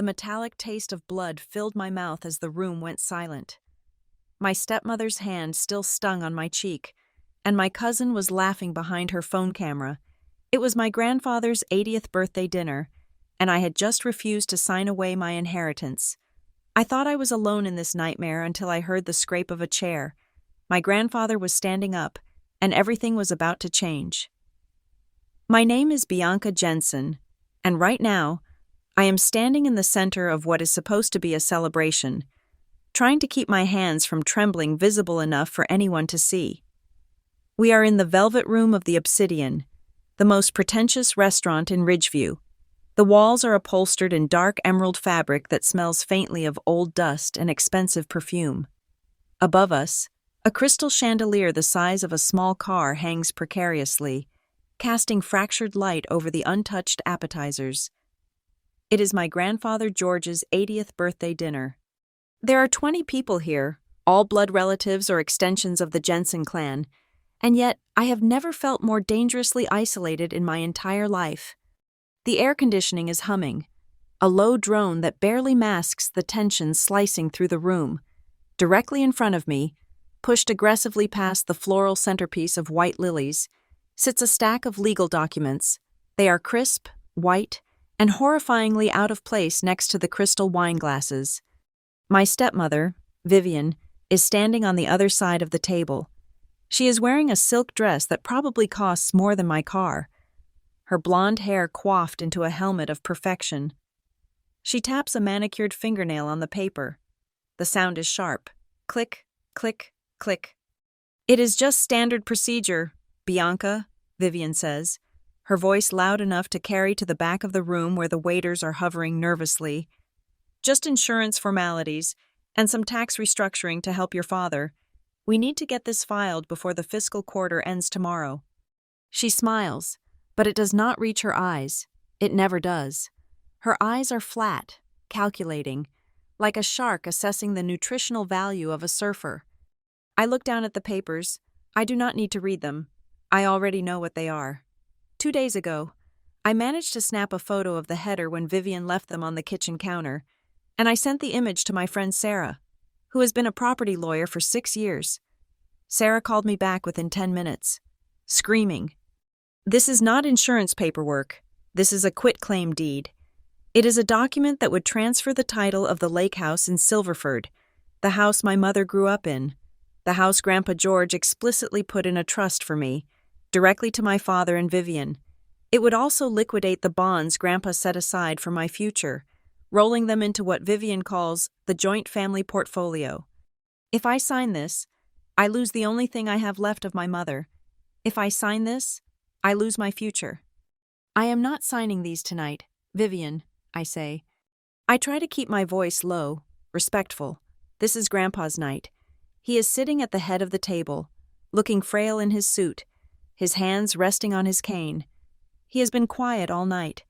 The metallic taste of blood filled my mouth as the room went silent. My stepmother's hand still stung on my cheek, and my cousin was laughing behind her phone camera. It was my grandfather's 80th birthday dinner, and I had just refused to sign away my inheritance. I thought I was alone in this nightmare until I heard the scrape of a chair. My grandfather was standing up, and everything was about to change. My name is Bianca Jensen, and right now, I am standing in the center of what is supposed to be a celebration, trying to keep my hands from trembling visible enough for anyone to see. We are in the Velvet Room of the Obsidian, the most pretentious restaurant in Ridgeview. The walls are upholstered in dark emerald fabric that smells faintly of old dust and expensive perfume. Above us, a crystal chandelier the size of a small car hangs precariously, casting fractured light over the untouched appetizers. It is my grandfather George's 80th birthday dinner. There are 20 people here, all blood relatives or extensions of the Jensen clan, and yet I have never felt more dangerously isolated in my entire life. The air conditioning is humming, a low drone that barely masks the tension slicing through the room. Directly in front of me, pushed aggressively past the floral centerpiece of white lilies, sits a stack of legal documents. They are crisp, white, and horrifyingly out of place next to the crystal wine glasses. My stepmother, Vivian, is standing on the other side of the table. She is wearing a silk dress that probably costs more than my car, her blonde hair coiffed into a helmet of perfection. She taps a manicured fingernail on the paper. The sound is sharp. Click, click, click. "It is just standard procedure, Bianca," Vivian says, her voice loud enough to carry to the back of the room where the waiters are hovering nervously. "Just insurance formalities and some tax restructuring to help your father. We need to get this filed before the fiscal quarter ends tomorrow." She smiles, but it does not reach her eyes. It never does. Her eyes are flat, calculating, like a shark assessing the nutritional value of a surfer. I look down at the papers. I do not need to read them. I already know what they are. 2 days ago, I managed to snap a photo of the header when Vivian left them on the kitchen counter, and I sent the image to my friend Sarah, who has been a property lawyer for 6 years. Sarah called me back within 10 minutes, screaming, "This is not insurance paperwork. This is a quitclaim deed. It is a document that would transfer the title of the lake house in Silverford, the house my mother grew up in, the house Grandpa George explicitly put in a trust for me, directly to my father and Vivian. It would also liquidate the bonds Grandpa set aside for my future, rolling them into what Vivian calls the joint family portfolio. If I sign this, I lose the only thing I have left of my mother. If I sign this, I lose my future." "I am not signing these tonight, Vivian," I say. I try to keep my voice low, respectful. This is Grandpa's night. He is sitting at the head of the table, looking frail in his suit, his hands resting on his cane. He has been quiet all night,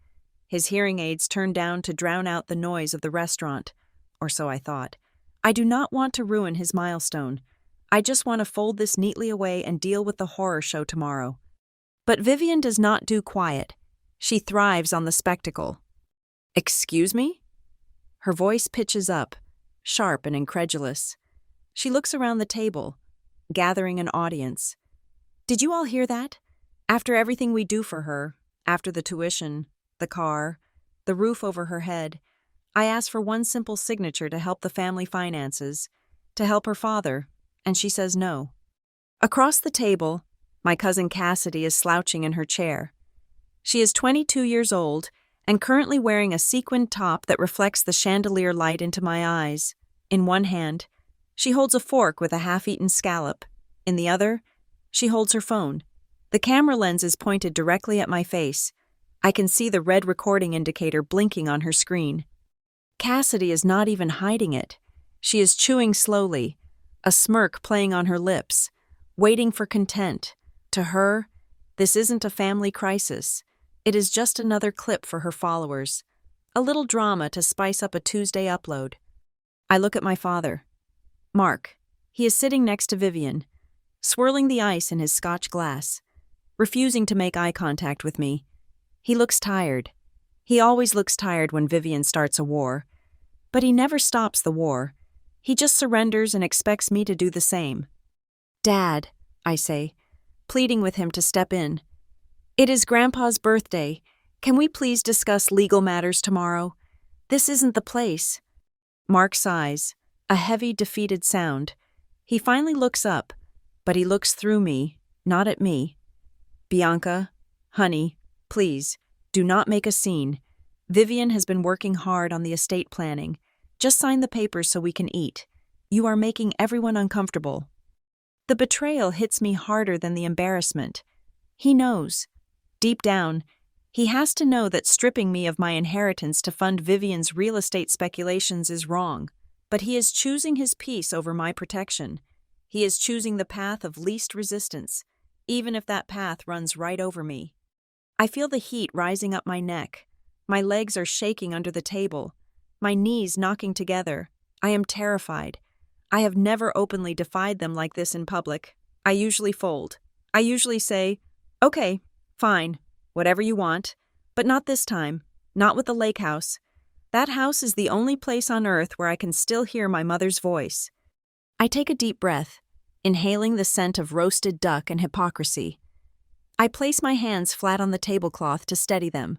his hearing aids turned down to drown out the noise of the restaurant, or so I thought. I do not want to ruin his milestone. I just want to fold this neatly away and deal with the horror show tomorrow. But Vivian does not do quiet. She thrives on the spectacle. "Excuse me?" Her voice pitches up, sharp and incredulous. She looks around the table, gathering an audience. "Did you all hear that? After everything we do for her, after the tuition, the car, the roof over her head, I asked for one simple signature to help the family finances, to help her father, and she says no." Across the table, my cousin Cassidy is slouching in her chair. She is 22 years old and currently wearing a sequined top that reflects the chandelier light into my eyes. In one hand, she holds a fork with a half-eaten scallop. In the other, she holds her phone. The camera lens is pointed directly at my face. I can see the red recording indicator blinking on her screen. Cassidy is not even hiding it. She is chewing slowly, a smirk playing on her lips, waiting for content. To her, this isn't a family crisis. It is just another clip for her followers, a little drama to spice up a Tuesday upload. I look at my father. Mark. He is sitting next to Vivian, swirling the ice in his Scotch glass, refusing to make eye contact with me. He looks tired. He always looks tired when Vivian starts a war. But he never stops the war. He just surrenders and expects me to do the same. "Dad," I say, pleading with him to step in. "It is Grandpa's birthday. Can we please discuss legal matters tomorrow? This isn't the place." Mark sighs, a heavy, defeated sound. He finally looks up, but he looks through me, not at me. "Bianca, honey, please, do not make a scene. Vivian has been working hard on the estate planning. Just sign the papers so we can eat. You are making everyone uncomfortable." The betrayal hits me harder than the embarrassment. He knows. Deep down, he has to know that stripping me of my inheritance to fund Vivian's real estate speculations is wrong. But he is choosing his peace over my protection. He is choosing the path of least resistance, even if that path runs right over me. I feel the heat rising up my neck. My legs are shaking under the table, my knees knocking together. I am terrified. I have never openly defied them like this in public. I usually fold. I usually say, "Okay, fine, whatever you want, but not this time, not with the lake house. That house is the only place on earth where I can still hear my mother's voice." I take a deep breath, inhaling the scent of roasted duck and hypocrisy. I place my hands flat on the tablecloth to steady them.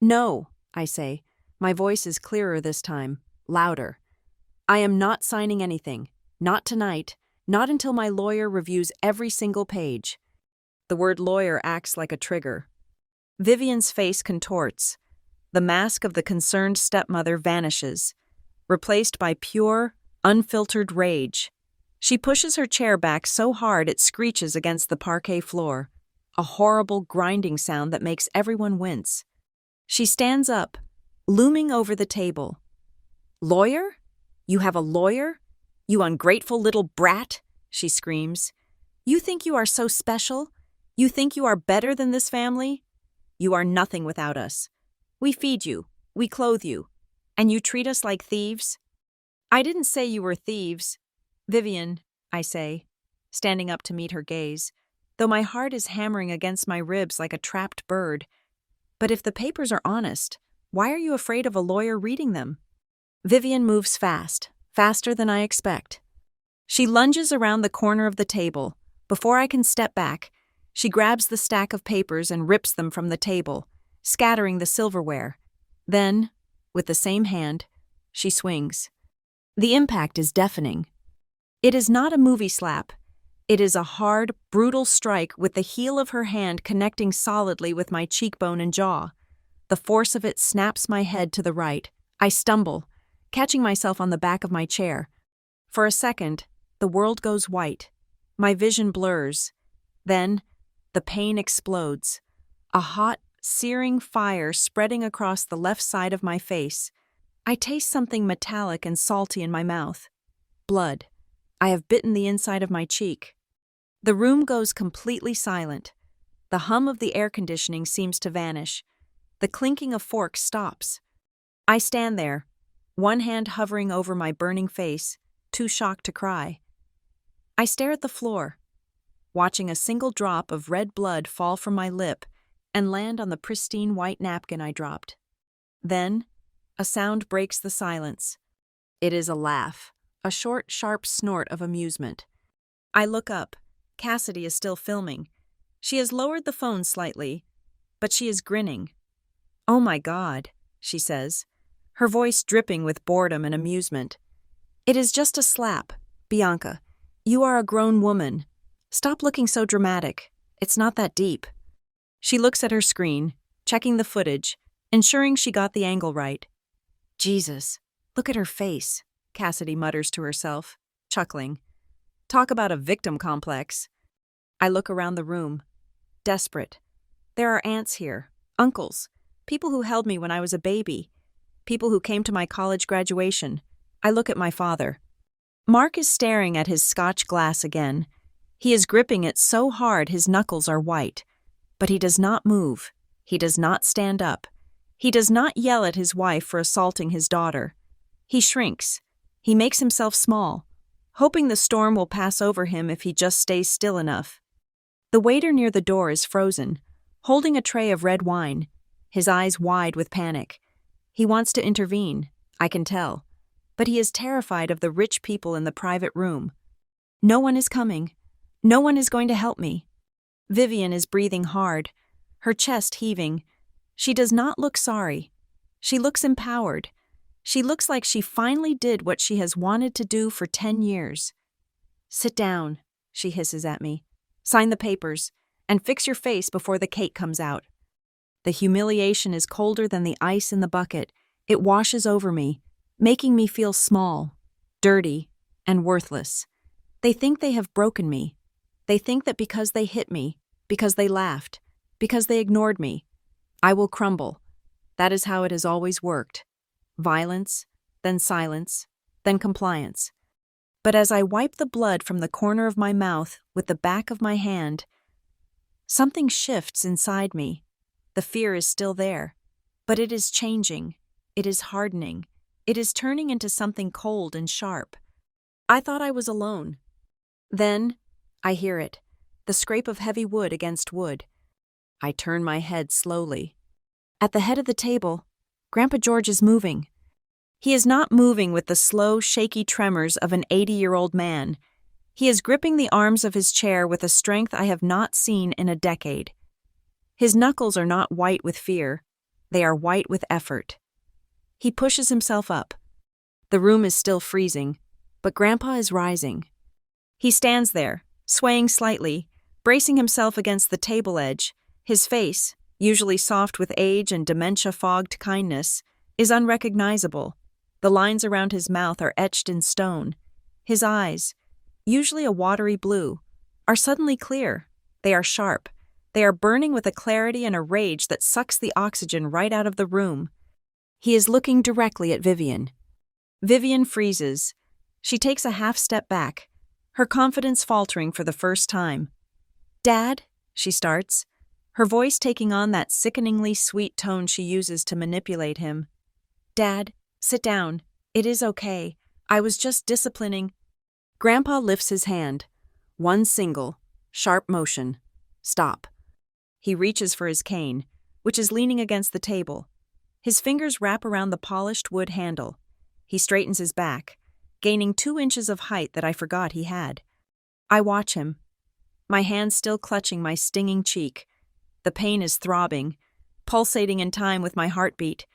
"No," I say. My voice is clearer this time, louder. "I am not signing anything. Not tonight. Not until my lawyer reviews every single page." The word lawyer acts like a trigger. Vivian's face contorts. The mask of the concerned stepmother vanishes, replaced by pure, unfiltered rage. She pushes her chair back so hard it screeches against the parquet floor, a horrible grinding sound that makes everyone wince. She stands up, looming over the table. "Lawyer? You have a lawyer? You ungrateful little brat!" she screams. "You think you are so special? You think you are better than this family? You are nothing without us. We feed you, we clothe you, and you treat us like thieves?" "I didn't say you were thieves. Vivian," I say, standing up to meet her gaze, though my heart is hammering against my ribs like a trapped bird. "But if the papers are honest, why are you afraid of a lawyer reading them?" Vivian moves fast, faster than I expect. She lunges around the corner of the table. Before I can step back, she grabs the stack of papers and rips them from the table, scattering the silverware. Then, with the same hand, she swings. The impact is deafening. It is not a movie slap. It is a hard, brutal strike with the heel of her hand connecting solidly with my cheekbone and jaw. The force of it snaps my head to the right. I stumble, catching myself on the back of my chair. For a second, the world goes white. My vision blurs. Then, the pain explodes. A hot, searing fire spreading across the left side of my face. I taste something metallic and salty in my mouth. Blood. I have bitten the inside of my cheek. The room goes completely silent. The hum of the air conditioning seems to vanish. The clinking of forks stops. I stand there, one hand hovering over my burning face, too shocked to cry. I stare at the floor, watching a single drop of red blood fall from my lip and land on the pristine white napkin I dropped. Then, a sound breaks the silence. It is a laugh, a short, sharp snort of amusement. I look up. Cassidy is still filming. She has lowered the phone slightly, but she is grinning. "Oh my God," she says, her voice dripping with boredom and amusement. "It is just a slap. Bianca, you are a grown woman. Stop looking so dramatic. It's not that deep." She looks at her screen, checking the footage, ensuring she got the angle right. "Jesus, look at her face," Cassidy mutters to herself, chuckling. Talk about a victim complex. I look around the room, desperate. There are aunts here, uncles, people who held me when I was a baby, people who came to my college graduation. I look at my father. Mark is staring at his Scotch glass again. He is gripping it so hard his knuckles are white. But he does not move. He does not stand up. He does not yell at his wife for assaulting his daughter. He shrinks. He makes himself small, hoping the storm will pass over him if he just stays still enough. The waiter near the door is frozen, holding a tray of red wine. his eyes wide with panic. He wants to intervene, I can tell, but he is terrified of the rich people in the private room. No one is coming. No one is going to help me. Vivian is breathing hard, her chest heaving. She does not look sorry. She looks empowered. She looks like she finally did what she has wanted to do for 10 years. "Sit down," she hisses at me. "Sign the papers, and fix your face before the cake comes out." The humiliation is colder than the ice in the bucket. It washes over me, making me feel small, dirty, and worthless. They think they have broken me. They think that because they hit me, because they laughed, because they ignored me, I will crumble. That is how it has always worked. Violence, then silence, then compliance. But as I wipe the blood from the corner of my mouth with the back of my hand, something shifts inside me. The fear is still there, but it is changing. It is hardening. It is turning into something cold and sharp. I thought I was alone. Then, I hear it, the scrape of heavy wood against wood. I turn my head slowly. At the head of the table, Grandpa George is moving. He is not moving with the slow, shaky tremors of an 80-year-old man. He is gripping the arms of his chair with a strength I have not seen in a decade. His knuckles are not white with fear. They are white with effort. He pushes himself up. The room is still freezing, but Grandpa is rising. He stands there, swaying slightly, bracing himself against the table edge. His face, usually soft with age and dementia-fogged kindness, is unrecognizable. The lines around his mouth are etched in stone. His eyes, usually a watery blue, are suddenly clear. They are sharp. They are burning with a clarity and a rage that sucks the oxygen right out of the room. He is looking directly at Vivian. Vivian freezes. She takes a half step back, her confidence faltering for the first time. "Dad," she starts, her voice taking on that sickeningly sweet tone she uses to manipulate him. "Dad, sit down. It is okay. I was just disciplining." Grandpa lifts his hand. One single, sharp motion. Stop. He reaches for his cane, which is leaning against the table. His fingers wrap around the polished wood handle. He straightens his back, gaining 2 inches of height that I forgot he had. I watch him, my hand still clutching my stinging cheek. The pain is throbbing, pulsating in time with my heartbeat,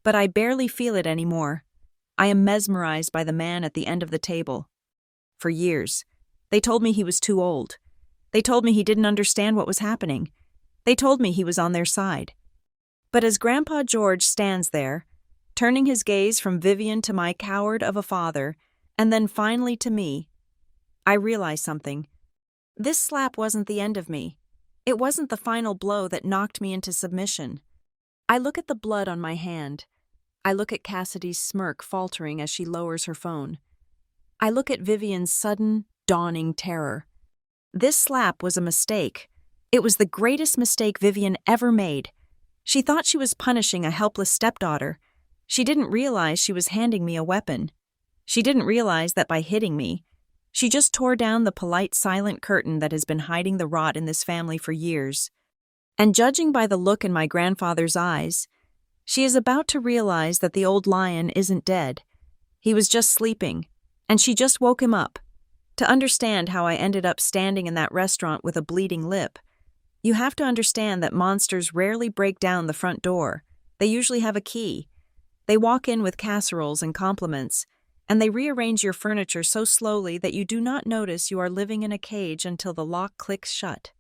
but I barely feel it anymore. I am mesmerized by the man at the end of the table. For years, they told me he was too old. They told me he didn't understand what was happening. They told me he was on their side. But as Grandpa George stands there, turning his gaze from Vivian to my coward of a father, and then finally to me, I realize something. This slap wasn't the end of me. It wasn't the final blow that knocked me into submission. I look at the blood on my hand. I look at Cassidy's smirk faltering as she lowers her phone. I look at Vivian's sudden, dawning terror. This slap was a mistake. It was the greatest mistake Vivian ever made. She thought she was punishing a helpless stepdaughter. She didn't realize she was handing me a weapon. She didn't realize that by hitting me, she just tore down the polite, silent curtain that has been hiding the rot in this family for years. And judging by the look in my grandfather's eyes, she is about to realize that the old lion isn't dead. He was just sleeping, and she just woke him up. To understand how I ended up standing in that restaurant with a bleeding lip, you have to understand that monsters rarely break down the front door. They usually have a key. They walk in with casseroles and compliments, and they rearrange your furniture so slowly that you do not notice you are living in a cage until the lock clicks shut.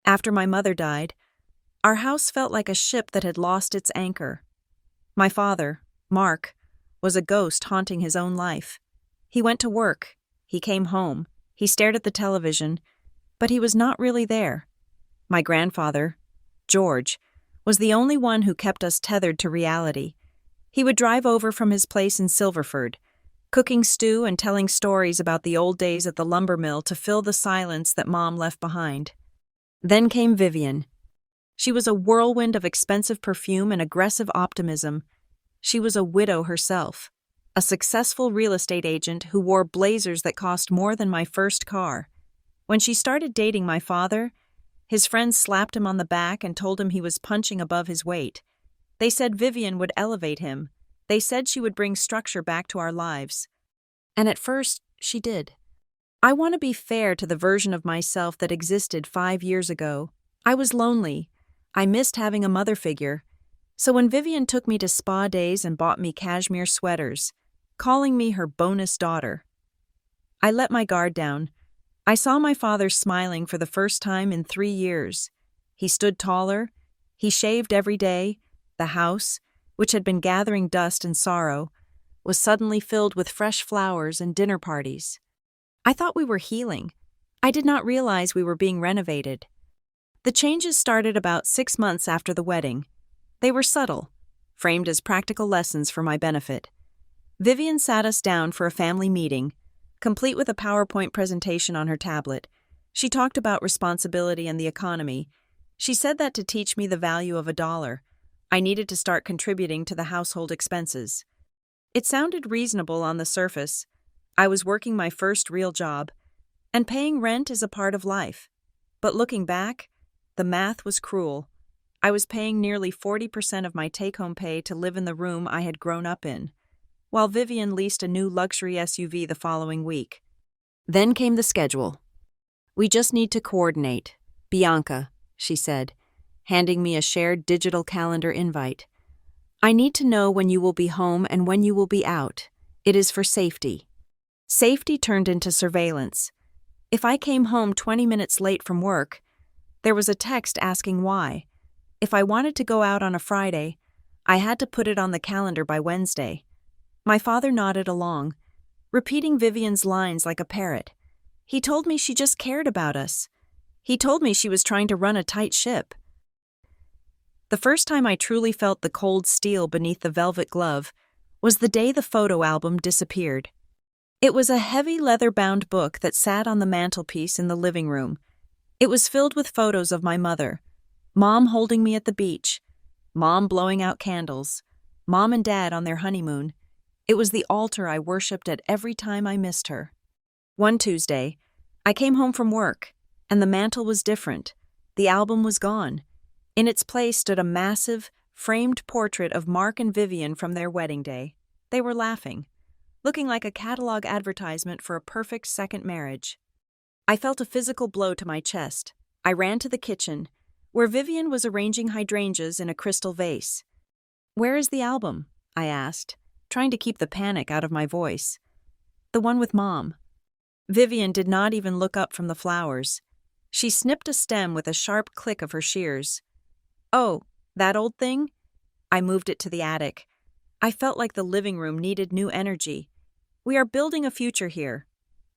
After my mother died, our house felt like a ship that had lost its anchor. My father, Mark, was a ghost haunting his own life. He went to work. He came home. He stared at the television, but he was not really there. My grandfather, George, was the only one who kept us tethered to reality. He would drive over from his place in Silverford, cooking stew and telling stories about the old days at the lumber mill to fill the silence that Mom left behind. Then came Vivian. She was a whirlwind of expensive perfume and aggressive optimism. She was a widow herself, a successful real estate agent who wore blazers that cost more than my first car. When she started dating my father, his friends slapped him on the back and told him he was punching above his weight. They said Vivian would elevate him. They said she would bring structure back to our lives. And at first, she did. I want to be fair to the version of myself that existed 5 years ago. I was lonely. I missed having a mother figure. So when Vivian took me to spa days and bought me cashmere sweaters, calling me her bonus daughter, I let my guard down. I saw my father smiling for the first time in 3 years. He stood taller. He shaved every day. The house, which had been gathering dust and sorrow, was suddenly filled with fresh flowers and dinner parties. I thought we were healing. I did not realize we were being renovated. The changes started about 6 months after the wedding. They were subtle, framed as practical lessons for my benefit. Vivian sat us down for a family meeting, complete with a PowerPoint presentation on her tablet. She talked about responsibility and the economy. She said that to teach me the value of $1, I needed to start contributing to the household expenses. It sounded reasonable on the surface. I was working my first real job, and paying rent is a part of life. But looking back, the math was cruel. I was paying nearly 40% of my take-home pay to live in the room I had grown up in, while Vivian leased a new luxury SUV the following week. Then came the schedule. "We just need to coordinate. Bianca," she said, handing me a shared digital calendar invite. "I need to know when you will be home and when you will be out. It is for safety." Safety turned into surveillance. If I came home 20 minutes late from work, there was a text asking why. If I wanted to go out on a Friday, I had to put it on the calendar by Wednesday. My father nodded along, repeating Vivian's lines like a parrot. He told me she just cared about us. He told me she was trying to run a tight ship. The first time I truly felt the cold steel beneath the velvet glove was the day the photo album disappeared. It was a heavy leather-bound book that sat on the mantelpiece in the living room. It was filled with photos of my mother, Mom holding me at the beach, Mom blowing out candles, Mom and Dad on their honeymoon. It was the altar I worshipped at every time I missed her. One Tuesday, I came home from work, and the mantel was different. The album was gone. In its place stood a massive, framed portrait of Mark and Vivian from their wedding day. They were laughing, looking like a catalog advertisement for a perfect second marriage. I felt a physical blow to my chest. I ran to the kitchen, where Vivian was arranging hydrangeas in a crystal vase. "Where is the album?" I asked, trying to keep the panic out of my voice. "The one with Mom." Vivian did not even look up from the flowers. She snipped a stem with a sharp click of her shears. "Oh, that old thing?" I moved it to the attic. I felt like the living room needed new energy. "We are building a future here.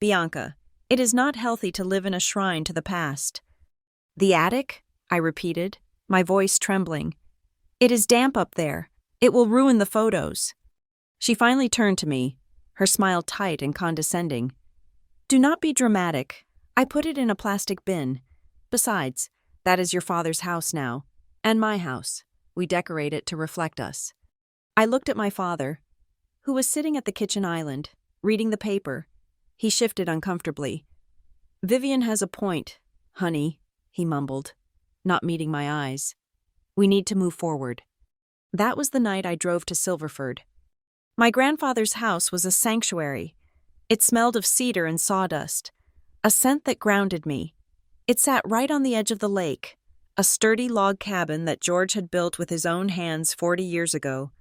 Bianca, it is not healthy to live in a shrine to the past." "The attic?" I repeated, my voice trembling. "It is damp up there. It will ruin the photos." She finally turned to me, her smile tight and condescending. "Do not be dramatic. I put it in a plastic bin. Besides, that is your father's house now. And my house. We decorate it to reflect us." I looked at my father, who was sitting at the kitchen island, reading the paper. He shifted uncomfortably. "Vivian has a point, honey," he mumbled, not meeting my eyes. "We need to move forward." That was the night I drove to Silverford. My grandfather's house was a sanctuary. It smelled of cedar and sawdust, a scent that grounded me. It sat right on the edge of the lake, a sturdy log cabin that George had built with his own hands 40 years ago.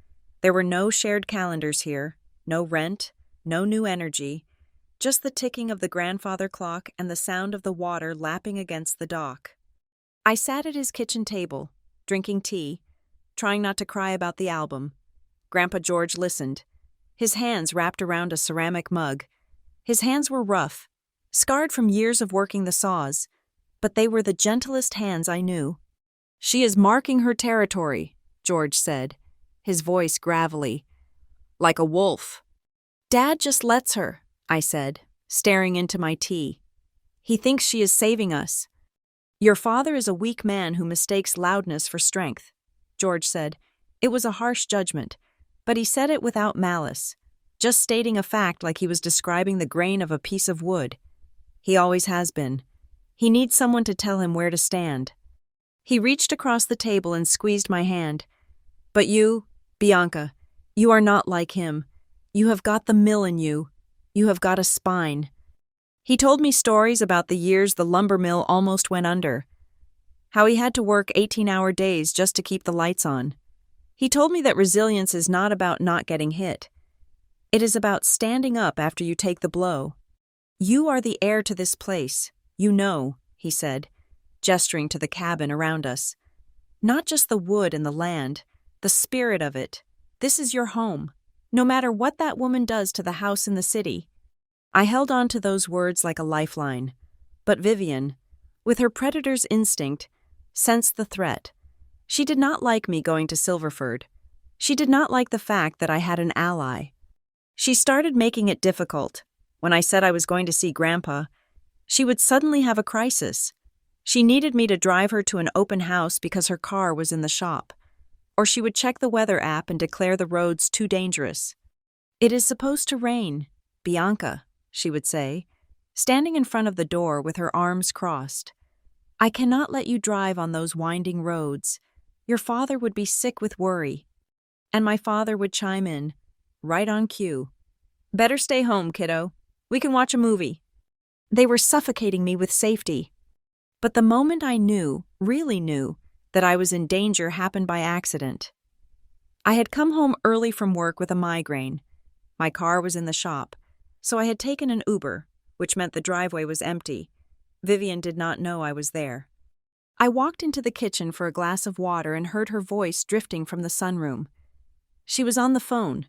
There were no shared calendars here, no rent, no new energy, just the ticking of the grandfather clock and the sound of the water lapping against the dock. I sat at his kitchen table, drinking tea, trying not to cry about the album. Grandpa George listened, his hands wrapped around a ceramic mug. His hands were rough, scarred from years of working the saws, but they were the gentlest hands I knew. "She is marking her territory," George said, his voice gravelly. "Like a wolf." "Dad just lets her," I said, staring into my tea. "He thinks she is saving us." "Your father is a weak man who mistakes loudness for strength," George said. It was a harsh judgment, but he said it without malice, just stating a fact like he was describing the grain of a piece of wood. He always has been. He needs someone to tell him where to stand. He reached across the table and squeezed my hand. But you, Bianca, you are not like him. You have got the mill in you. You have got a spine. He told me stories about the years the lumber mill almost went under, how he had to work 18-hour days just to keep the lights on. He told me that resilience is not about not getting hit. It is about standing up after you take the blow. You are the heir to this place, you know, he said, gesturing to the cabin around us. Not just the wood and the land, the spirit of it. This is your home, no matter what that woman does to the house in the city. I held on to those words like a lifeline. But Vivian, with her predator's instinct, sensed the threat. She did not like me going to Silverford. She did not like the fact that I had an ally. She started making it difficult. When I said I was going to see Grandpa, she would suddenly have a crisis. She needed me to drive her to an open house because her car was in the shop. Or she would check the weather app and declare the roads too dangerous. "It is supposed to rain, Bianca," she would say, standing in front of the door with her arms crossed. "I cannot let you drive on those winding roads. Your father would be sick with worry." And my father would chime in, right on cue. "Better stay home, kiddo. We can watch a movie." They were suffocating me with safety. But the moment I knew, really knew, that I was in danger happened by accident. I had come home early from work with a migraine. My car was in the shop, so I had taken an Uber, which meant the driveway was empty. Vivian did not know I was there. I walked into the kitchen for a glass of water and heard her voice drifting from the sunroom. She was on the phone,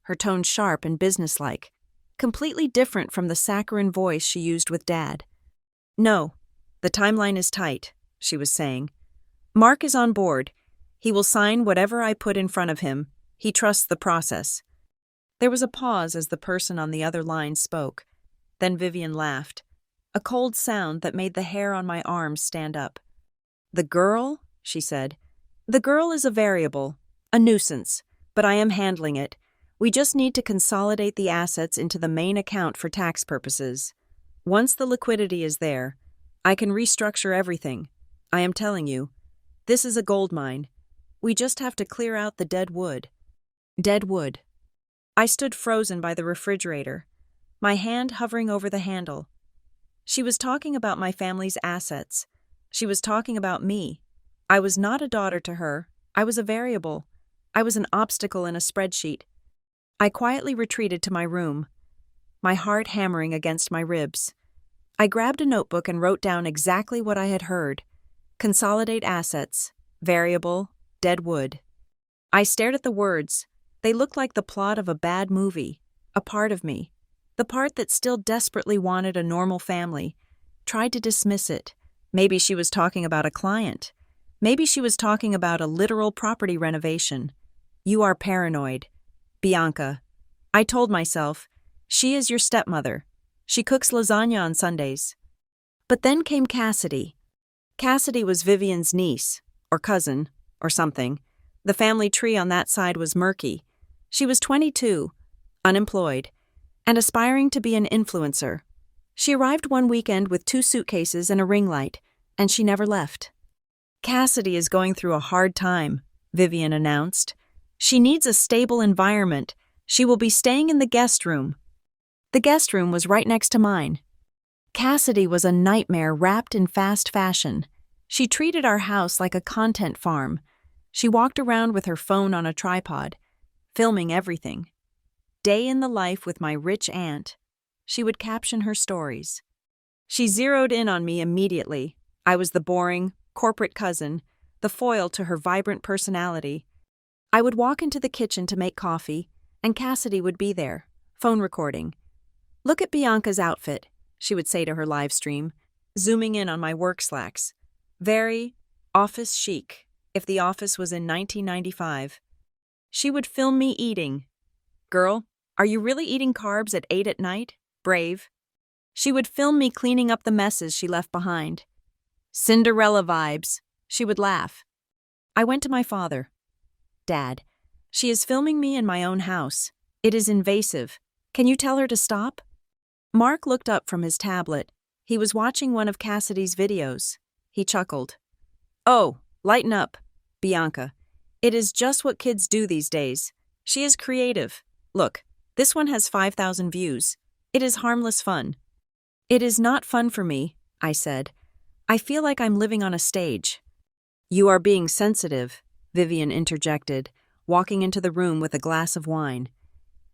her tone sharp and businesslike, completely different from the saccharine voice she used with Dad. "No, the timeline is tight," she was saying. "Mark is on board. He will sign whatever I put in front of him. He trusts the process." There was a pause as the person on the other line spoke. Then Vivian laughed, a cold sound that made the hair on my arms stand up. "The girl," she said. "The girl is a variable, a nuisance, but I am handling it. We just need to consolidate the assets into the main account for tax purposes. Once the liquidity is there, I can restructure everything. I am telling you, this is a gold mine. We just have to clear out the dead wood." Dead wood. I stood frozen by the refrigerator, my hand hovering over the handle. She was talking about my family's assets. She was talking about me. I was not a daughter to her. I was a variable. I was an obstacle in a spreadsheet. I quietly retreated to my room, my heart hammering against my ribs. I grabbed a notebook and wrote down exactly what I had heard. Consolidate assets, variable, dead wood. I stared at the words. They looked like the plot of a bad movie, a part of me, the part that still desperately wanted a normal family, tried to dismiss it. Maybe she was talking about a client. Maybe she was talking about a literal property renovation. "You are paranoid. Bianca," I told myself, "she is your stepmother. She cooks lasagna on Sundays." But then came Cassidy. Cassidy was Vivian's niece, or cousin, or something. The family tree on that side was murky. She was 22, unemployed, and aspiring to be an influencer. She arrived one weekend with 2 suitcases and a ring light, and she never left. "Cassidy is going through a hard time," Vivian announced. "She needs a stable environment. She will be staying in the guest room." The guest room was right next to mine. Cassidy was a nightmare wrapped in fast fashion. She treated our house like a content farm. She walked around with her phone on a tripod, filming everything. Day in the life with my rich aunt. She would caption her stories. She zeroed in on me immediately. I was the boring, corporate cousin, the foil to her vibrant personality. I would walk into the kitchen to make coffee, and Cassidy would be there, phone recording. "Look at Bianca's outfit," she would say to her live stream, zooming in on my work slacks. Very office chic, if the office was in 1995. She would film me eating. "Girl, are you really eating carbs at 8 at night? Brave." She would film me cleaning up the messes she left behind. "Cinderella vibes," she would laugh. I went to my father. "Dad, she is filming me in my own house. It is invasive. Can you tell her to stop?" Mark looked up from his tablet. He was watching one of Cassidy's videos. He chuckled. "Oh, lighten up, Bianca. It is just what kids do these days. She is creative. Look, this one has 5,000 views. It is harmless fun. It is not fun for me, I said. I feel like I'm living on a stage. You are being sensitive, Vivian interjected, walking into the room with a glass of wine.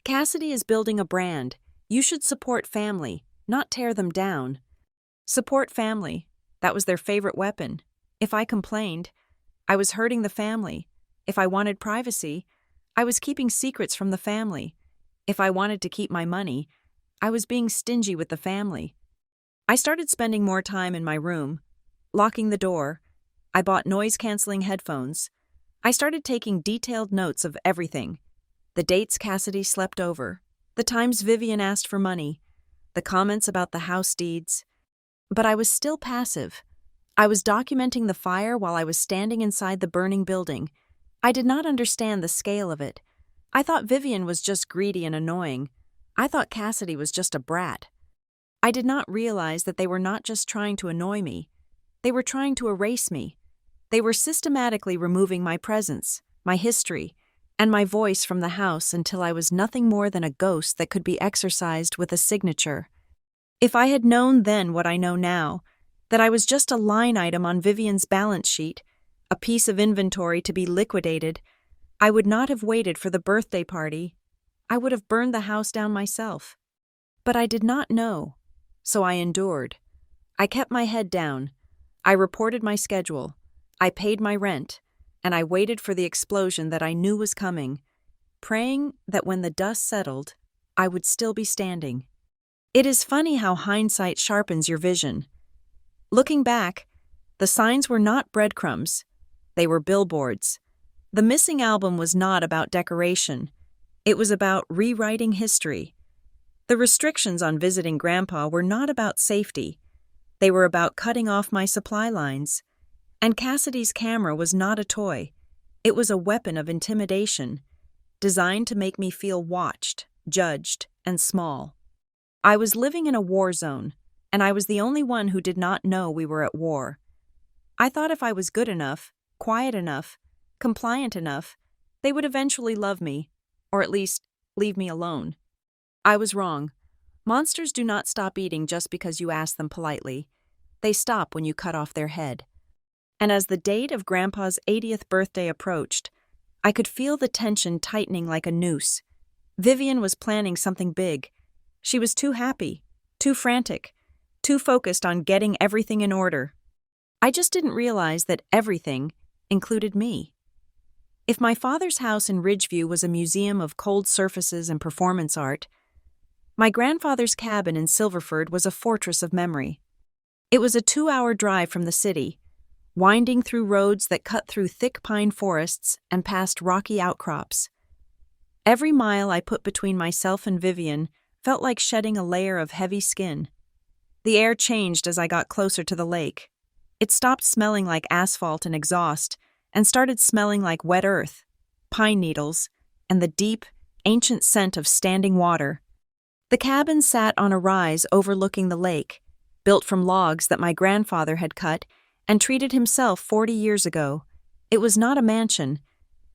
Cassidy is building a brand. You should support family, not tear them down. Support family. That was their favorite weapon. If I complained, I was hurting the family. If I wanted privacy, I was keeping secrets from the family. If I wanted to keep my money, I was being stingy with the family. I started spending more time in my room, locking the door. I bought noise-canceling headphones. I started taking detailed notes of everything. The dates Cassidy slept over, the times Vivian asked for money, the comments about the house deeds. But I was still passive. I was documenting the fire while I was standing inside the burning building. I did not understand the scale of it. I thought Vivian was just greedy and annoying. I thought Cassidy was just a brat. I did not realize that they were not just trying to annoy me. They were trying to erase me. They were systematically removing my presence, my history, and my voice from the house until I was nothing more than a ghost that could be exorcised with a signature. If I had known then what I know now, that I was just a line item on Vivian's balance sheet, a piece of inventory to be liquidated, I would not have waited for the birthday party. I would have burned the house down myself. But I did not know, so I endured. I kept my head down. I reported my schedule. I paid my rent, and I waited for the explosion that I knew was coming, praying that when the dust settled, I would still be standing. It is funny how hindsight sharpens your vision. Looking back, the signs were not breadcrumbs. They were billboards. The missing album was not about decoration. It was about rewriting history. The restrictions on visiting Grandpa were not about safety. They were about cutting off my supply lines. And Cassidy's camera was not a toy. It was a weapon of intimidation, designed to make me feel watched, judged, and small. I was living in a war zone, and I was the only one who did not know we were at war. I thought if I was good enough, quiet enough, compliant enough, they would eventually love me, or at least leave me alone. I was wrong. Monsters do not stop eating just because you ask them politely. They stop when you cut off their head. And as the date of Grandpa's 80th birthday approached, I could feel the tension tightening like a noose. Vivian was planning something big. She was too happy, too frantic, too focused on getting everything in order. I just didn't realize that everything included me. If my father's house in Ridgeview was a museum of cold surfaces and performance art, my grandfather's cabin in Silverford was a fortress of memory. It was a 2-hour drive from the city, winding through roads that cut through thick pine forests and past rocky outcrops. Every mile I put between myself and Vivian felt like shedding a layer of heavy skin. The air changed as I got closer to the lake. It stopped smelling like asphalt and exhaust and started smelling like wet earth, pine needles, and the deep, ancient scent of standing water. The cabin sat on a rise overlooking the lake, built from logs that my grandfather had cut and treated himself 40 years ago. It was not a mansion.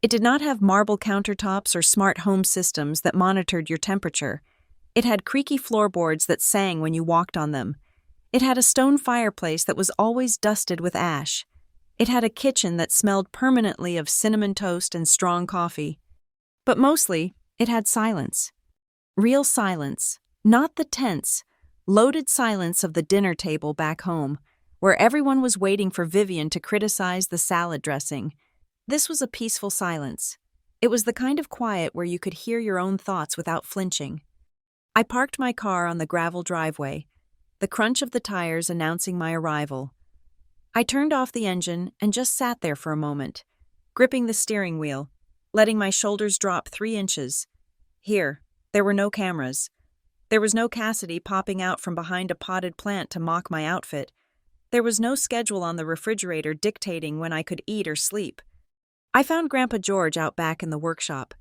It did not have marble countertops or smart home systems that monitored your temperature. It had creaky floorboards that sang when you walked on them. It had a stone fireplace that was always dusted with ash. It had a kitchen that smelled permanently of cinnamon toast and strong coffee. But mostly, it had silence. Real silence, not the tense, loaded silence of the dinner table back home, where everyone was waiting for Vivian to criticize the salad dressing. This was a peaceful silence. It was the kind of quiet where you could hear your own thoughts without flinching. I parked my car on the gravel driveway, the crunch of the tires announcing my arrival. I turned off the engine and just sat there for a moment, gripping the steering wheel, letting my shoulders drop 3 inches. Here, there were no cameras. There was no Cassidy popping out from behind a potted plant to mock my outfit. There was no schedule on the refrigerator dictating when I could eat or sleep. I found Grandpa George out back in the workshop.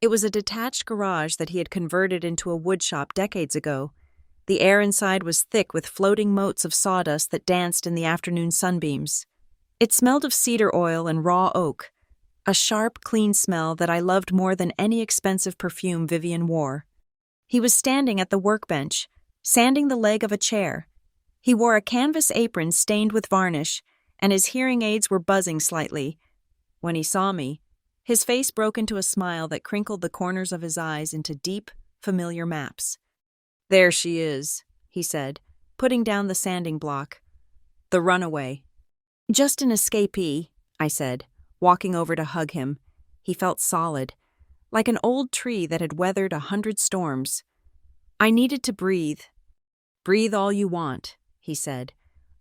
It was a detached garage that he had converted into a wood shop decades ago. The air inside was thick with floating motes of sawdust that danced in the afternoon sunbeams. It smelled of cedar oil and raw oak, a sharp, clean smell that I loved more than any expensive perfume Vivian wore. He was standing at the workbench, sanding the leg of a chair. He wore a canvas apron stained with varnish, and his hearing aids were buzzing slightly. When he saw me, his face broke into a smile that crinkled the corners of his eyes into deep, familiar maps. "There she is," he said, putting down the sanding block. "The runaway." "Just an escapee," I said, walking over to hug him. He felt solid, like an old tree that had weathered 100 storms. I needed to breathe. "Breathe all you want," he said.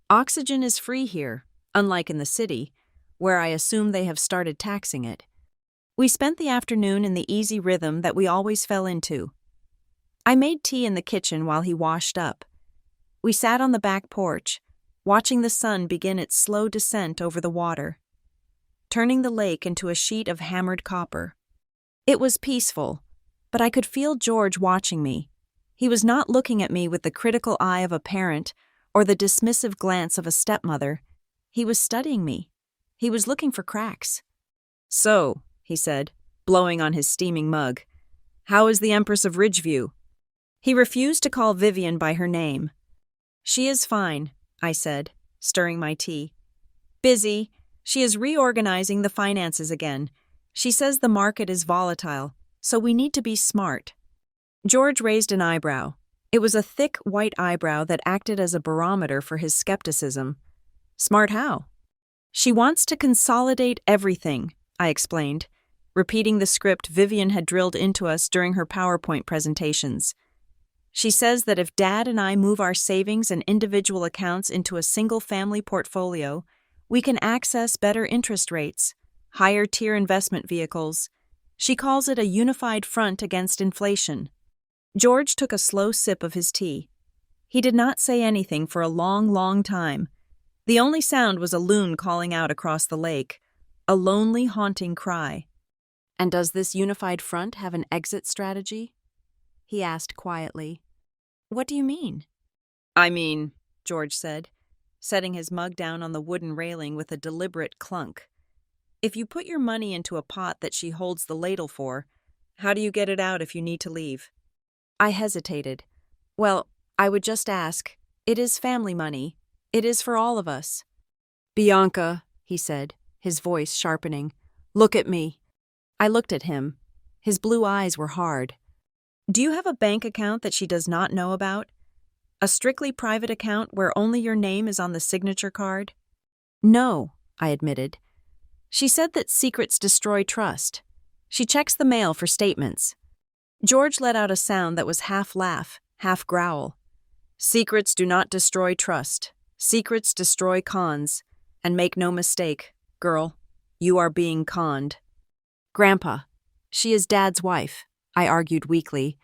"Oxygen is free here, unlike in the city, where I assume they have started taxing it." We spent the afternoon in the easy rhythm that we always fell into. I made tea in the kitchen while he washed up. We sat on the back porch, watching the sun begin its slow descent over the water, turning the lake into a sheet of hammered copper. It was peaceful, but I could feel George watching me. He was not looking at me with the critical eye of a parent or the dismissive glance of a stepmother. He was studying me. He was looking for cracks. "So," he said, blowing on his steaming mug, "how is the Empress of Ridgeview?" He refused to call Vivian by her name. "She is fine," I said, stirring my tea. "Busy. She is reorganizing the finances again. She says the market is volatile, so we need to be smart." George raised an eyebrow. It was a thick, white eyebrow that acted as a barometer for his skepticism. "Smart how?" "She wants to consolidate everything," I explained, repeating the script Vivian had drilled into us during her PowerPoint presentations. "She says that if Dad and I move our savings and individual accounts into a single-family portfolio, we can access better interest rates, higher-tier investment vehicles. She calls it a unified front against inflation." George took a slow sip of his tea. He did not say anything for a long, long time. The only sound was a loon calling out across the lake, a lonely, haunting cry. "And does this unified front have an exit strategy?" he asked quietly. "What do you mean?" "I mean," George said, setting his mug down on the wooden railing with a deliberate clunk, "if you put your money into a pot that she holds the ladle for, how do you get it out if you need to leave?" I hesitated. "Well, I would just ask, it is family money. It is for all of us." "Bianca," he said, his voice sharpening, "look at me." I looked at him. His blue eyes were hard. "Do you have a bank account that she does not know about? A strictly private account where only your name is on the signature card?" "No," I admitted. "She said that secrets destroy trust. She checks the mail for statements." George let out a sound that was half laugh, half growl. "Secrets do not destroy trust. Secrets destroy cons. And make no mistake, girl, you are being conned." "Grandpa, she is Dad's wife," I argued weakly,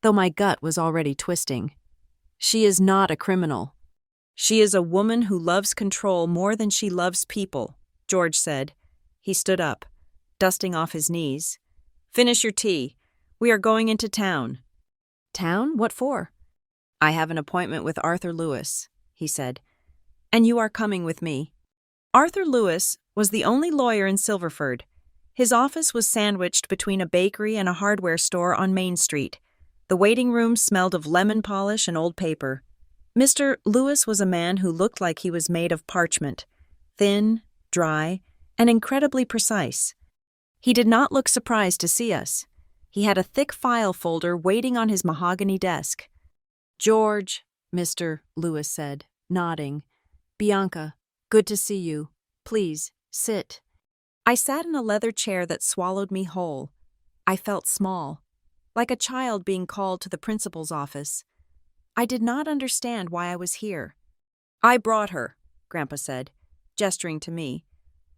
though my gut was already twisting. "She is not a criminal." "She is a woman who loves control more than she loves people," George said. He stood up, dusting off his knees. "Finish your tea. We are going into town." "Town? What for?" "I have an appointment with Arthur Lewis," he said. "And you are coming with me." Arthur Lewis was the only lawyer in Silverford. His office was sandwiched between a bakery and a hardware store on Main Street. The waiting room smelled of lemon polish and old paper. Mr. Lewis was a man who looked like he was made of parchment, thin, dry, and incredibly precise. He did not look surprised to see us. He had a thick file folder waiting on his mahogany desk. "George," Mr. Lewis said, nodding. "Bianca, good to see you. Please, sit." I sat in a leather chair that swallowed me whole. I felt small, like a child being called to the principal's office. I did not understand why I was here. "I brought her," Grandpa said, gesturing to me.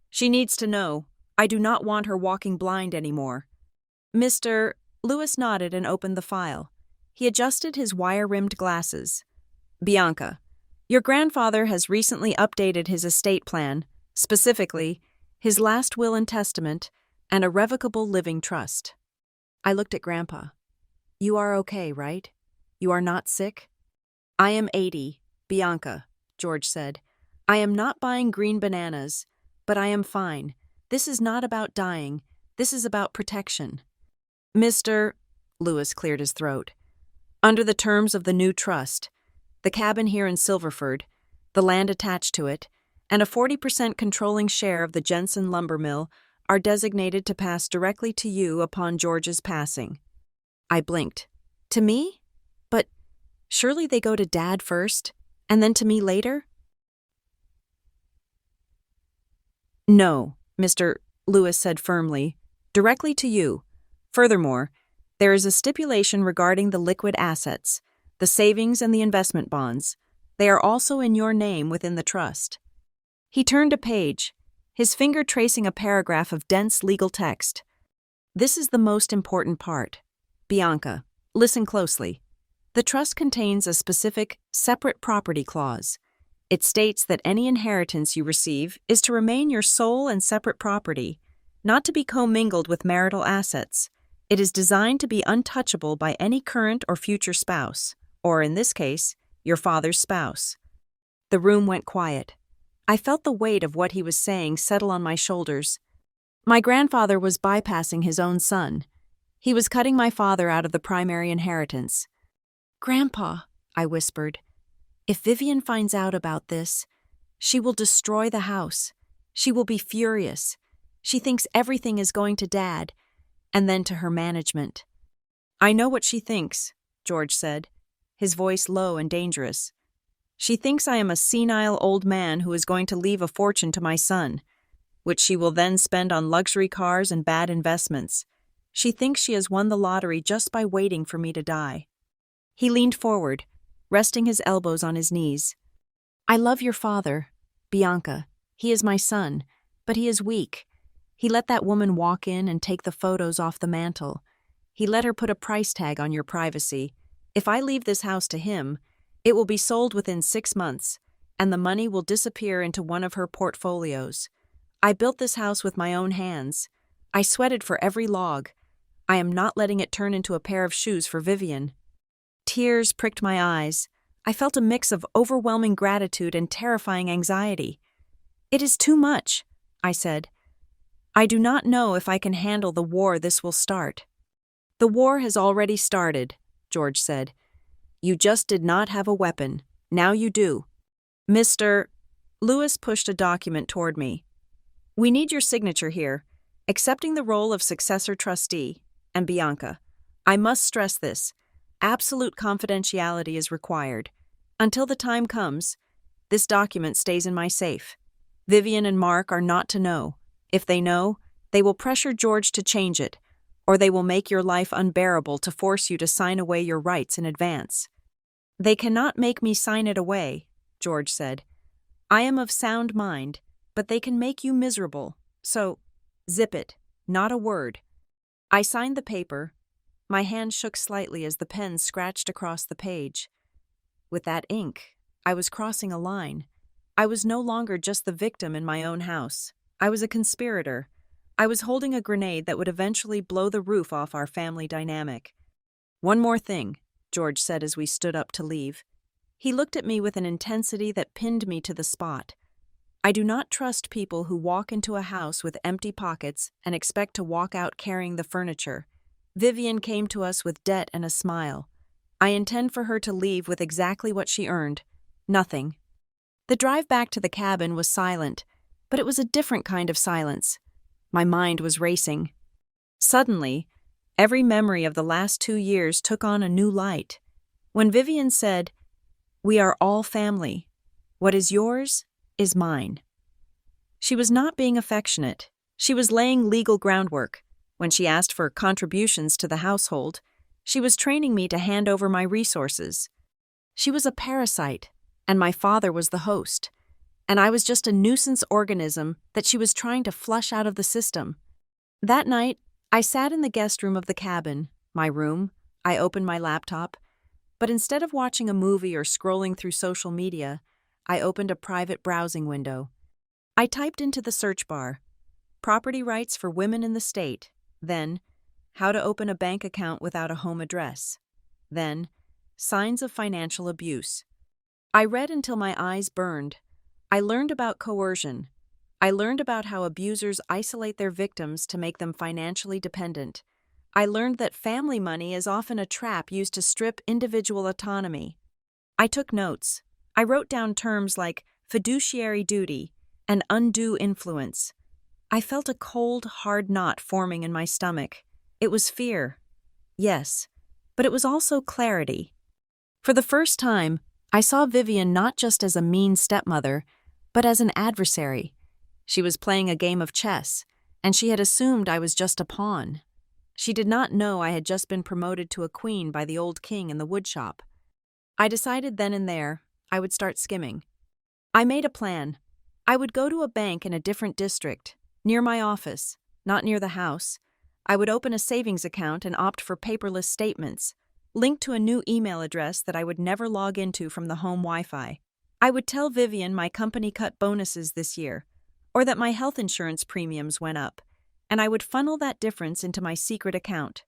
"She needs to know. I do not want her walking blind anymore." Mr. Lewis nodded and opened the file. He adjusted his wire-rimmed glasses. "Bianca, your grandfather has recently updated his estate plan, specifically his last will and testament, and a revocable living trust." I looked at Grandpa. "You are okay, right? You are not sick?" "I am 80, Bianca," George said. "I am not buying green bananas, but I am fine. This is not about dying. This is about protection. Mr. Lewis cleared his throat. Under the terms of the new trust, the cabin here in Silverford, the land attached to it, and a 40% controlling share of the Jensen lumber mill are designated to pass directly to you upon George's passing. I blinked. To me? But surely they go to Dad first, and then to me later? No, Mr. Lewis said firmly. Directly to you. Furthermore, there is a stipulation regarding the liquid assets, the savings and the investment bonds. They are also in your name within the trust. He turned a page, his finger tracing a paragraph of dense legal text. This is the most important part. Bianca, listen closely. The trust contains a specific, separate property clause. It states that any inheritance you receive is to remain your sole and separate property, not to be commingled with marital assets. It is designed to be untouchable by any current or future spouse, or in this case, your father's spouse. The room went quiet. I felt the weight of what he was saying settle on my shoulders. My grandfather was bypassing his own son. He was cutting my father out of the primary inheritance. "Grandpa," I whispered, "if Vivian finds out about this, she will destroy the house. She will be furious. She thinks everything is going to Dad, and then to her management." "I know what she thinks," George said, his voice low and dangerous. "She thinks I am a senile old man who is going to leave a fortune to my son, which she will then spend on luxury cars and bad investments. She thinks she has won the lottery just by waiting for me to die." He leaned forward, resting his elbows on his knees. "I love your father, Bianca. He is my son, but he is weak. He let that woman walk in and take the photos off the mantel. He let her put a price tag on your privacy. If I leave this house to him, it will be sold within 6 months, and the money will disappear into one of her portfolios. I built this house with my own hands. I sweated for every log. I am not letting it turn into a pair of shoes for Vivian." Tears pricked my eyes. I felt a mix of overwhelming gratitude and terrifying anxiety. "It is too much," I said. "I do not know if I can handle the war this will start." "The war has already started," George said. "You just did not have a weapon. Now you do." "Mr. Lewis pushed a document toward me. "We need your signature here, accepting the role of successor trustee. And Bianca, I must stress this. Absolute confidentiality is required. Until the time comes, this document stays in my safe. Vivian and Mark are not to know. If they know, they will pressure George to change it, or they will make your life unbearable to force you to sign away your rights in advance." "They cannot make me sign it away," George said. "I am of sound mind, but they can make you miserable. So, zip it, not a word." I signed the paper. My hand shook slightly as the pen scratched across the page. With that ink, I was crossing a line. I was no longer just the victim in my own house. I was a conspirator. I was holding a grenade that would eventually blow the roof off our family dynamic. "One more thing," George said as we stood up to leave. He looked at me with an intensity that pinned me to the spot. "I do not trust people who walk into a house with empty pockets and expect to walk out carrying the furniture. Vivian came to us with debt and a smile. I intend for her to leave with exactly what she earned. Nothing." The drive back to the cabin was silent, but it was a different kind of silence. My mind was racing. Suddenly, every memory of the last 2 years took on a new light. When Vivian said, "We are all family. What is yours is mine." She was not being affectionate. She was laying legal groundwork. When she asked for contributions to the household, she was training me to hand over my resources. She was a parasite, and my father was the host. And I was just a nuisance organism that she was trying to flush out of the system. That night, I sat in the guest room of the cabin, my room. I opened my laptop. But instead of watching a movie or scrolling through social media, I opened a private browsing window. I typed into the search bar, "Property rights for women in the state," then, "How to open a bank account without a home address," then, "Signs of financial abuse." I read until my eyes burned. I learned about coercion. I learned about how abusers isolate their victims to make them financially dependent. I learned that family money is often a trap used to strip individual autonomy. I took notes. I wrote down terms like fiduciary duty and undue influence. I felt a cold, hard knot forming in my stomach. It was fear, yes, but it was also clarity. For the first time, I saw Vivian not just as a mean stepmother, but as an adversary. She was playing a game of chess, and she had assumed I was just a pawn. She did not know I had just been promoted to a queen by the old king in the woodshop. I decided then and there I would start skimming. I made a plan. I would go to a bank in a different district, near my office, not near the house. I would open a savings account and opt for paperless statements, linked to a new email address that I would never log into from the home Wi-Fi. I would tell Vivian my company cut bonuses this year, or that my health insurance premiums went up, and I would funnel that difference into my secret account.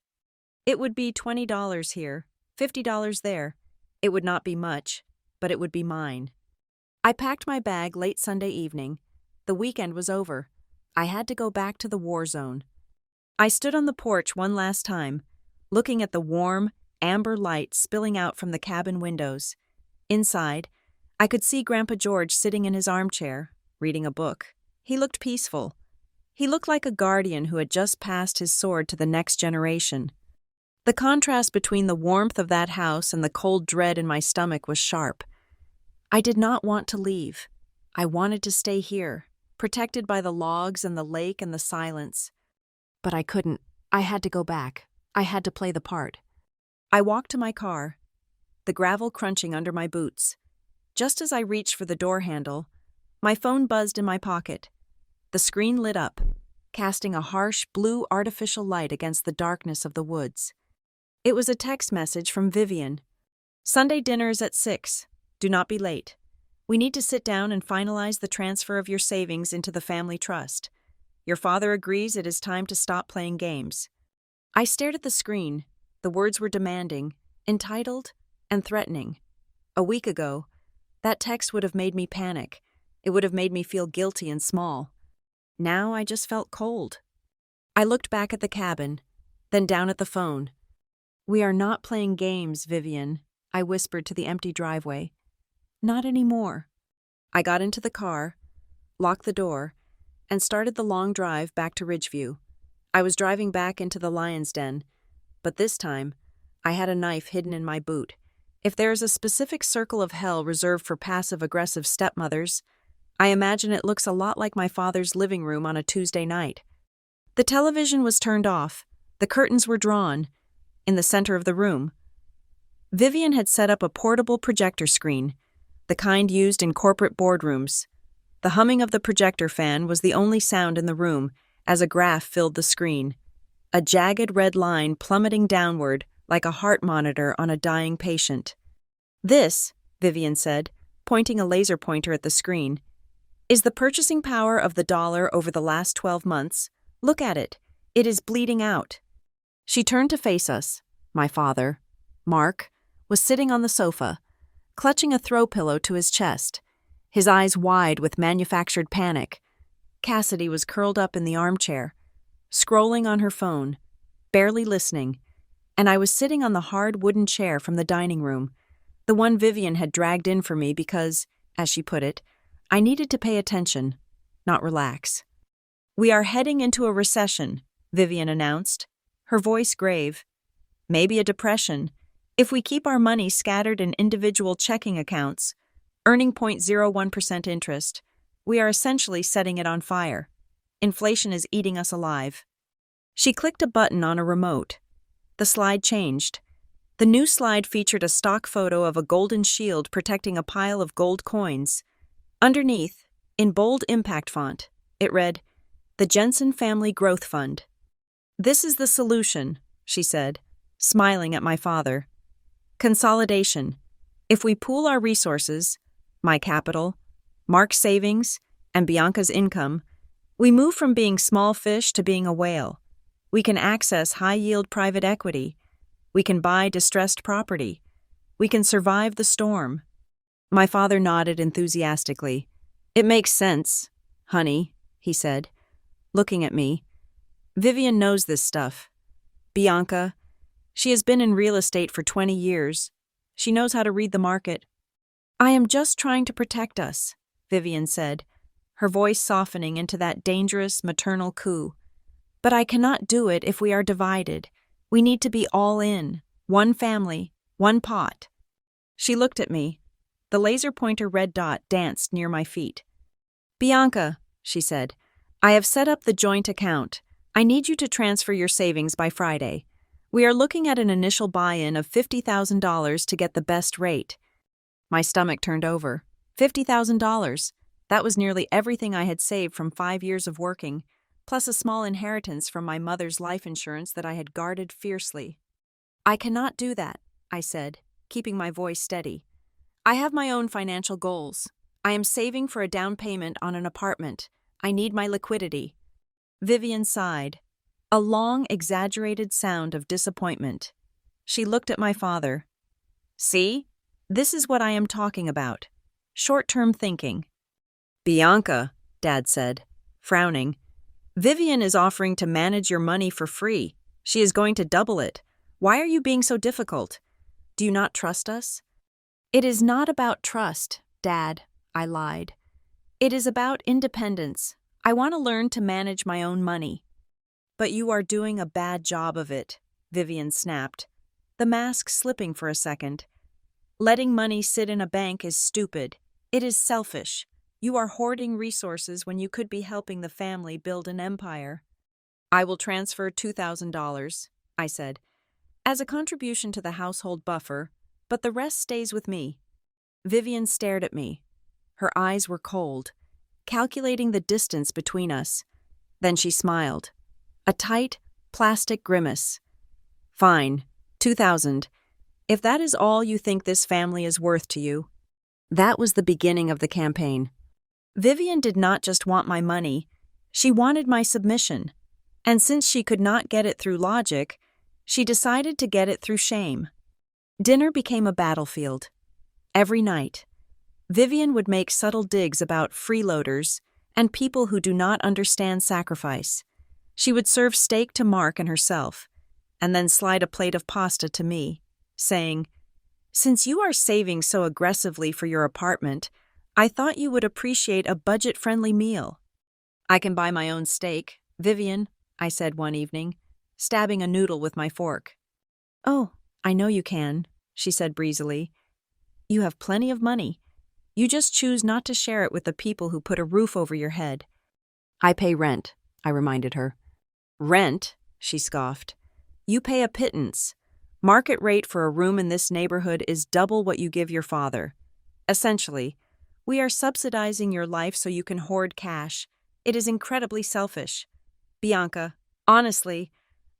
It would be $20 here, $50 there. It would not be much, but it would be mine. I packed my bag late Sunday evening. The weekend was over. I had to go back to the war zone. I stood on the porch one last time, looking at the warm, amber light spilling out from the cabin windows. Inside, I could see Grandpa George sitting in his armchair, reading a book. He looked peaceful. He looked like a guardian who had just passed his sword to the next generation. The contrast between the warmth of that house and the cold dread in my stomach was sharp. I did not want to leave. I wanted to stay here, protected by the logs and the lake and the silence. But I couldn't. I had to go back. I had to play the part. I walked to my car, the gravel crunching under my boots. Just as I reached for the door handle, my phone buzzed in my pocket. The screen lit up, casting a harsh blue artificial light against the darkness of the woods. It was a text message from Vivian. "Sunday dinner is at 6. Do not be late. We need to sit down and finalize the transfer of your savings into the family trust. Your father agrees it is time to stop playing games." I stared at the screen. The words were demanding, entitled, and threatening. A week ago, that text would have made me panic. It would have made me feel guilty and small. Now I just felt cold. I looked back at the cabin, then down at the phone. "We are not playing games, Vivian," I whispered to the empty driveway. "Not anymore." I got into the car, locked the door, and started the long drive back to Ridgeview. I was driving back into the lion's den, but this time, I had a knife hidden in my boot. If there is a specific circle of hell reserved for passive-aggressive stepmothers, I imagine it looks a lot like my father's living room on a Tuesday night. The television was turned off. The curtains were drawn. In the center of the room, Vivian had set up a portable projector screen, the kind used in corporate boardrooms. The humming of the projector fan was the only sound in the room as a graph filled the screen, a jagged red line plummeting downward like a heart monitor on a dying patient. "This," Vivian said, pointing a laser pointer at the screen, "is the purchasing power of the dollar over the last 12 months. Look at it. It is bleeding out." She turned to face us. My father, Mark, was sitting on the sofa, clutching a throw pillow to his chest, his eyes wide with manufactured panic. Cassidy was curled up in the armchair, scrolling on her phone, barely listening, and I was sitting on the hard wooden chair from the dining room, the one Vivian had dragged in for me because, as she put it, I needed to pay attention, not relax. "We are heading into a recession," Vivian announced, her voice grave. "Maybe a depression. If we keep our money scattered in individual checking accounts, earning 0.01% interest, we are essentially setting it on fire. Inflation is eating us alive." She clicked a button on a remote. The slide changed. The new slide featured a stock photo of a golden shield protecting a pile of gold coins. Underneath, in bold impact font, it read, "The Jensen Family Growth Fund." "This is the solution," she said, smiling at my father. "Consolidation. If we pool our resources, my capital, Mark's savings, and Bianca's income, we move from being small fish to being a whale. We can access high-yield private equity. We can buy distressed property. We can survive the storm." My father nodded enthusiastically. "It makes sense, honey. he said, looking at me. Vivian knows this stuff. Bianca, she has been in real estate for 20 years. She knows how to read the market. I am just trying to protect us, Vivian said, her voice softening into that dangerous maternal coo. But I cannot do it if we are divided. We need to be all in. One family, one pot. She looked at me. The laser pointer red dot danced near my feet. Bianca, she said, I have set up the joint account. I need you to transfer your savings by Friday. We are looking at an initial buy-in of $50,000 to get the best rate. My stomach turned over. $50,000. That was nearly everything I had saved from 5 years of working, plus a small inheritance from my mother's life insurance that I had guarded fiercely. I cannot do that, I said, keeping my voice steady. I have my own financial goals. I am saving for a down payment on an apartment. I need my liquidity. Vivian sighed, a long, exaggerated sound of disappointment. She looked at my father. See? This is what I am talking about. Short-term thinking. Bianca, Dad said, frowning. Vivian is offering to manage your money for free. She is going to double it. Why are you being so difficult? Do you not trust us? It is not about trust, Dad, I lied. It is about independence. I want to learn to manage my own money. But you are doing a bad job of it, Vivian snapped, the mask slipping for a second. Letting money sit in a bank is stupid. It is selfish. You are hoarding resources when you could be helping the family build an empire. I will transfer $2,000, I said, as a contribution to the household buffer, but the rest stays with me. Vivian stared at me. Her eyes were cold, calculating the distance between us. Then she smiled. A tight, plastic grimace. Fine, $2,000. If that is all you think this family is worth to you. That was the beginning of the campaign. Vivian did not just want my money, she wanted my submission. And since she could not get it through logic, she decided to get it through shame. Dinner became a battlefield. Every night, Vivian would make subtle digs about freeloaders and people who do not understand sacrifice. She would serve steak to Mark and herself, and then slide a plate of pasta to me, saying, Since you are saving so aggressively for your apartment, I thought you would appreciate a budget-friendly meal. I can buy my own steak, Vivian, I said one evening, stabbing a noodle with my fork. Oh, I know you can, she said breezily. You have plenty of money. You just choose not to share it with the people who put a roof over your head. I pay rent, I reminded her. Rent? She scoffed. You pay a pittance. Market rate for a room in this neighborhood is double what you give your father. Essentially, we are subsidizing your life so you can hoard cash. It is incredibly selfish. Bianca, honestly,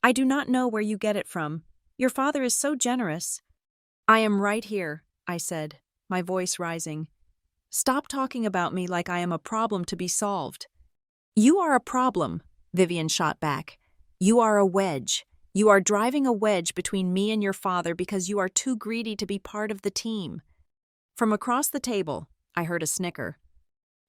I do not know where you get it from. Your father is so generous. I am right here, I said, my voice rising. Stop talking about me like I am a problem to be solved. You are a problem, Vivian shot back. You are a wedge. You are driving a wedge between me and your father because you are too greedy to be part of the team. From across the table, I heard a snicker.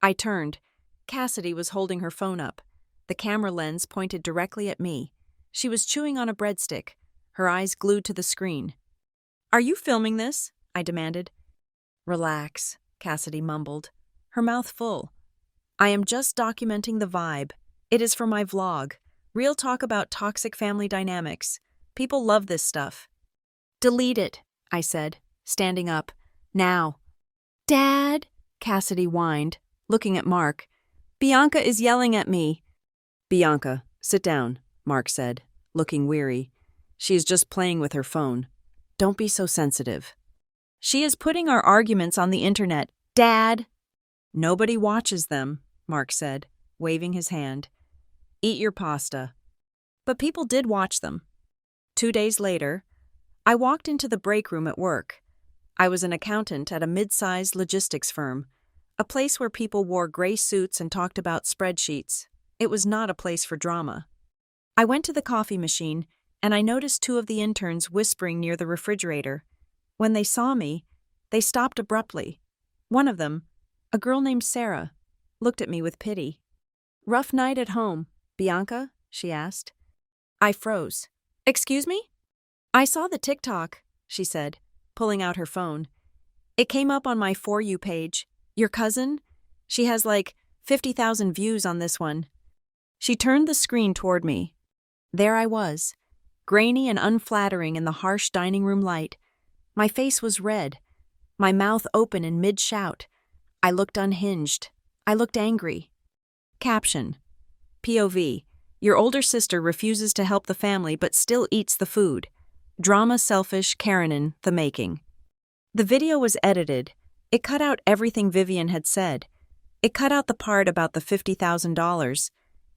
I turned. Cassidy was holding her phone up. The camera lens pointed directly at me. She was chewing on a breadstick, her eyes glued to the screen. Are you filming this? I demanded. Relax, Cassidy mumbled, her mouth full. I am just documenting the vibe. It is for my vlog. Real talk about toxic family dynamics. People love this stuff. Delete it, I said, standing up. Now. Dad, Cassidy whined, looking at Mark. Bianca is yelling at me. Bianca, sit down, Mark said, looking weary. She is just playing with her phone. Don't be so sensitive. She is putting our arguments on the internet. Dad! Nobody watches them, Mark said, waving his hand. Eat your pasta. But people did watch them. 2 days later, I walked into the break room at work. I was an accountant at a mid-sized logistics firm, a place where people wore gray suits and talked about spreadsheets. It was not a place for drama. I went to the coffee machine, and I noticed 2 of the interns whispering near the refrigerator. When they saw me, they stopped abruptly. One of them, a girl named Sarah, looked at me with pity. Rough night at home, Bianca? She asked. I froze. Excuse me? I saw the TikTok, she said, pulling out her phone. It came up on my For You page. Your cousin? She has like 50,000 views on this one. She turned the screen toward me. There I was, grainy and unflattering in the harsh dining room light. My face was red, my mouth open in mid-shout. I looked unhinged. I looked angry. Caption. POV. Your older sister refuses to help the family but still eats the food. Drama selfish Karenin the making. The video was edited. It cut out everything Vivian had said. It cut out the part about the $50,000.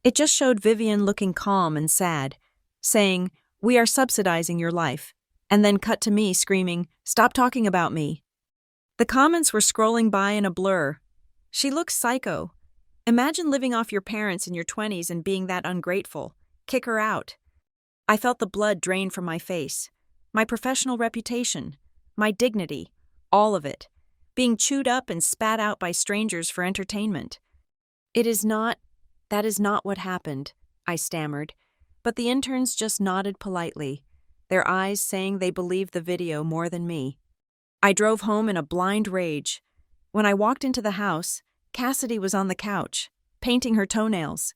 It just showed Vivian looking calm and sad, saying, "We are subsidizing your life," and then cut to me screaming, "Stop talking about me." The comments were scrolling by in a blur. She looks psycho. Imagine living off your parents in your 20s and being that ungrateful. Kick her out. I felt the blood drain from my face. My professional reputation. My dignity. All of it. Being chewed up and spat out by strangers for entertainment. That is not what happened, I stammered, but the interns just nodded politely, their eyes saying they believed the video more than me. I drove home in a blind rage. When I walked into the house, Cassidy was on the couch, painting her toenails.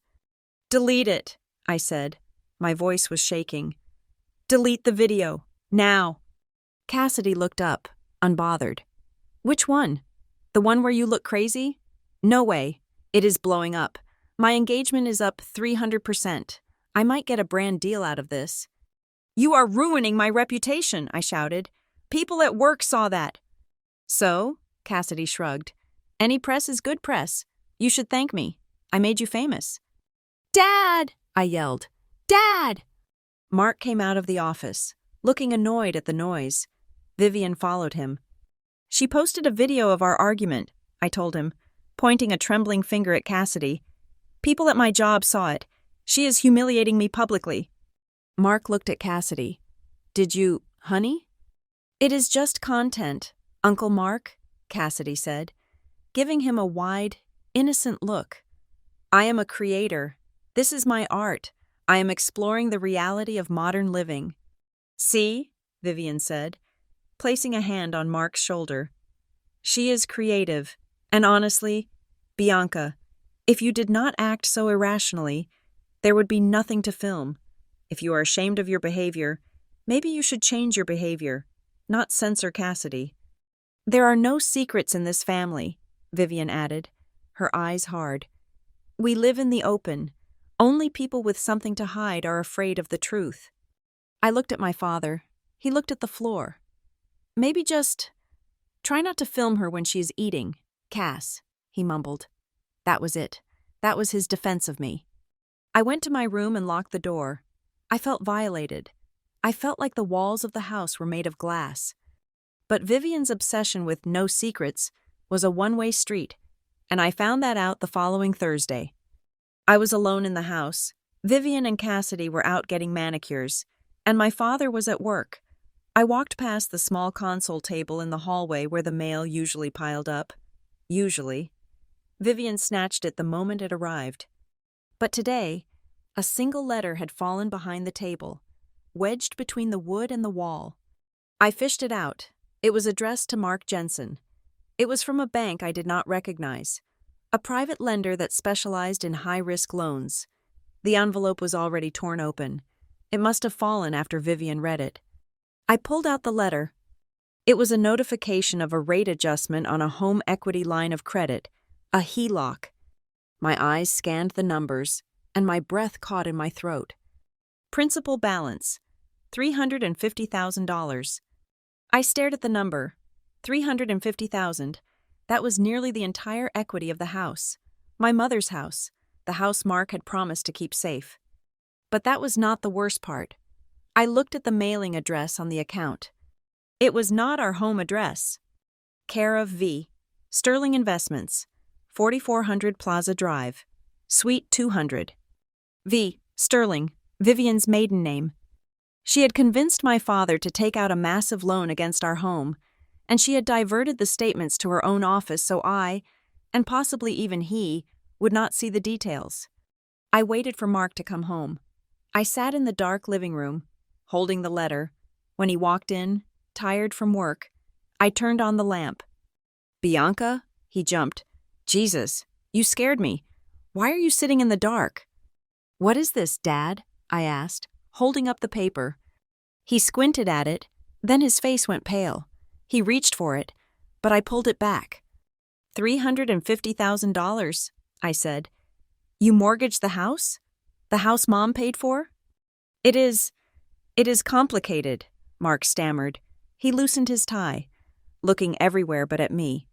"Delete it," I said. My voice was shaking. "Delete the video, now." Cassidy looked up, unbothered. "Which one? The one where you look crazy?" "No way. It is blowing up. My engagement is up 300%. I might get a brand deal out of this." "You are ruining my reputation," I shouted. "People at work saw that." "So?" Cassidy shrugged. "Any press is good press. You should thank me. I made you famous." "Dad!" I yelled. "Dad!" Mark came out of the office, looking annoyed at the noise. Vivian followed him. "She posted a video of our argument," I told him, pointing a trembling finger at Cassidy. "People at my job saw it. She is humiliating me publicly." Mark looked at Cassidy. "Did you, honey?" "It is just content, Uncle Mark," Cassidy said, giving him a wide, innocent look. "I am a creator. This is my art. I am exploring the reality of modern living." "See?" Vivian said, placing a hand on Mark's shoulder. "She is creative, and honestly, Bianca, if you did not act so irrationally, there would be nothing to film. If you are ashamed of your behavior, maybe you should change your behavior, not censor Cassidy." "There are no secrets in this family," Vivian added, her eyes hard. "We live in the open. Only people with something to hide are afraid of the truth." I looked at my father. He looked at the floor. "Maybe just try not to film her when she is eating, Cass," he mumbled. That was it. That was his defense of me. I went to my room and locked the door. I felt violated. I felt like the walls of the house were made of glass. But Vivian's obsession with no secrets was a one-way street, and I found that out the following Thursday. I was alone in the house. Vivian and Cassidy were out getting manicures, and my father was at work. I walked past the small console table in the hallway where the mail usually piled up. Usually. Vivian snatched it the moment it arrived. But today, a single letter had fallen behind the table, wedged between the wood and the wall. I fished it out. It was addressed to Mark Jensen. It was from a bank I did not recognize, a private lender that specialized in high-risk loans. The envelope was already torn open. It must have fallen after Vivian read it. I pulled out the letter. It was a notification of a rate adjustment on a home equity line of credit, a HELOC. My eyes scanned the numbers, and my breath caught in my throat. Principal balance, $350,000. I stared at the number, $350,000. That was nearly the entire equity of the house, my mother's house, the house Mark had promised to keep safe. But that was not the worst part. I looked at the mailing address on the account. It was not our home address. Care of V. Sterling Investments, 4400 Plaza Drive, Suite 200. V. Sterling, Vivian's maiden name. She had convinced my father to take out a massive loan against our home, and she had diverted the statements to her own office so I, and possibly even he, would not see the details. I waited for Mark to come home. I sat in the dark living room, holding the letter. When he walked in, tired from work, I turned on the lamp. "Bianca?" He jumped. "Jesus, you scared me. Why are you sitting in the dark?" "What is this, Dad?" I asked, holding up the paper. He squinted at it, then his face went pale. He reached for it, but I pulled it back. $350,000, I said. "You mortgaged the house? The house Mom paid for?" It is complicated," Mark stammered. He loosened his tie, looking everywhere but at me.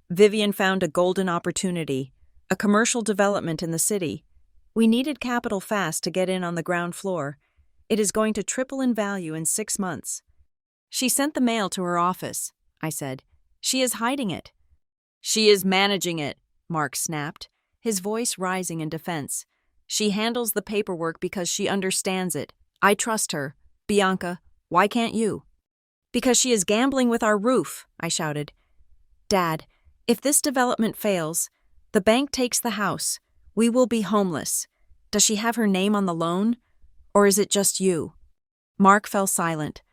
"Vivian found a golden opportunity, a commercial development in the city. We needed capital fast to get in on the ground floor. It is going to triple in value in 6 months. She sent the mail to her office," I said. "She is hiding it." "She is managing it," Mark snapped, his voice rising in defense. "She handles the paperwork because she understands it. I trust her. Bianca, why can't you?" "Because she is gambling with our roof," I shouted. "Dad, if this development fails, the bank takes the house. We will be homeless. Does she have her name on the loan? Or is it just you?" Mark fell silent.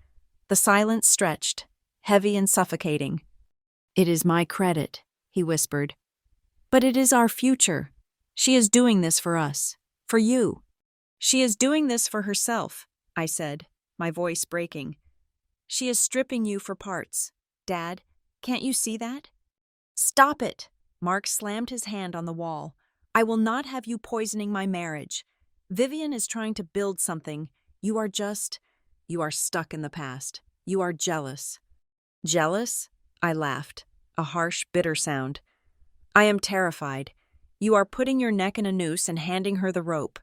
The silence stretched, heavy and suffocating. "It is my credit," he whispered. "But it is our future. She is doing this for us. For you." "She is doing this for herself," I said, my voice breaking. "She is stripping you for parts. Dad, can't you see that?" "Stop it!" Mark slammed his hand on the wall. "I will not have you poisoning my marriage. Vivian is trying to build something. You are stuck in the past. You are jealous." "Jealous?" I laughed, a harsh, bitter sound. "I am terrified. You are putting your neck in a noose and handing her the rope."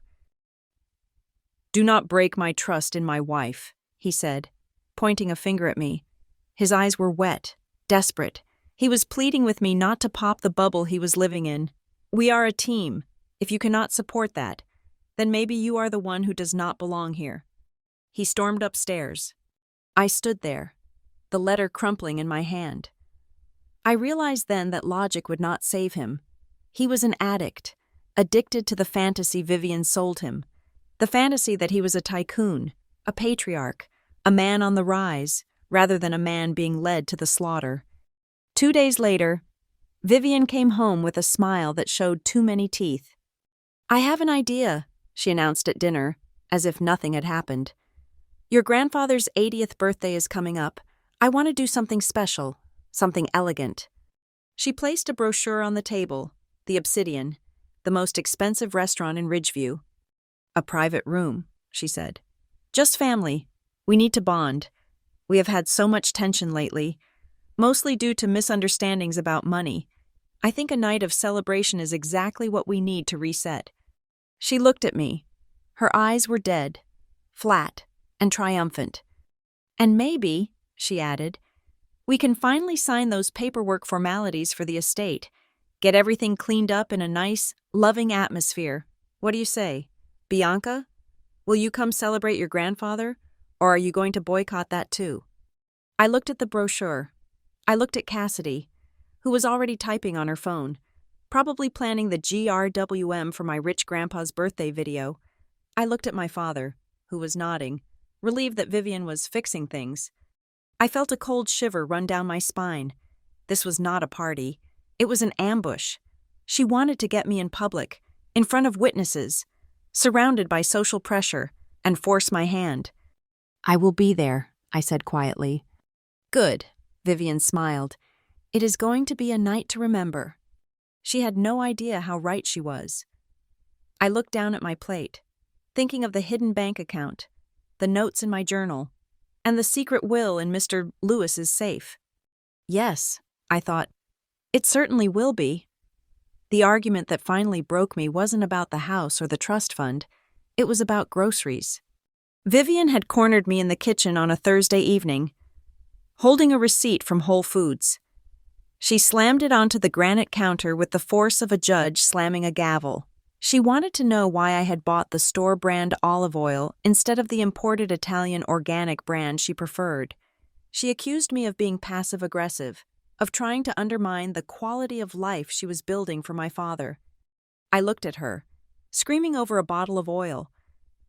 "Do not break my trust in my wife," he said, pointing a finger at me. His eyes were wet, desperate. He was pleading with me not to pop the bubble he was living in. "We are a team. If you cannot support that, then maybe you are the one who does not belong here." He stormed upstairs. I stood there, the letter crumpling in my hand. I realized then that logic would not save him. He was an addict, addicted to the fantasy Vivian sold him. The fantasy that he was a tycoon, a patriarch, a man on the rise, rather than a man being led to the slaughter. 2 days later, Vivian came home with a smile that showed too many teeth. "I have an idea," she announced at dinner, as if nothing had happened. "Your grandfather's 80th birthday is coming up. I want to do something special, something elegant." She placed a brochure on the table, the Obsidian, the most expensive restaurant in Ridgeview. "A private room," she said. "Just family. We need to bond. We have had so much tension lately, mostly due to misunderstandings about money. I think a night of celebration is exactly what we need to reset." She looked at me. Her eyes were dead, flat, and triumphant. "And maybe," she added, "we can finally sign those paperwork formalities for the estate, get everything cleaned up in a nice, loving atmosphere. What do you say? Bianca, will you come celebrate your grandfather, or are you going to boycott that too?" I looked at the brochure. I looked at Cassidy, who was already typing on her phone, probably planning the GRWM for my rich grandpa's birthday video. I looked at my father, who was nodding, relieved that Vivian was fixing things. I felt a cold shiver run down my spine. This was not a party. It was an ambush. She wanted to get me in public, in front of witnesses, surrounded by social pressure, and force my hand. "I will be there," I said quietly. "Good," Vivian smiled. "It is going to be a night to remember." She had no idea how right she was. I looked down at my plate, thinking of the hidden bank account, the notes in my journal, and the secret will in Mr. Lewis's safe. Yes, I thought, it certainly will be. The argument that finally broke me wasn't about the house or the trust fund. It was about groceries. Vivian had cornered me in the kitchen on a Thursday evening, holding a receipt from Whole Foods. She slammed it onto the granite counter with the force of a judge slamming a gavel. She wanted to know why I had bought the store-brand olive oil instead of the imported Italian organic brand she preferred. She accused me of being passive-aggressive, of trying to undermine the quality of life she was building for my father. I looked at her, screaming over a bottle of oil.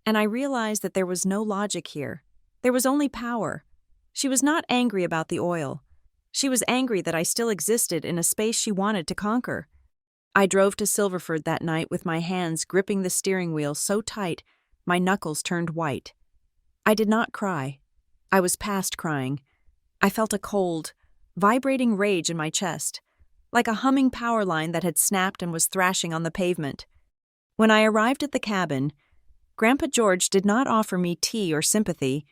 And I realized that there was no logic here. There was only power. She was not angry about the oil. She was angry that I still existed in a space she wanted to conquer. I drove to Silverford that night with my hands gripping the steering wheel so tight my knuckles turned white. I did not cry. I was past crying. I felt a cold, vibrating rage in my chest, like a humming power line that had snapped and was thrashing on the pavement. When I arrived at the cabin, Grandpa George did not offer me tea or sympathy.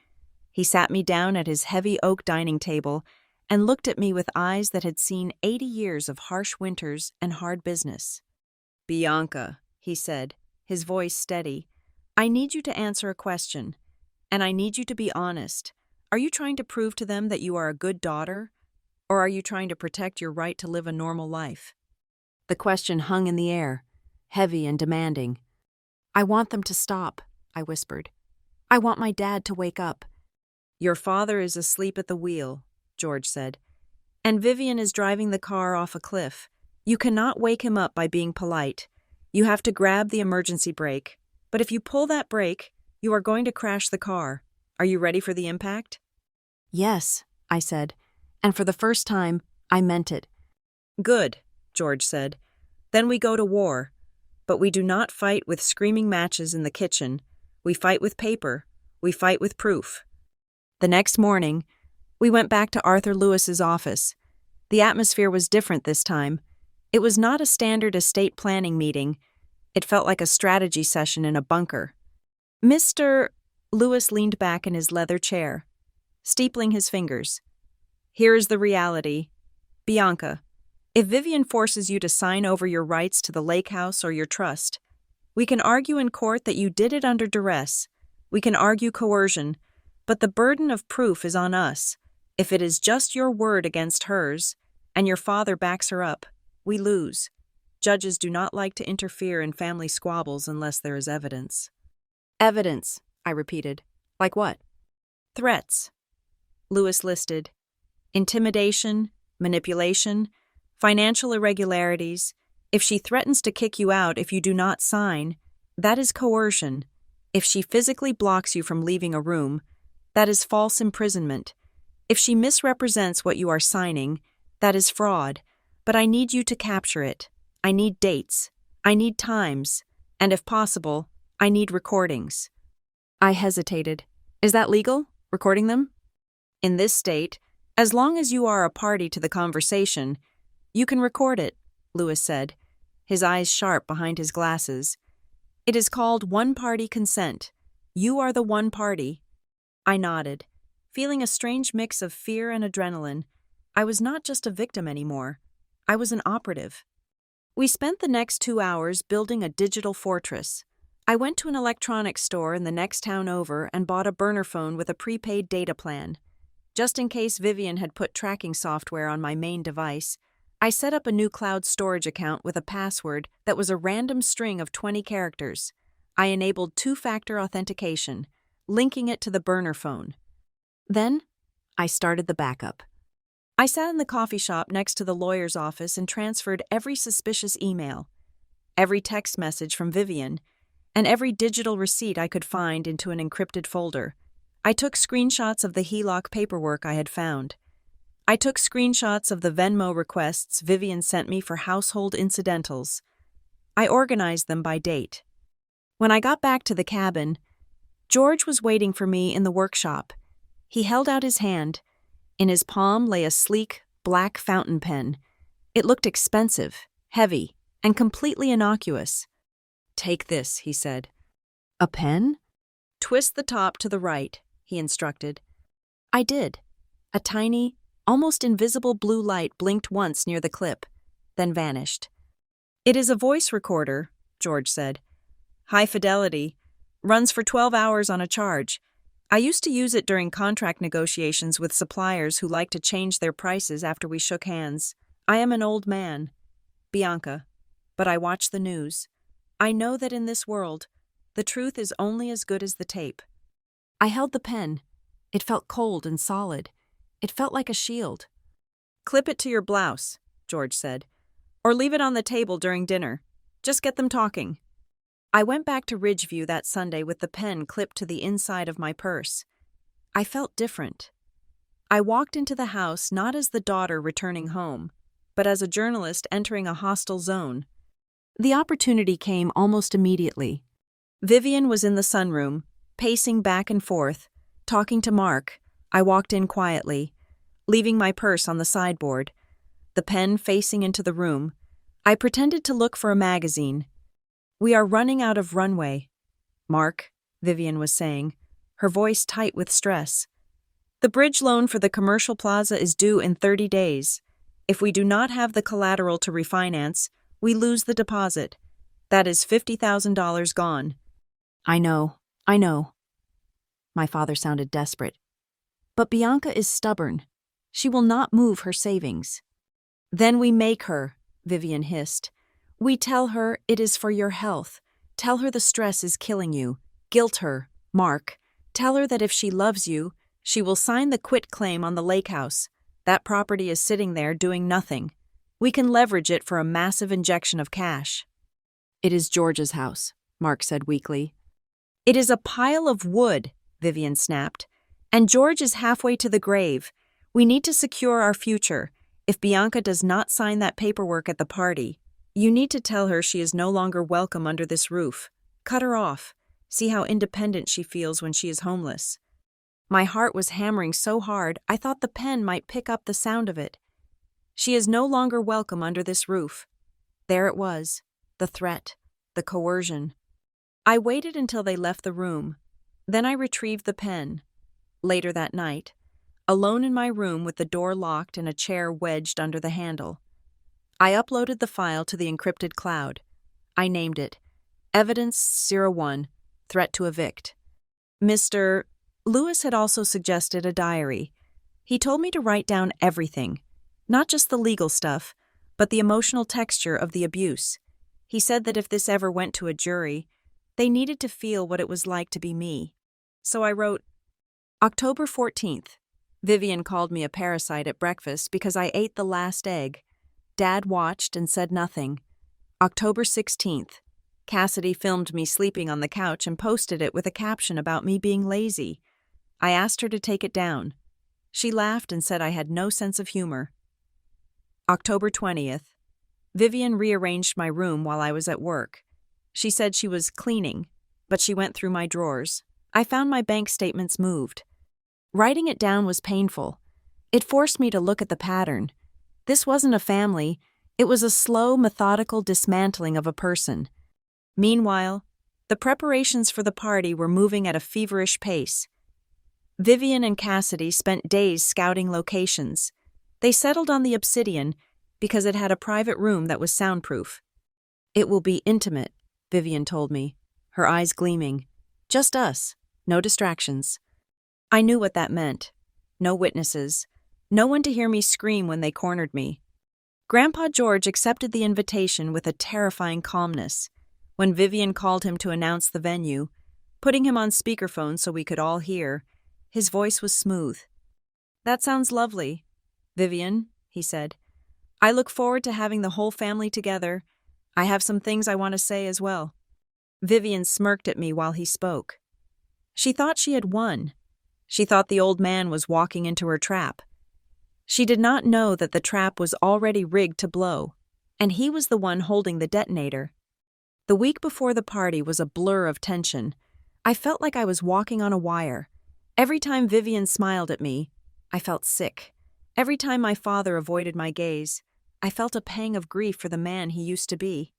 He sat me down at his heavy oak dining table and looked at me with eyes that had seen 80 years of harsh winters and hard business. "Bianca," he said, his voice steady, "I need you to answer a question, and I need you to be honest. Are you trying to prove to them that you are a good daughter, or are you trying to protect your right to live a normal life?" The question hung in the air, heavy and demanding. "I want them to stop," I whispered. "I want my dad to wake up." "Your father is asleep at the wheel," George said, "and Vivian is driving the car off a cliff. You cannot wake him up by being polite. You have to grab the emergency brake. But if you pull that brake, you are going to crash the car. Are you ready for the impact?" "Yes," I said, and for the first time, I meant it. "Good," George said. "Then we go to war. But we do not fight with screaming matches in the kitchen. We fight with paper. We fight with proof." The next morning, we went back to Arthur Lewis's office. The atmosphere was different this time. It was not a standard estate planning meeting. It felt like a strategy session in a bunker. "Mr. Lewis leaned back in his leather chair, steepling his fingers. "Here is the reality. Bianca, if Vivian forces you to sign over your rights to the lake house or your trust, we can argue in court that you did it under duress. We can argue coercion, but the burden of proof is on us. If it is just your word against hers, and your father backs her up, we lose. Judges do not like to interfere in family squabbles unless there is evidence." "Evidence," I repeated. "Like what?" "Threats." Lewis listed. "Intimidation, manipulation, financial irregularities. If she threatens to kick you out if you do not sign, that is coercion. If she physically blocks you from leaving a room, that is false imprisonment. If she misrepresents what you are signing, that is fraud. But I need you to capture it. I need dates. I need times. And if possible, I need recordings." I hesitated. "Is that legal? Recording them?" "In this state, as long as you are a party to the conversation, you can record it," Lewis said, his eyes sharp behind his glasses. "It is called one-party consent. You are the one party." I nodded, feeling a strange mix of fear and adrenaline. I was not just a victim anymore. I was an operative. We spent the next 2 hours building a digital fortress. I went to an electronics store in the next town over and bought a burner phone with a prepaid data plan. Just in case Vivian had put tracking software on my main device, I set up a new cloud storage account with a password that was a random string of 20 characters. I enabled two-factor authentication, linking it to the burner phone. Then, I started the backup. I sat in the coffee shop next to the lawyer's office and transferred every suspicious email, every text message from Vivian, and every digital receipt I could find into an encrypted folder. I took screenshots of the HELOC paperwork I had found. I took screenshots of the Venmo requests Vivian sent me for household incidentals. I organized them by date. When I got back to the cabin, George was waiting for me in the workshop. He held out his hand. In his palm lay a sleek, black fountain pen. It looked expensive, heavy, and completely innocuous. "Take this," he said. "A pen?" "Twist the top to the right," he instructed. I did. A tiny, almost invisible blue light blinked once near the clip, then vanished. "It is a voice recorder," George said. "High fidelity. Runs for 12 hours on a charge. I used to use it during contract negotiations with suppliers who like to change their prices after we shook hands. I am an old man, Bianca, but I watch the news. I know that in this world, the truth is only as good as the tape." I held the pen. It felt cold and solid. It felt like a shield. "Clip it to your blouse," George said, "or leave it on the table during dinner. Just get them talking." I went back to Ridgeview that Sunday with the pen clipped to the inside of my purse. I felt different. I walked into the house not as the daughter returning home, but as a journalist entering a hostile zone. The opportunity came almost immediately. Vivian was in the sunroom, pacing back and forth, talking to Mark. I walked in quietly, leaving my purse on the sideboard, the pen facing into the room. I pretended to look for a magazine. "We are running out of runway, Mark," Vivian was saying, her voice tight with stress. "The bridge loan for the commercial plaza is due in 30 days. If we do not have the collateral to refinance, we lose the deposit. That is $50,000 gone." I know. My father sounded desperate. "But Bianca is stubborn. She will not move her savings." "Then we make her," Vivian hissed. "We tell her it is for your health. Tell her the stress is killing you. Guilt her, Mark. Tell her that if she loves you, she will sign the quit claim on the lake house. That property is sitting there doing nothing. We can leverage it for a massive injection of cash." "It is George's house," Mark said weakly. "It is a pile of wood," Vivian snapped. "And George is halfway to the grave. We need to secure our future. If Bianca does not sign that paperwork at the party, you need to tell her she is no longer welcome under this roof. Cut her off. See how independent she feels when she is homeless." My heart was hammering so hard I thought the pen might pick up the sound of it. She is no longer welcome under this roof. There it was, the threat, the coercion. I waited until they left the room. Then I retrieved the pen. Later that night, alone in my room with the door locked and a chair wedged under the handle, I uploaded the file to the encrypted cloud. I named it Evidence-01, Threat to Evict. Mr. Lewis had also suggested a diary. He told me to write down everything, not just the legal stuff, but the emotional texture of the abuse. He said that if this ever went to a jury, they needed to feel what it was like to be me. So I wrote, October 14th. Vivian called me a parasite at breakfast because I ate the last egg. Dad watched and said nothing. October 16th. Cassidy filmed me sleeping on the couch and posted it with a caption about me being lazy. I asked her to take it down. She laughed and said I had no sense of humor. October 20th. Vivian rearranged my room while I was at work. She said she was cleaning, but she went through my drawers. I found my bank statements moved. Writing it down was painful. It forced me to look at the pattern. This wasn't a family. It was a slow, methodical dismantling of a person. Meanwhile, the preparations for the party were moving at a feverish pace. Vivian and Cassidy spent days scouting locations. They settled on the Obsidian because it had a private room that was soundproof. "It will be intimate," Vivian told me, her eyes gleaming. "Just us, no distractions." I knew what that meant. No witnesses. No one to hear me scream when they cornered me. Grandpa George accepted the invitation with a terrifying calmness. When Vivian called him to announce the venue, putting him on speakerphone so we could all hear, his voice was smooth. "That sounds lovely, Vivian," he said. "I look forward to having the whole family together. I have some things I want to say as well." Vivian smirked at me while he spoke. She thought she had won. She thought the old man was walking into her trap. She did not know that the trap was already rigged to blow, and he was the one holding the detonator. The week before the party was a blur of tension. I felt like I was walking on a wire. Every time Vivian smiled at me, I felt sick. Every time my father avoided my gaze, I felt a pang of grief for the man he used to be.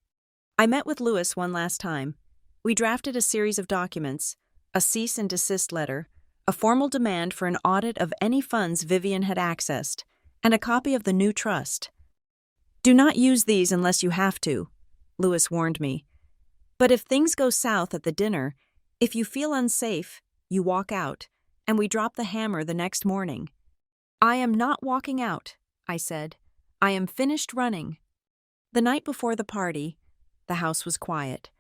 I met with Lewis one last time. We drafted a series of documents, a cease and desist letter, a formal demand for an audit of any funds Vivian had accessed, and a copy of the new trust. "Do not use these unless you have to," Lewis warned me. "But if things go south at the dinner, if you feel unsafe, you walk out, and we drop the hammer the next morning." "I am not walking out," I said. "I am finished running." The night before the party, the house was quiet.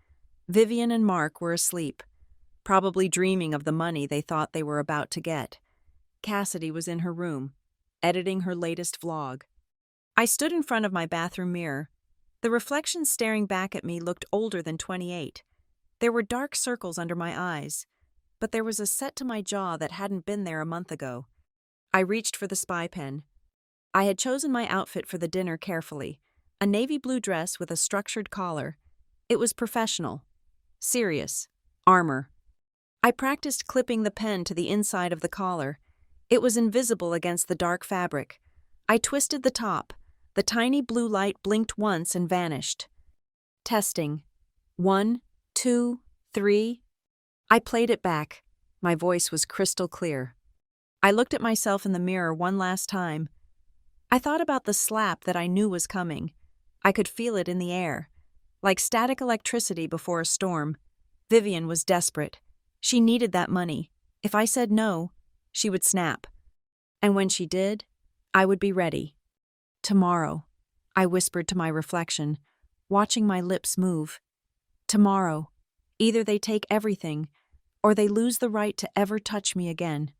Vivian and Mark were asleep, probably dreaming of the money they thought they were about to get. Cassidy was in her room, editing her latest vlog. I stood in front of my bathroom mirror. The reflection staring back at me looked older than 28. There were dark circles under my eyes, but there was a set to my jaw that hadn't been there a month ago. I reached for the spy pen. I had chosen my outfit for the dinner carefully, a navy blue dress with a structured collar. It was professional, serious, armor. I practiced clipping the pen to the inside of the collar. It was invisible against the dark fabric. I twisted the top. The tiny blue light blinked once and vanished. Testing. 1, 2, 3. I played it back. My voice was crystal clear. I looked at myself in the mirror one last time. I thought about the slap that I knew was coming. I could feel it in the air, like static electricity before a storm. Vivian was desperate. She needed that money. If I said no, she would snap. And when she did, I would be ready. Tomorrow, I whispered to my reflection, watching my lips move. Tomorrow, either they take everything, or they lose the right to ever touch me again.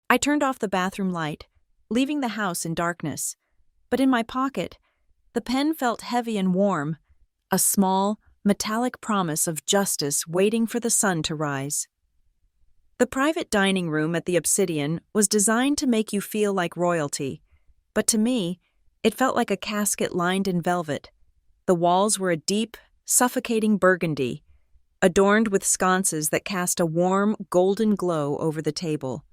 I turned off the bathroom light, leaving the house in darkness. But in my pocket, the pen felt heavy and warm, a small, metallic promise of justice waiting for the sun to rise. The private dining room at the Obsidian was designed to make you feel like royalty, but to me, it felt like a casket lined in velvet. The walls were a deep, suffocating burgundy, adorned with sconces that cast a warm, golden glow over the table.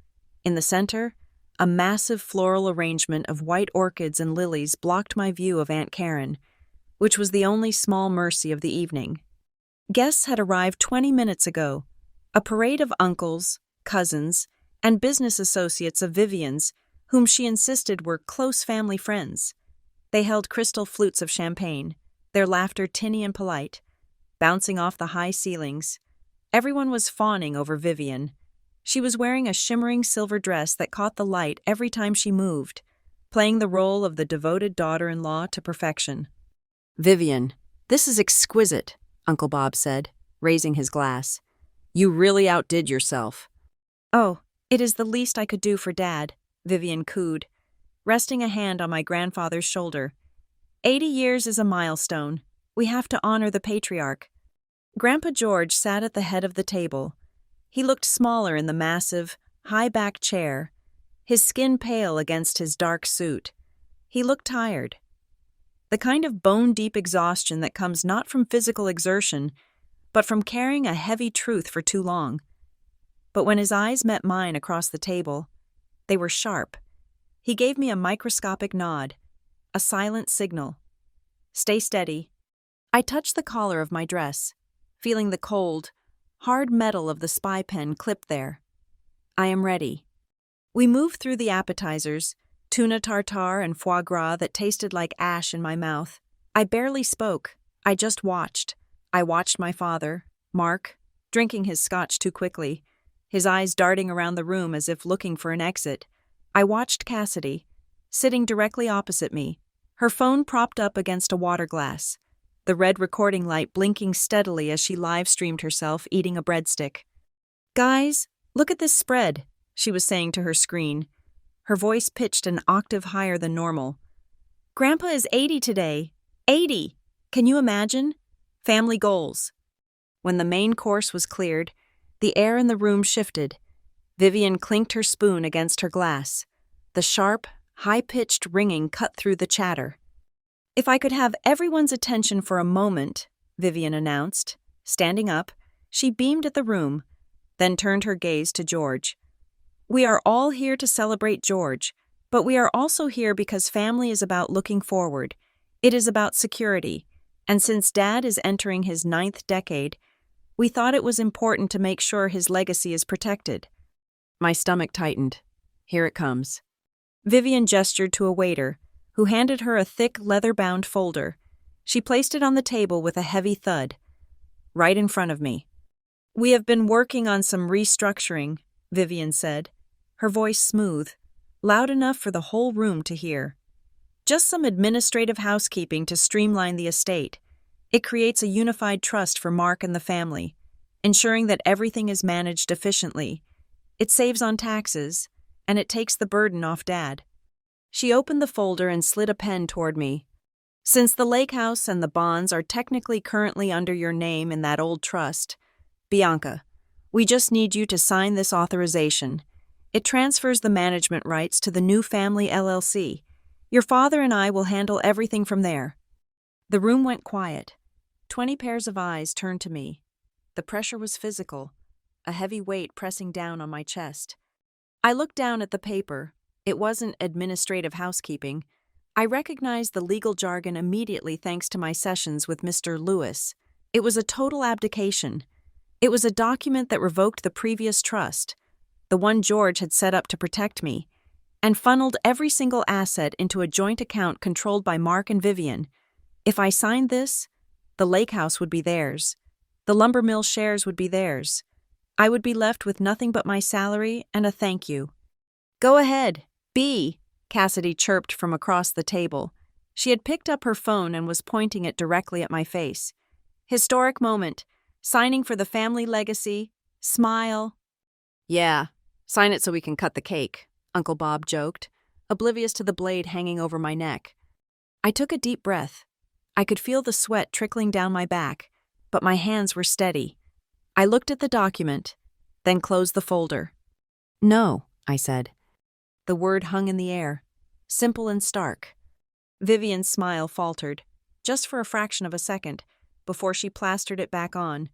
In the center, a massive floral arrangement of white orchids and lilies blocked my view of Aunt Karen, which was the only small mercy of the evening. Guests had arrived 20 minutes ago, a parade of uncles, cousins, and business associates of Vivian's, whom she insisted were close family friends. They held crystal flutes of champagne, their laughter tinny and polite, bouncing off the high ceilings. Everyone was fawning over Vivian. She was wearing a shimmering silver dress that caught the light every time she moved, playing the role of the devoted daughter-in-law to perfection. "Vivian, this is exquisite," Uncle Bob said, raising his glass. "You really outdid yourself." "Oh, it is the least I could do for Dad," Vivian cooed, resting a hand on my grandfather's shoulder. 80 years is a milestone. We have to honor the patriarch." Grandpa George sat at the head of the table. He looked smaller in the massive, high-backed chair, his skin pale against his dark suit. He looked tired. The kind of bone-deep exhaustion that comes not from physical exertion, but from carrying a heavy truth for too long. But when his eyes met mine across the table, they were sharp. He gave me a microscopic nod, a silent signal. "Stay steady." I touched the collar of my dress, feeling the cold, hard metal of the spy pen clipped there. "I am ready." We moved through the appetizers, tuna tartare and foie gras that tasted like ash in my mouth. I barely spoke. I just watched. I watched my father, Mark, drinking his scotch too quickly, his eyes darting around the room as if looking for an exit. I watched Cassidy, sitting directly opposite me, her phone propped up against a water glass, the red recording light blinking steadily as she live-streamed herself eating a breadstick. "Guys, look at this spread," she was saying to her screen, her voice pitched an octave higher than normal. "Grandpa is 80 today. 80! Can you imagine? Family goals." When the main course was cleared, the air in the room shifted. Vivian clinked her spoon against her glass. The sharp, high-pitched ringing cut through the chatter. "If I could have everyone's attention for a moment," Vivian announced. Standing up, she beamed at the room, then turned her gaze to George. "We are all here to celebrate George, but we are also here because family is about looking forward. It is about security, and since Dad is entering his 9th decade, we thought it was important to make sure his legacy is protected." My stomach tightened. "Here it comes." Vivian gestured to a waiter, who handed her a thick, leather-bound folder. She placed it on the table with a heavy thud, right in front of me. "We have been working on some restructuring," Vivian said, her voice smooth, loud enough for the whole room to hear. "Just some administrative housekeeping to streamline the estate. It creates a unified trust for Mark and the family, ensuring that everything is managed efficiently. It saves on taxes, and it takes the burden off Dad." She opened the folder and slid a pen toward me. "Since the lake house and the bonds are technically currently under your name in that old trust, Bianca, we just need you to sign this authorization. It transfers the management rights to the new family LLC. Your father and I will handle everything from there." The room went quiet. 20 pairs of eyes turned to me. The pressure was physical, a heavy weight pressing down on my chest. I looked down at the paper. It wasn't administrative housekeeping. I recognized the legal jargon immediately thanks to my sessions with Mr. Lewis. It was a total abdication. It was a document that revoked the previous trust, the one George had set up to protect me, and funneled every single asset into a joint account controlled by Mark and Vivian. If I signed this, the lake house would be theirs. The lumber mill shares would be theirs. I would be left with nothing but my salary and a thank you. "Go ahead, B," Cassidy chirped from across the table. She had picked up her phone and was pointing it directly at my face. Historic moment. Signing for the family legacy. Smile. "Yeah, sign it so we can cut the cake," Uncle Bob joked, oblivious to the blade hanging over my neck. I took a deep breath. I could feel the sweat trickling down my back, but my hands were steady. I looked at the document, then closed the folder. "No," I said. The word hung in the air, simple and stark. Vivian's smile faltered, just for a fraction of a second, before she plastered it back on.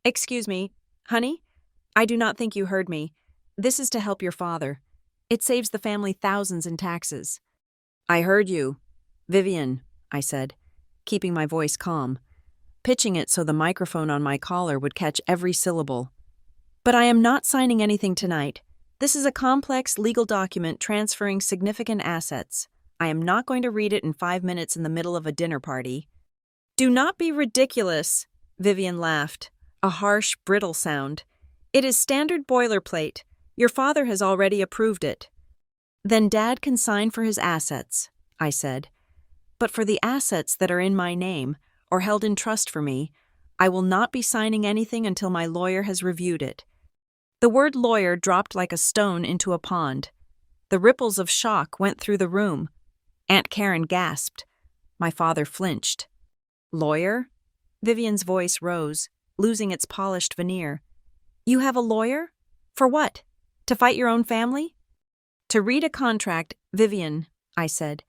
"Excuse me, honey? I do not think you heard me. This is to help your father. It saves the family thousands in taxes." "I heard you, Vivian," I said, keeping my voice calm, pitching it so the microphone on my collar would catch every syllable. "But I am not signing anything tonight. This is a complex legal document transferring significant assets. I am not going to read it in 5 minutes in the middle of a dinner party." "Do not be ridiculous," Vivian laughed, a harsh, brittle sound. "It is standard boilerplate. Your father has already approved it." "Then Dad can sign for his assets," I said. "But for the assets that are in my name, or held in trust for me, I will not be signing anything until my lawyer has reviewed it." The word lawyer dropped like a stone into a pond. The ripples of shock went through the room. Aunt Karen gasped. My father flinched. "Lawyer?" Vivian's voice rose, losing its polished veneer. "You have a lawyer? For what? To fight your own family?" "To read a contract, Vivian," I said.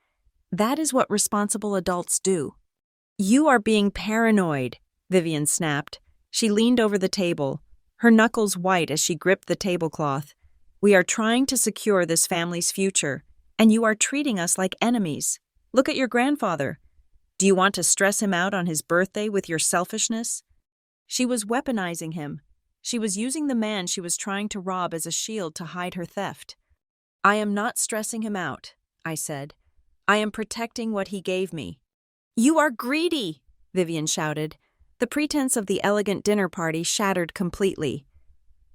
"That is what responsible adults do." "You are being paranoid," Vivian snapped. She leaned over the table, her knuckles white as she gripped the tablecloth. "We are trying to secure this family's future, and you are treating us like enemies. Look at your grandfather. Do you want to stress him out on his birthday with your selfishness?" She was weaponizing him. She was using the man she was trying to rob as a shield to hide her theft. "I am not stressing him out," I said. "I am protecting what he gave me." "You are greedy," Vivian shouted. The pretense of the elegant dinner party shattered completely.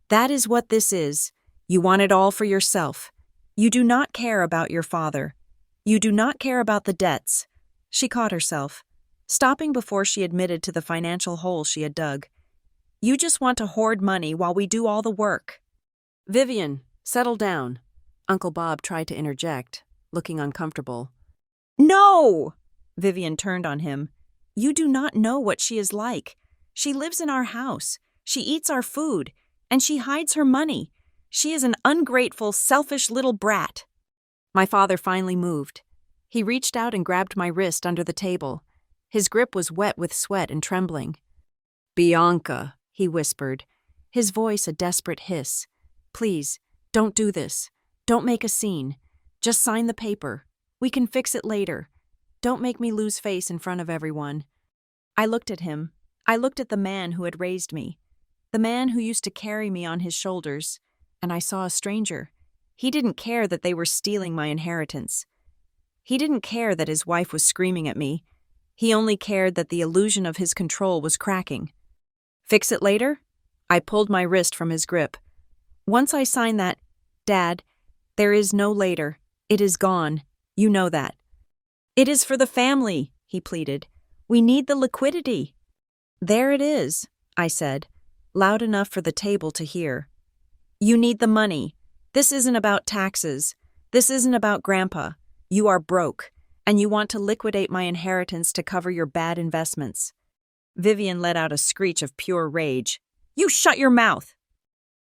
"That is what this is. You want it all for yourself. You do not care about your father. You do not care about the debts." She caught herself, stopping before she admitted to the financial hole she had dug. "You just want to hoard money while we do all the work." "Vivian, settle down," Uncle Bob tried to interject, looking uncomfortable. "No!" Vivian turned on him. "You do not know what she is like. She lives in our house. She eats our food. And she hides her money. She is an ungrateful, selfish little brat." My father finally moved. He reached out and grabbed my wrist under the table. His grip was wet with sweat and trembling. "Bianca," he whispered, his voice a desperate hiss. "Please, don't do this. Don't make a scene. Just sign the paper. We can fix it later. Don't make me lose face in front of everyone." I looked at him. I looked at the man who had raised me, the man who used to carry me on his shoulders, and I saw a stranger. He didn't care that they were stealing my inheritance. He didn't care that his wife was screaming at me. He only cared that the illusion of his control was cracking. "Fix it later?" I pulled my wrist from his grip. "Once I sign that, Dad, there is no later. It is gone. You know that." "It is for the family," he pleaded. "We need the liquidity." "There it is," I said, loud enough for the table to hear. "You need the money. This isn't about taxes. This isn't about Grandpa. You are broke, and you want to liquidate my inheritance to cover your bad investments." Vivian let out a screech of pure rage. You shut your mouth!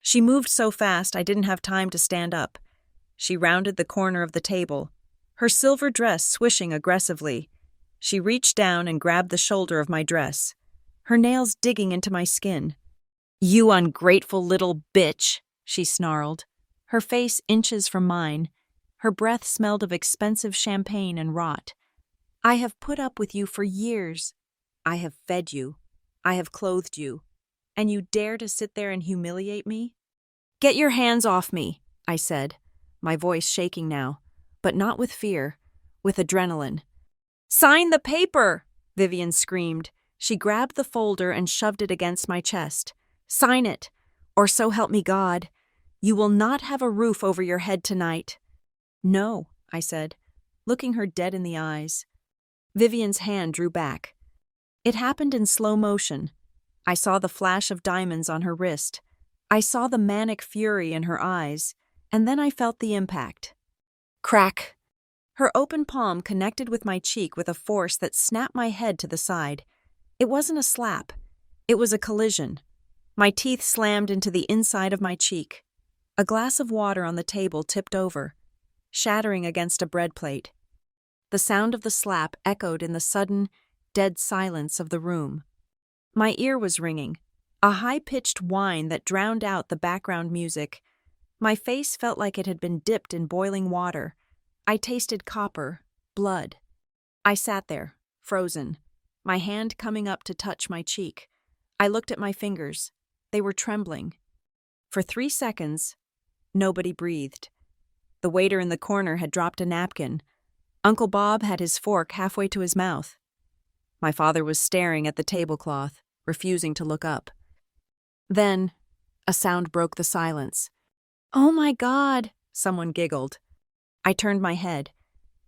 She moved so fast I didn't have time to stand up. She rounded the corner of the table, her silver dress swishing aggressively. She reached down and grabbed the shoulder of my dress, her nails digging into my skin. You ungrateful little bitch, she snarled, her face inches from mine. Her breath smelled of expensive champagne and rot. I have put up with you for years. I have fed you. I have clothed you. And you dare to sit there and humiliate me? Get your hands off me, I said, my voice shaking now, but not with fear, with adrenaline. Sign the paper, Vivian screamed. She grabbed the folder and shoved it against my chest. Sign it, or so help me God. You will not have a roof over your head tonight. No, I said, looking her dead in the eyes. Vivian's hand drew back. It happened in slow motion. I saw the flash of diamonds on her wrist. I saw the manic fury in her eyes, and then I felt the impact. Crack! Her open palm connected with my cheek with a force that snapped my head to the side. It wasn't a slap. It was a collision. My teeth slammed into the inside of my cheek. A glass of water on the table tipped over, shattering against a bread plate. The sound of the slap echoed in the sudden, dead silence of the room. My ear was ringing, a high-pitched whine that drowned out the background music. My face felt like it had been dipped in boiling water. I tasted copper, blood. I sat there, frozen, my hand coming up to touch my cheek. I looked at my fingers. They were trembling. For 3 seconds, nobody breathed. The waiter in the corner had dropped a napkin. Uncle Bob had his fork halfway to his mouth. My father was staring at the tablecloth, refusing to look up. Then, a sound broke the silence. Oh my God, someone giggled. I turned my head.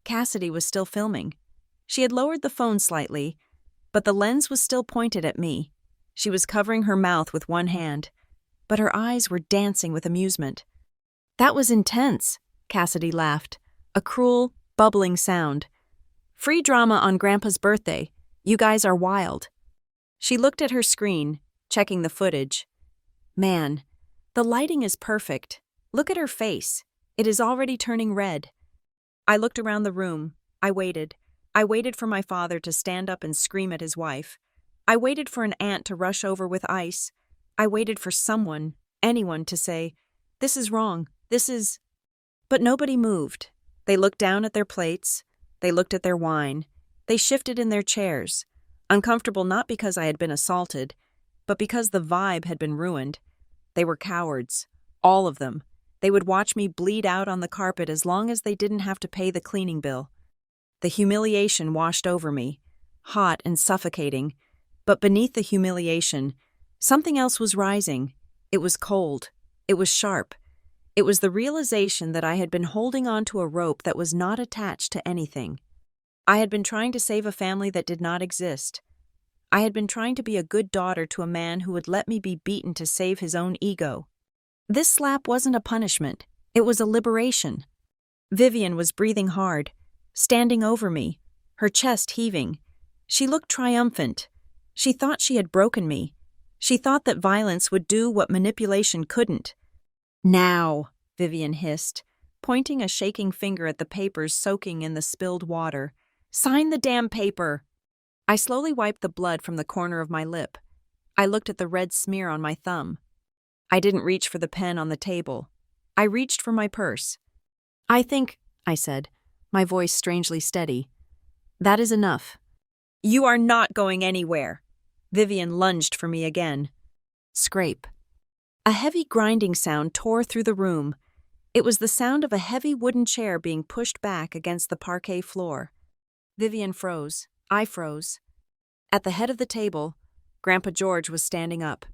Cassidy was still filming. She had lowered the phone slightly, but the lens was still pointed at me. She was covering her mouth with one hand, but her eyes were dancing with amusement. That was intense, Cassidy laughed, a cruel, bubbling sound. Free drama on Grandpa's birthday. You guys are wild. She looked at her screen, checking the footage. Man, the lighting is perfect. Look at her face. It is already turning red. I looked around the room. I waited. I waited for my father to stand up and scream at his wife. I waited for an aunt to rush over with ice. I waited for someone, anyone, to say, "This is wrong. This is..." But nobody moved. They looked down at their plates. They looked at their wine. They shifted in their chairs, uncomfortable not because I had been assaulted, but because the vibe had been ruined. They were cowards, all of them. They would watch me bleed out on the carpet as long as they didn't have to pay the cleaning bill. The humiliation washed over me, hot and suffocating, but beneath the humiliation, something else was rising. It was cold. It was sharp. It was the realization that I had been holding on to a rope that was not attached to anything. I had been trying to save a family that did not exist. I had been trying to be a good daughter to a man who would let me be beaten to save his own ego. This slap wasn't a punishment. It was a liberation. Vivian was breathing hard, standing over me, her chest heaving. She looked triumphant. She thought she had broken me. She thought that violence would do what manipulation couldn't. Now, Vivian hissed, pointing a shaking finger at the papers soaking in the spilled water. Sign the damn paper! I slowly wiped the blood from the corner of my lip. I looked at the red smear on my thumb. I didn't reach for the pen on the table. I reached for my purse. I think, I said, my voice strangely steady. That is enough. You are not going anywhere. Vivian lunged for me again. Scrape. A heavy grinding sound tore through the room. It was the sound of a heavy wooden chair being pushed back against the parquet floor. Vivian froze. I froze. At the head of the table, Grandpa George was standing up.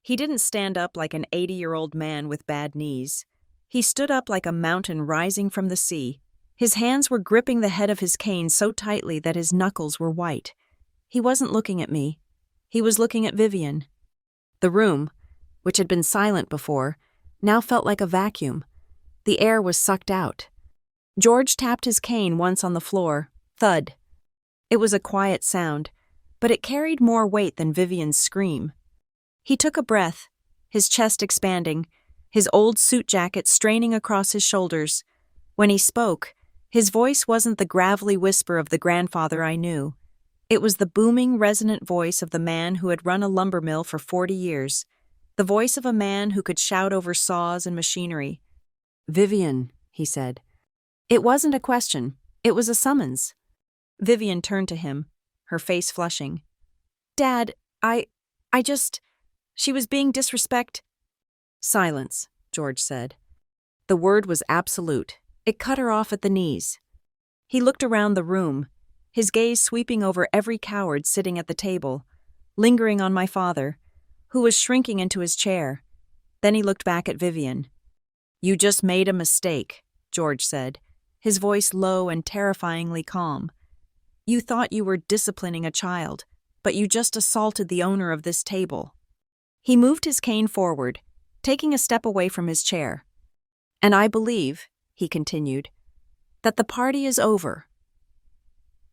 He didn't stand up like an 80-year-old man with bad knees. He stood up like a mountain rising from the sea. His hands were gripping the head of his cane so tightly that his knuckles were white. He wasn't looking at me. He was looking at Vivian. The room, which had been silent before, now felt like a vacuum. The air was sucked out. George tapped his cane once on the floor. Thud. It was a quiet sound, but it carried more weight than Vivian's scream. He took a breath, his chest expanding, his old suit jacket straining across his shoulders. When he spoke, his voice wasn't the gravelly whisper of the grandfather I knew. It was the booming, resonant voice of the man who had run a lumber mill for 40 years, the voice of a man who could shout over saws and machinery. "Vivian," he said. It wasn't a question, it was a summons. Vivian turned to him, her face flushing. "Dad, she was being disrespect." "Silence," George said. The word was absolute. It cut her off at the knees. He looked around the room, his gaze sweeping over every coward sitting at the table, lingering on my father, who was shrinking into his chair. Then he looked back at Vivian. "You just made a mistake," George said, his voice low and terrifyingly calm. "You thought you were disciplining a child, but you just assaulted the owner of this table." He moved his cane forward, taking a step away from his chair. "And I believe," he continued, "that the party is over."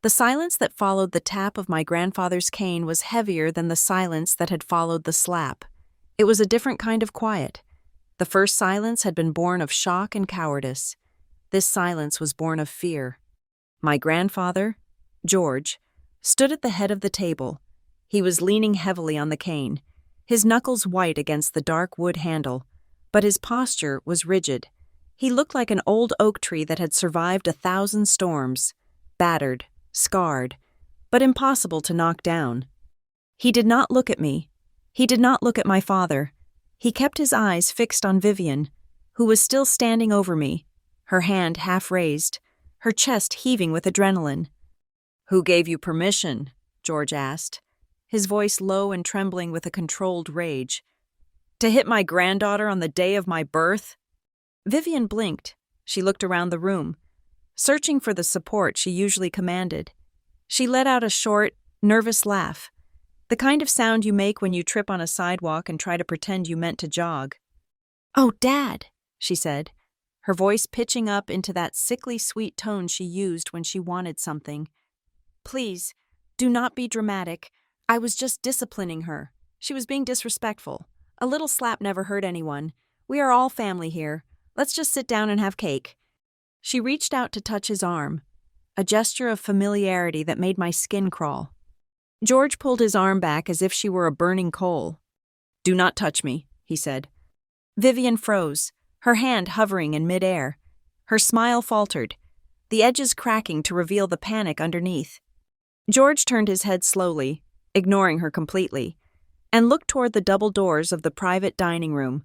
The silence that followed the tap of my grandfather's cane was heavier than the silence that had followed the slap. It was a different kind of quiet. The first silence had been born of shock and cowardice. This silence was born of fear. My grandfather, George, stood at the head of the table. He was leaning heavily on the cane, his knuckles white against the dark wood handle, but his posture was rigid. He looked like an old oak tree that had survived 1,000 storms, battered, scarred, but impossible to knock down. He did not look at me. He did not look at my father. He kept his eyes fixed on Vivian, who was still standing over me, her hand half raised, her chest heaving with adrenaline. "Who gave you permission?" George asked, his voice low and trembling with a controlled rage. "To hit my granddaughter on the day of my birth?" Vivian blinked. She looked around the room, searching for the support she usually commanded. She let out a short, nervous laugh, the kind of sound you make when you trip on a sidewalk and try to pretend you meant to jog. "Oh, Dad," she said, her voice pitching up into that sickly sweet tone she used when she wanted something. "Please, do not be dramatic. I was just disciplining her. She was being disrespectful. A little slap never hurt anyone. We are all family here. Let's just sit down and have cake." She reached out to touch his arm, a gesture of familiarity that made my skin crawl. George pulled his arm back as if she were a burning coal. "Do not touch me," he said. Vivian froze, her hand hovering in midair. Her smile faltered, the edges cracking to reveal the panic underneath. George turned his head slowly, ignoring her completely, and looked toward the double doors of the private dining room.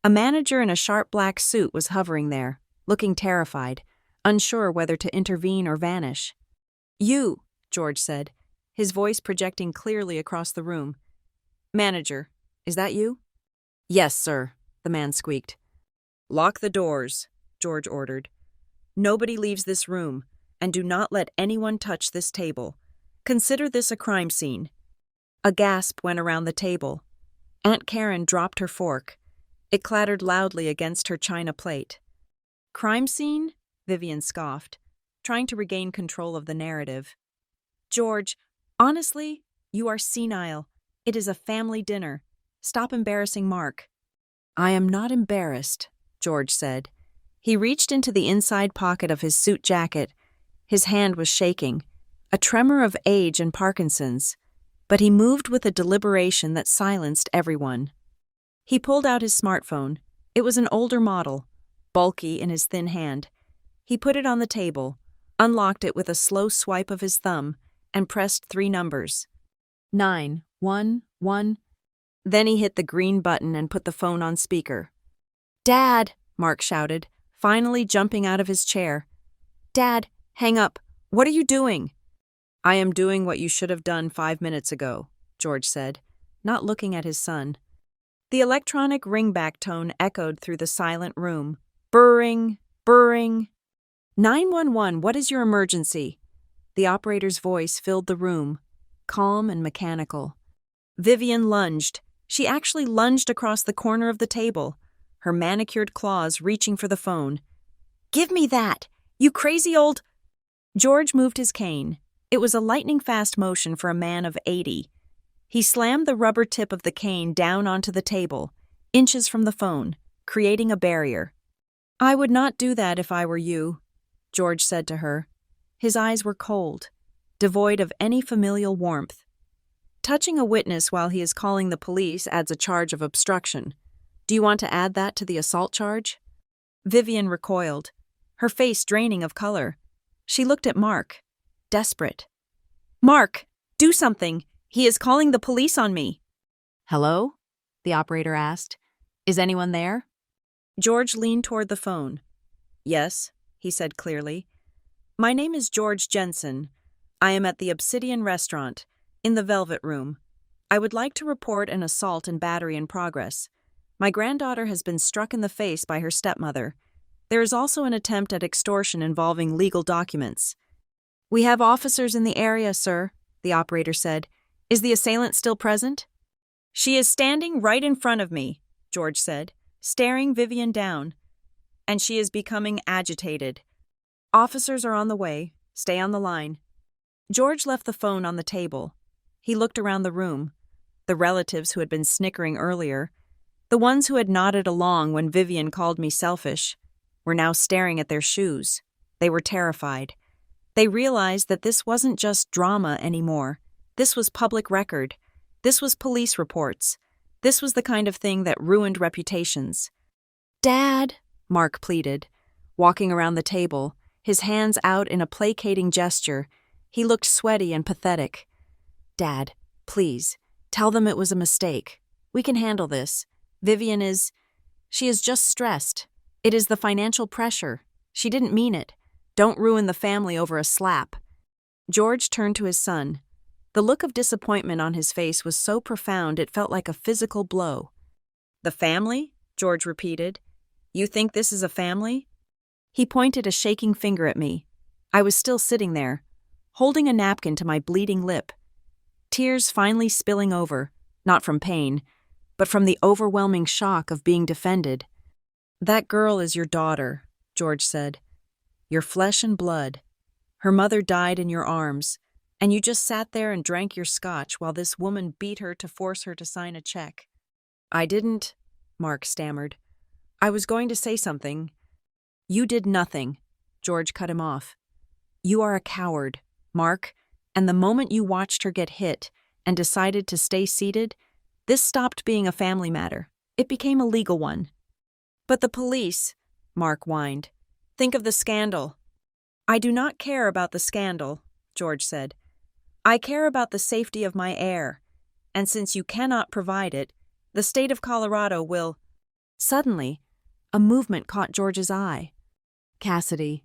A manager in a sharp black suit was hovering there, looking terrified, unsure whether to intervene or vanish. "You," George said, his voice projecting clearly across the room. "Manager, is that you?" "Yes, sir," the man squeaked. "Lock the doors," George ordered. "Nobody leaves this room, and do not let anyone touch this table. Consider this a crime scene." A gasp went around the table. Aunt Karen dropped her fork. It clattered loudly against her china plate. "Crime scene?" Vivian scoffed, trying to regain control of the narrative. "George, honestly, you are senile. It is a family dinner. Stop embarrassing Mark." "I am not embarrassed," George said. He reached into the inside pocket of his suit jacket. His hand was shaking, a tremor of age and Parkinson's, but he moved with a deliberation that silenced everyone. He pulled out his smartphone. It was an older model, bulky in his thin hand. He put it on the table, unlocked it with a slow swipe of his thumb, and pressed 3 numbers. 911. Then he hit the green button and put the phone on speaker. "Dad!" Mark shouted, finally jumping out of his chair. "Dad, hang up. What are you doing?" "I am doing what you should have done 5 minutes ago," George said, not looking at his son. The electronic ringback tone echoed through the silent room. Burring, burring. 911, what is your emergency?" The operator's voice filled the room, calm and mechanical. Vivian lunged. She actually lunged across the corner of the table, her manicured claws reaching for the phone. "Give me that! You crazy old—" George moved his cane. It was a lightning-fast motion for a man of 80. He slammed the rubber tip of the cane down onto the table, inches from the phone, creating a barrier. "I would not do that if I were you," George said to her. His eyes were cold, devoid of any familial warmth. "Touching a witness while he is calling the police adds a charge of obstruction. Do you want to add that to the assault charge?" Vivian recoiled, her face draining of color. She looked at Mark, desperate. "Mark, do something! He is calling the police on me!" "Hello?" the operator asked. "Is anyone there?" George leaned toward the phone. "Yes," he said clearly. "My name is George Jensen. I am at the Obsidian Restaurant, in the Velvet Room. I would like to report an assault and battery in progress. My granddaughter has been struck in the face by her stepmother. There is also an attempt at extortion involving legal documents." "We have officers in the area, sir," the operator said. "Is the assailant still present?" "She is standing right in front of me," George said, staring Vivian down. "And she is becoming agitated. Officers are on the way. Stay on the line." George left the phone on the table. He looked around the room. The relatives who had been snickering earlier, the ones who had nodded along when Vivian called me selfish, were now staring at their shoes. They were terrified. They realized that this wasn't just drama anymore. This was public record. This was police reports. This was the kind of thing that ruined reputations. "Dad," Mark pleaded, walking around the table, his hands out in a placating gesture. He looked sweaty and pathetic. "Dad, please, tell them it was a mistake. We can handle this. Vivian she is just stressed. It is the financial pressure. She didn't mean it. Don't ruin the family over a slap." George turned to his son. The look of disappointment on his face was so profound it felt like a physical blow. "The family?" George repeated. "You think this is a family?" He pointed a shaking finger at me. I was still sitting there, holding a napkin to my bleeding lip. Tears finally spilling over, not from pain, but from the overwhelming shock of being defended. "That girl is your daughter," George said. "Your flesh and blood. Her mother died in your arms, and you just sat there and drank your scotch while this woman beat her to force her to sign a check." "I didn't," Mark stammered. "I was going to say something." "You did nothing," George cut him off. "You are a coward, Mark, and the moment you watched her get hit and decided to stay seated, this stopped being a family matter. It became a legal one." "But the police," Mark whined. "Think of the scandal." "I do not care about the scandal," George said. "I care about the safety of my heir, and since you cannot provide it, the state of Colorado will—" Suddenly, a movement caught George's eye. Cassidy.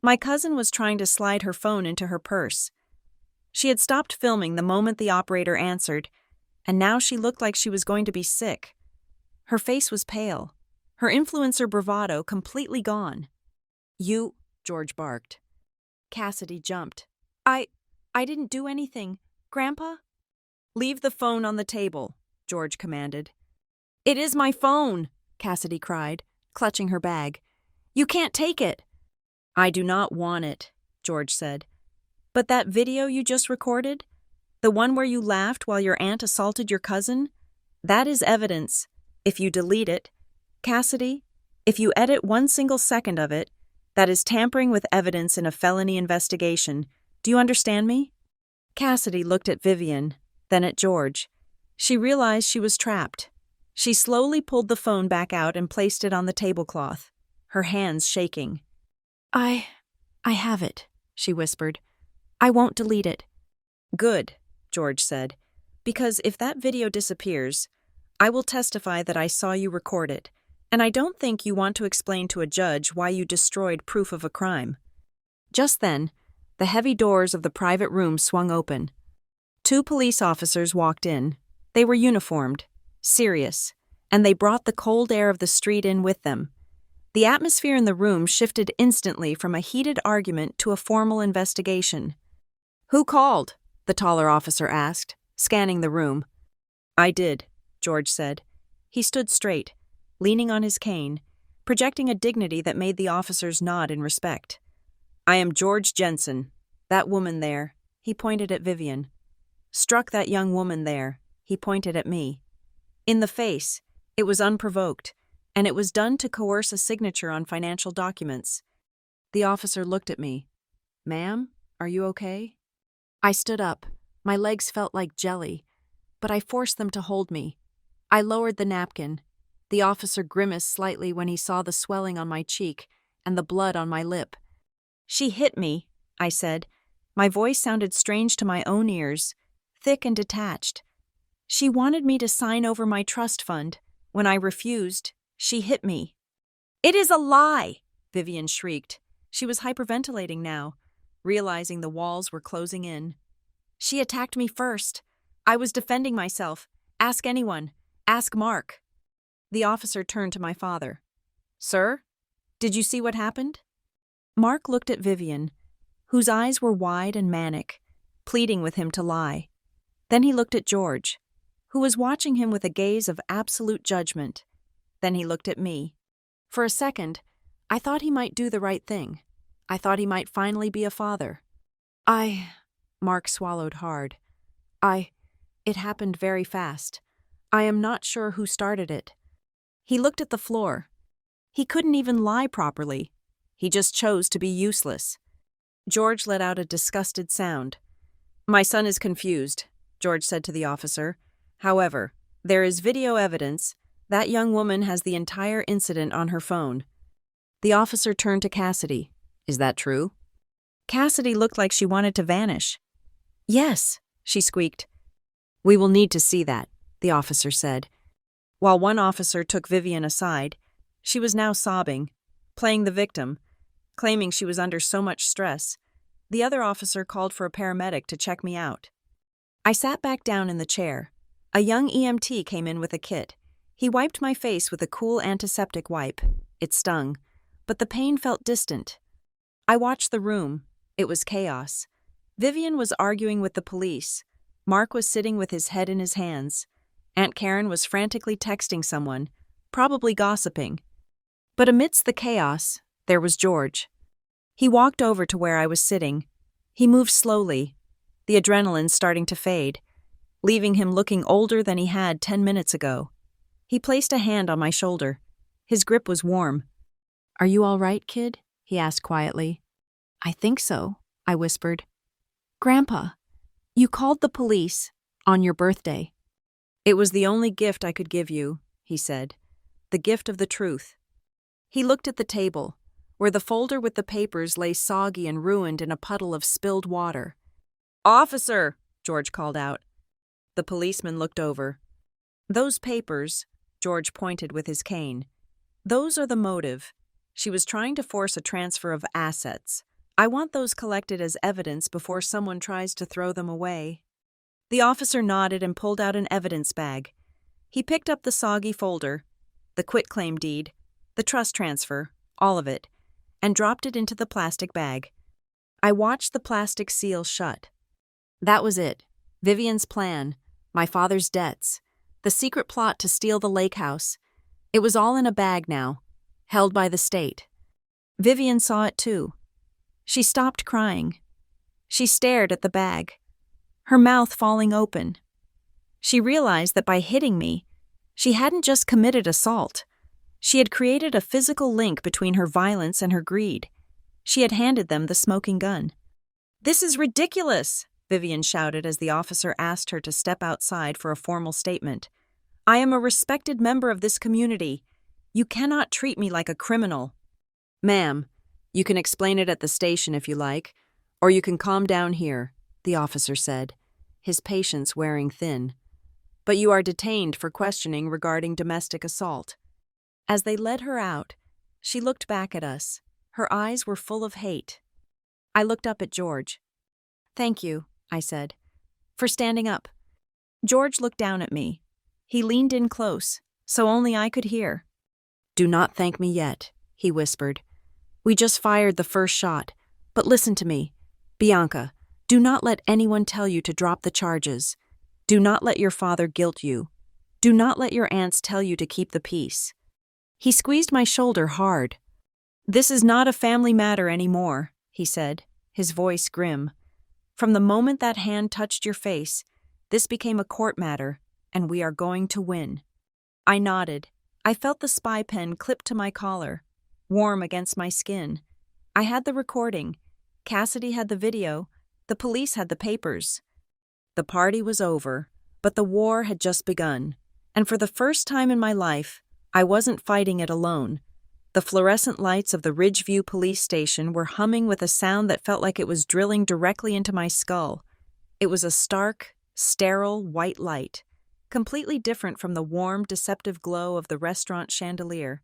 My cousin was trying to slide her phone into her purse. She had stopped filming the moment the operator answered, and now she looked like she was going to be sick. Her face was pale, her influencer bravado completely gone. "You," George barked. Cassidy jumped. I didn't do anything. Grandpa?" "Leave the phone on the table," George commanded. "It is my phone," Cassidy cried, clutching her bag. "You can't take it." "I do not want it," George said. "But that video you just recorded? The one where you laughed while your aunt assaulted your cousin? That is evidence. If you delete it, Cassidy, if you edit 1 single second of it, that is tampering with evidence in a felony investigation. Do you understand me?" Cassidy looked at Vivian, then at George. She realized she was trapped. She slowly pulled the phone back out and placed it on the tablecloth, her hands shaking. I have it," she whispered. "I won't delete it." "Good," George said, "because if that video disappears, I will testify that I saw you record it, and I don't think you want to explain to a judge why you destroyed proof of a crime." Just then, the heavy doors of the private room swung open. 2 police officers walked in. They were uniformed, serious, and they brought the cold air of the street in with them. The atmosphere in the room shifted instantly from a heated argument to a formal investigation. "Who called?" the taller officer asked, scanning the room. "I did," George said. He stood straight, leaning on his cane, projecting a dignity that made the officers nod in respect. "I am George Jensen. That woman there," he pointed at Vivian. struck that young woman there. He pointed at me. In the face. It was unprovoked, and it was done to coerce a signature on financial documents. The officer looked at me. Ma'am, are you okay? I stood up. My legs felt like jelly, but I forced them to hold me. I lowered the napkin. The officer grimaced slightly when he saw the swelling on my cheek and the blood on my lip. She hit me, I said. My voice sounded strange to my own ears, thick and detached. She wanted me to sign over my trust fund. When I refused, she hit me. It is a lie, Vivian shrieked. She was hyperventilating now, realizing the walls were closing in. She attacked me first. I was defending myself. Ask anyone. Ask Mark. The officer turned to my father. Sir, did you see what happened? Mark looked at Vivian, whose eyes were wide and manic, pleading with him to lie. Then he looked at George, who was watching him with a gaze of absolute judgment. Then he looked at me. For a second, I thought he might do the right thing. I thought he might finally be a father. Mark swallowed hard. It happened very fast. I am not sure who started it. He looked at the floor. He couldn't even lie properly. He just chose to be useless. George let out a disgusted sound. My son is confused, George said to the officer. However, there is video evidence. That young woman has the entire incident on her phone. The officer turned to Cassidy. Is that true? Cassidy looked like she wanted to vanish. Yes, she squeaked. We will need to see that, the officer said. While one officer took Vivian aside, she was now sobbing, playing the victim, claiming she was under so much stress. The other officer called for a paramedic to check me out. I sat back down in the chair. A young EMT came in with a kit. He wiped my face with a cool antiseptic wipe. It stung, but the pain felt distant. I watched the room. It was chaos. Vivian was arguing with the police. Mark was sitting with his head in his hands. Aunt Karen was frantically texting someone, probably gossiping. But amidst the chaos, there was George. He walked over to where I was sitting. He moved slowly, the adrenaline starting to fade, leaving him looking older than he had 10 minutes ago. He placed a hand on my shoulder. His grip was warm. Are you all right, kid? He asked quietly. I think so, I whispered. Grandpa, you called the police on your birthday. It was the only gift I could give you, he said. The gift of the truth. He looked at the table, where the folder with the papers lay soggy and ruined in a puddle of spilled water. Officer, George called out. The policeman looked over. Those papers, George pointed with his cane. Those are the motive. She was trying to force a transfer of assets. I want those collected as evidence before someone tries to throw them away. The officer nodded and pulled out an evidence bag. He picked up the soggy folder, the quitclaim deed, the trust transfer, all of it, and dropped it into the plastic bag. I watched the plastic seal shut. That was it. Vivian's plan, my father's debts, the secret plot to steal the lake house. It was all in a bag now, held by the state. Vivian saw it too. She stopped crying. She stared at the bag, her mouth falling open. She realized that by hitting me, she hadn't just committed assault. She had created a physical link between her violence and her greed. She had handed them the smoking gun. This is ridiculous, Vivian shouted as the officer asked her to step outside for a formal statement. I am a respected member of this community. You cannot treat me like a criminal. Ma'am, you can explain it at the station if you like, or you can calm down here, the officer said, his patience wearing thin. But you are detained for questioning regarding domestic assault. As they led her out, she looked back at us. Her eyes were full of hate. I looked up at George. Thank you, I said, for standing up. George looked down at me. He leaned in close, so only I could hear. Do not thank me yet, he whispered. We just fired the first shot, but listen to me. Bianca, do not let anyone tell you to drop the charges. Do not let your father guilt you. Do not let your aunts tell you to keep the peace. He squeezed my shoulder hard. This is not a family matter anymore, he said, his voice grim. From the moment that hand touched your face, This became a court matter, and we are going to win. I nodded. I felt the spy pen clipped to my collar, warm against my skin. I had the recording. Cassidy had the video. The police had the papers. The party was over, but the war had just begun. And for the first time in my life, I wasn't fighting it alone. The fluorescent lights of the Ridgeview police station were humming with a sound that felt like it was drilling directly into my skull. It was a stark, sterile white light, completely different from the warm, deceptive glow of the restaurant chandelier.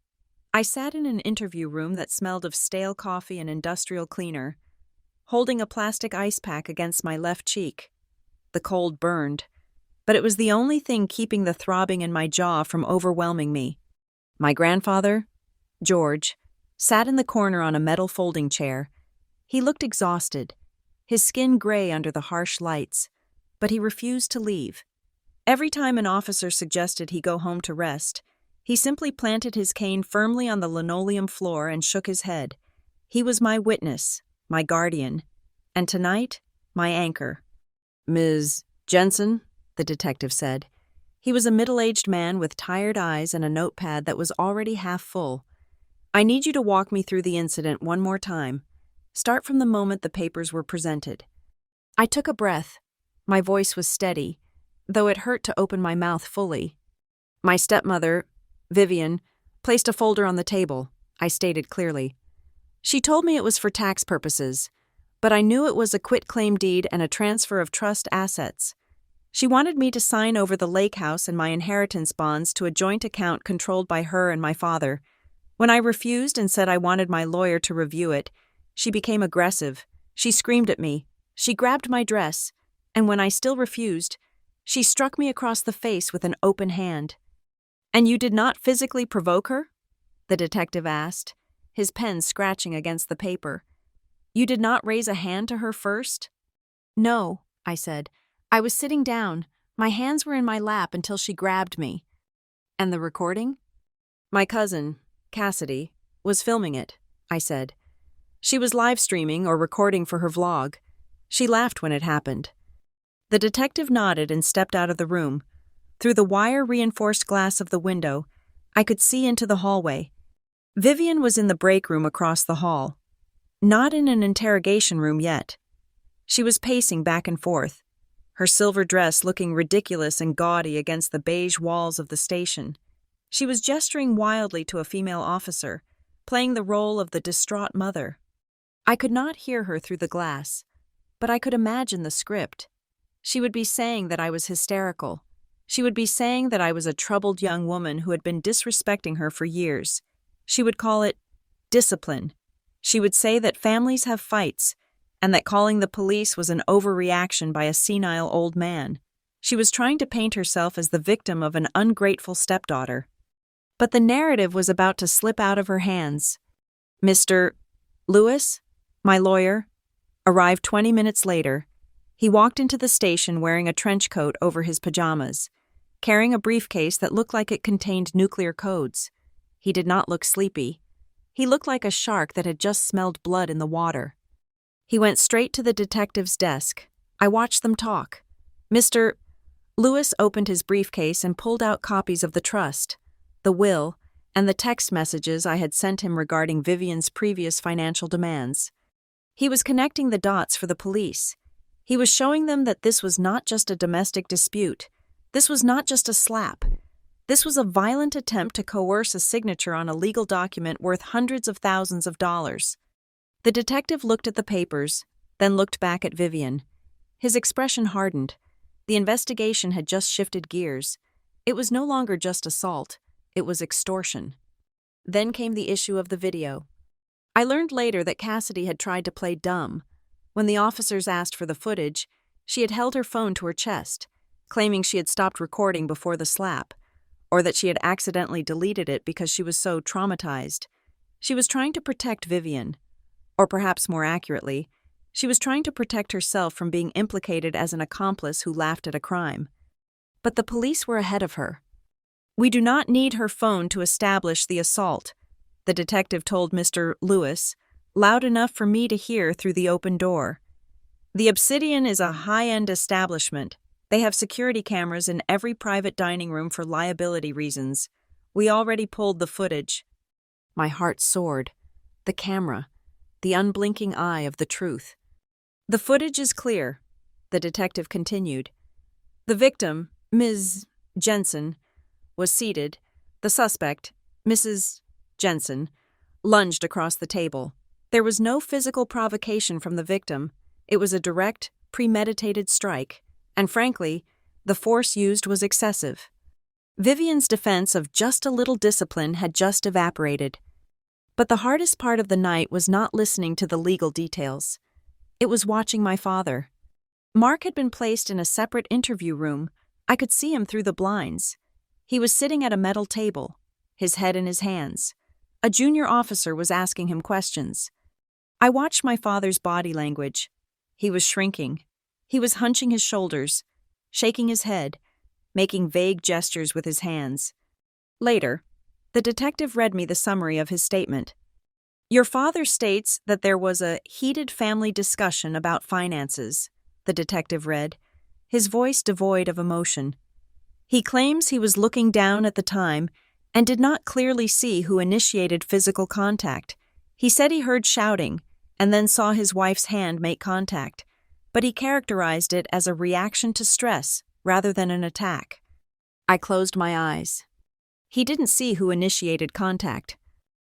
I sat in an interview room that smelled of stale coffee and industrial cleaner, holding a plastic ice pack against my left cheek. The cold burned, but it was the only thing keeping the throbbing in my jaw from overwhelming me. My grandfather, George, sat in the corner on a metal folding chair. He looked exhausted, his skin gray under the harsh lights, but he refused to leave. Every time an officer suggested he go home to rest, he simply planted his cane firmly on the linoleum floor and shook his head. He was my witness, my guardian, and tonight, my anchor. "Ms. Jensen," the detective said. He was a middle-aged man with tired eyes and a notepad that was already half full. "I need you to walk me through the incident one more time. Start from the moment the papers were presented." I took a breath. My voice was steady, though it hurt to open my mouth fully. "My stepmother, Vivian, placed a folder on the table," I stated clearly. "She told me it was for tax purposes, but I knew it was a quitclaim deed and a transfer of trust assets. She wanted me to sign over the lake house and my inheritance bonds to a joint account controlled by her and my father. When I refused and said I wanted my lawyer to review it, she became aggressive. She screamed at me. She grabbed my dress, and when I still refused, she struck me across the face with an open hand." "And you did not physically provoke her?" the detective asked, his pen scratching against the paper. "You did not raise a hand to her first?" "No," I said. "I was sitting down. My hands were in my lap until she grabbed me." "And the recording?" "My cousin, Cassidy, was filming it," I said. "She was live streaming or recording for her vlog. She laughed when it happened." The detective nodded and stepped out of the room. Through the wire-reinforced glass of the window, I could see into the hallway. Vivian was in the break room across the hall. Not in an interrogation room yet. She was pacing back and forth, her silver dress looking ridiculous and gaudy against the beige walls of the station. She was gesturing wildly to a female officer, playing the role of the distraught mother. I could not hear her through the glass, but I could imagine the script. She would be saying that I was hysterical. She would be saying that I was a troubled young woman who had been disrespecting her for years. She would call it discipline. She would say that families have fights, and that calling the police was an overreaction by a senile old man. She was trying to paint herself as the victim of an ungrateful stepdaughter. But the narrative was about to slip out of her hands. Mr. Lewis, my lawyer, arrived 20 minutes later. He walked into the station wearing a trench coat over his pajamas, carrying a briefcase that looked like it contained nuclear codes. He did not look sleepy. He looked like a shark that had just smelled blood in the water. He went straight to the detective's desk. I watched them talk. Mr. Lewis opened his briefcase and pulled out copies of the trust, the will, and the text messages I had sent him regarding Vivian's previous financial demands. He was connecting the dots for the police. He was showing them that this was not just a domestic dispute. This was not just a slap. This was a violent attempt to coerce a signature on a legal document worth hundreds of thousands of dollars. The detective looked at the papers, then looked back at Vivian. His expression hardened. The investigation had just shifted gears. It was no longer just assault. It was extortion. Then came the issue of the video. I learned later that Cassidy had tried to play dumb. When the officers asked for the footage, she had held her phone to her chest, claiming she had stopped recording before the slap, or that she had accidentally deleted it because she was so traumatized. She was trying to protect Vivian, or perhaps more accurately, she was trying to protect herself from being implicated as an accomplice who laughed at a crime. But the police were ahead of her. "We do not need her phone to establish the assault," the detective told Mr. Lewis, loud enough for me to hear through the open door. "The Obsidian is a high-end establishment. They have security cameras in every private dining room for liability reasons. We already pulled the footage." My heart soared. The camera. The unblinking eye of the truth. "The footage is clear," the detective continued. "The victim, Ms. Jensen, was seated. The suspect, Mrs. Jensen, lunged across the table. There was no physical provocation from the victim. It was a direct, premeditated strike, and frankly, the force used was excessive. Vivian's defense of just a little discipline had just evaporated. But the hardest part of the night was not listening to the legal details. It was watching my father. Mark had been placed in a separate interview room. I could see him through the blinds. He was sitting at a metal table, his head in his hands. A junior officer was asking him questions. I watched my father's body language. He was shrinking. He was hunching his shoulders, shaking his head, making vague gestures with his hands. Later, the detective read me the summary of his statement. "Your father states that there was a heated family discussion about finances," the detective read, his voice devoid of emotion. "He claims he was looking down at the time and did not clearly see who initiated physical contact. He said he heard shouting and then saw his wife's hand make contact, but he characterized it as a reaction to stress rather than an attack." I closed my eyes. He didn't see who initiated contact.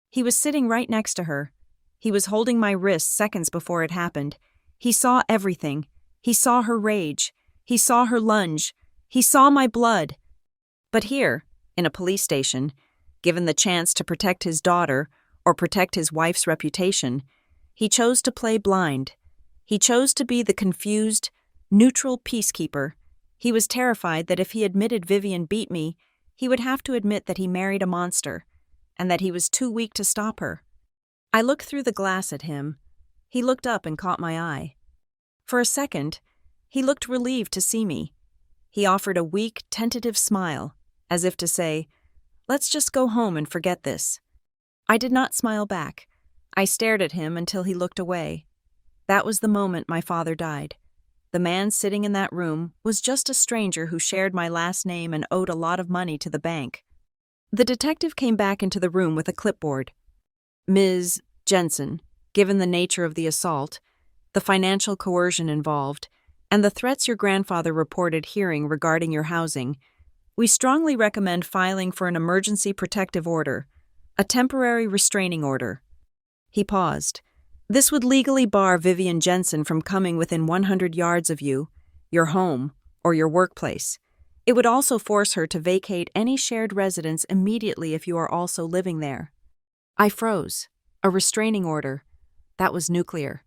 He was sitting right next to her. He was holding my wrist seconds before it happened. He saw everything. He saw her rage. He saw her lunge. He saw my blood. But here, in a police station, given the chance to protect his daughter or protect his wife's reputation, he chose to play blind. He chose to be the confused, neutral peacekeeper. He was terrified that if he admitted Vivian beat me, he would have to admit that he married a monster, and that he was too weak to stop her. I looked through the glass at him. He looked up and caught my eye. For a second, he looked relieved to see me. He offered a weak, tentative smile, as if to say, "Let's just go home and forget this." I did not smile back. I stared at him until he looked away. That was the moment my father died. The man sitting in that room was just a stranger who shared my last name and owed a lot of money to the bank. The detective came back into the room with a clipboard. "Ms. Jensen, given the nature of the assault, the financial coercion involved, and the threats your grandfather reported hearing regarding your housing, we strongly recommend filing for an emergency protective order, a temporary restraining order." He paused. "This would legally bar Vivian Jensen from coming within 100 yards of you, your home, or your workplace. It would also force her to vacate any shared residence immediately if you are also living there." I froze. A restraining order. That was nuclear.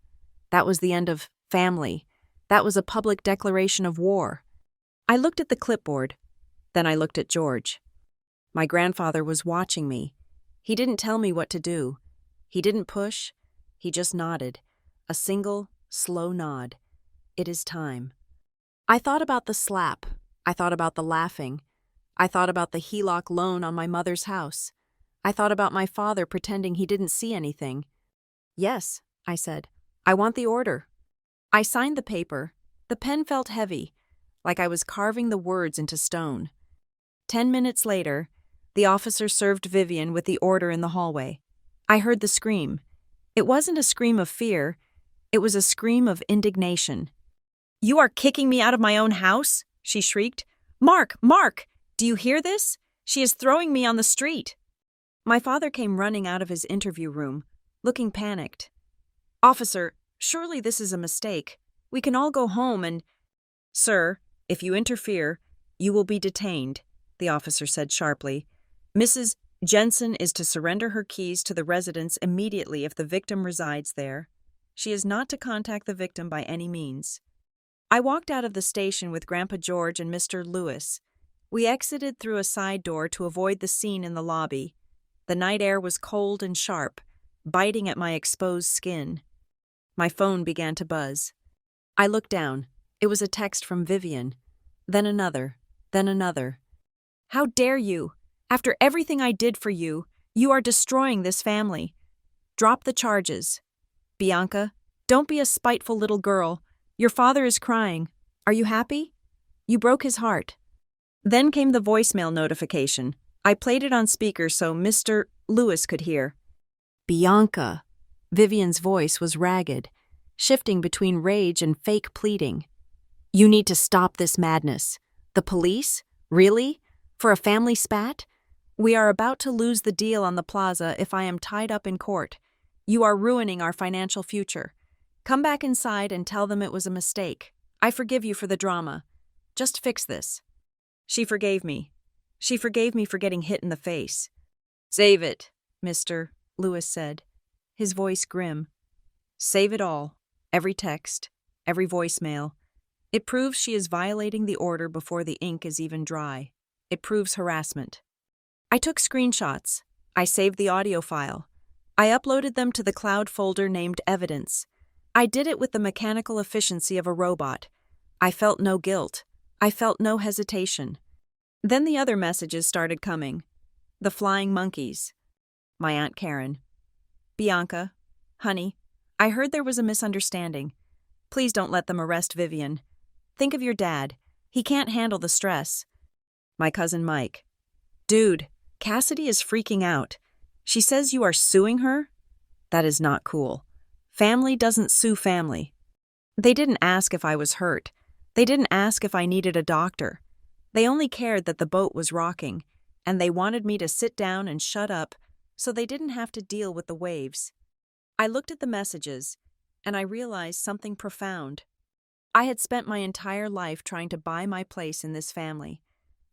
That was the end of family. That was a public declaration of war. I looked at the clipboard. Then I looked at George. My grandfather was watching me. He didn't tell me what to do. He didn't push. He just nodded. A single, slow nod. "It is time." I thought about the slap. I thought about the laughing. I thought about the HELOC loan on my mother's house. I thought about my father pretending he didn't see anything. "Yes," I said. "I want the order." I signed the paper. The pen felt heavy, like I was carving the words into stone. 10 minutes later, the officer served Vivian with the order in the hallway. I heard the scream. It wasn't a scream of fear. It was a scream of indignation. "You are kicking me out of my own house?" she shrieked. "Mark! Mark! Do you hear this? She is throwing me on the street." My father came running out of his interview room, looking panicked. "Officer, surely this is a mistake. We can all go home and—" "Sir, if you interfere, you will be detained," the officer said sharply. "Mrs. Jensen is to surrender her keys to the residence immediately if the victim resides there. She is not to contact the victim by any means." I walked out of the station with Grandpa George and Mr. Lewis. We exited through a side door to avoid the scene in the lobby. The night air was cold and sharp, biting at my exposed skin. My phone began to buzz. I looked down. It was a text from Vivian. Then another. Then another. "How dare you? After everything I did for you, you are destroying this family. Drop the charges. Bianca, don't be a spiteful little girl. Your father is crying. Are you happy? You broke his heart." Then came the voicemail notification. I played it on speaker so Mr. Lewis could hear. "Bianca." Vivian's voice was ragged, shifting between rage and fake pleading. "You need to stop this madness. The police? Really? For a family spat? We are about to lose the deal on the plaza if I am tied up in court. You are ruining our financial future. Come back inside and tell them it was a mistake. I forgive you for the drama. Just fix this." She forgave me. She forgave me for getting hit in the face. "Save it," Mr. Lewis said, his voice grim. "Save it all. Every text, every voicemail. It proves she is violating the order before the ink is even dry. It proves harassment." I took screenshots. I saved the audio file. I uploaded them to the cloud folder named Evidence. I did it with the mechanical efficiency of a robot. I felt no guilt. I felt no hesitation. Then the other messages started coming. The flying monkeys. My Aunt Karen. "Bianca, honey, I heard there was a misunderstanding. Please don't let them arrest Vivian. Think of your dad. He can't handle the stress." My cousin Mike. "Dude, Cassidy is freaking out. She says you are suing her? That is not cool. Family doesn't sue family." They didn't ask if I was hurt. They didn't ask if I needed a doctor. They only cared that the boat was rocking, and they wanted me to sit down and shut up so they didn't have to deal with the waves. I looked at the messages, and I realized something profound. I had spent my entire life trying to buy my place in this family.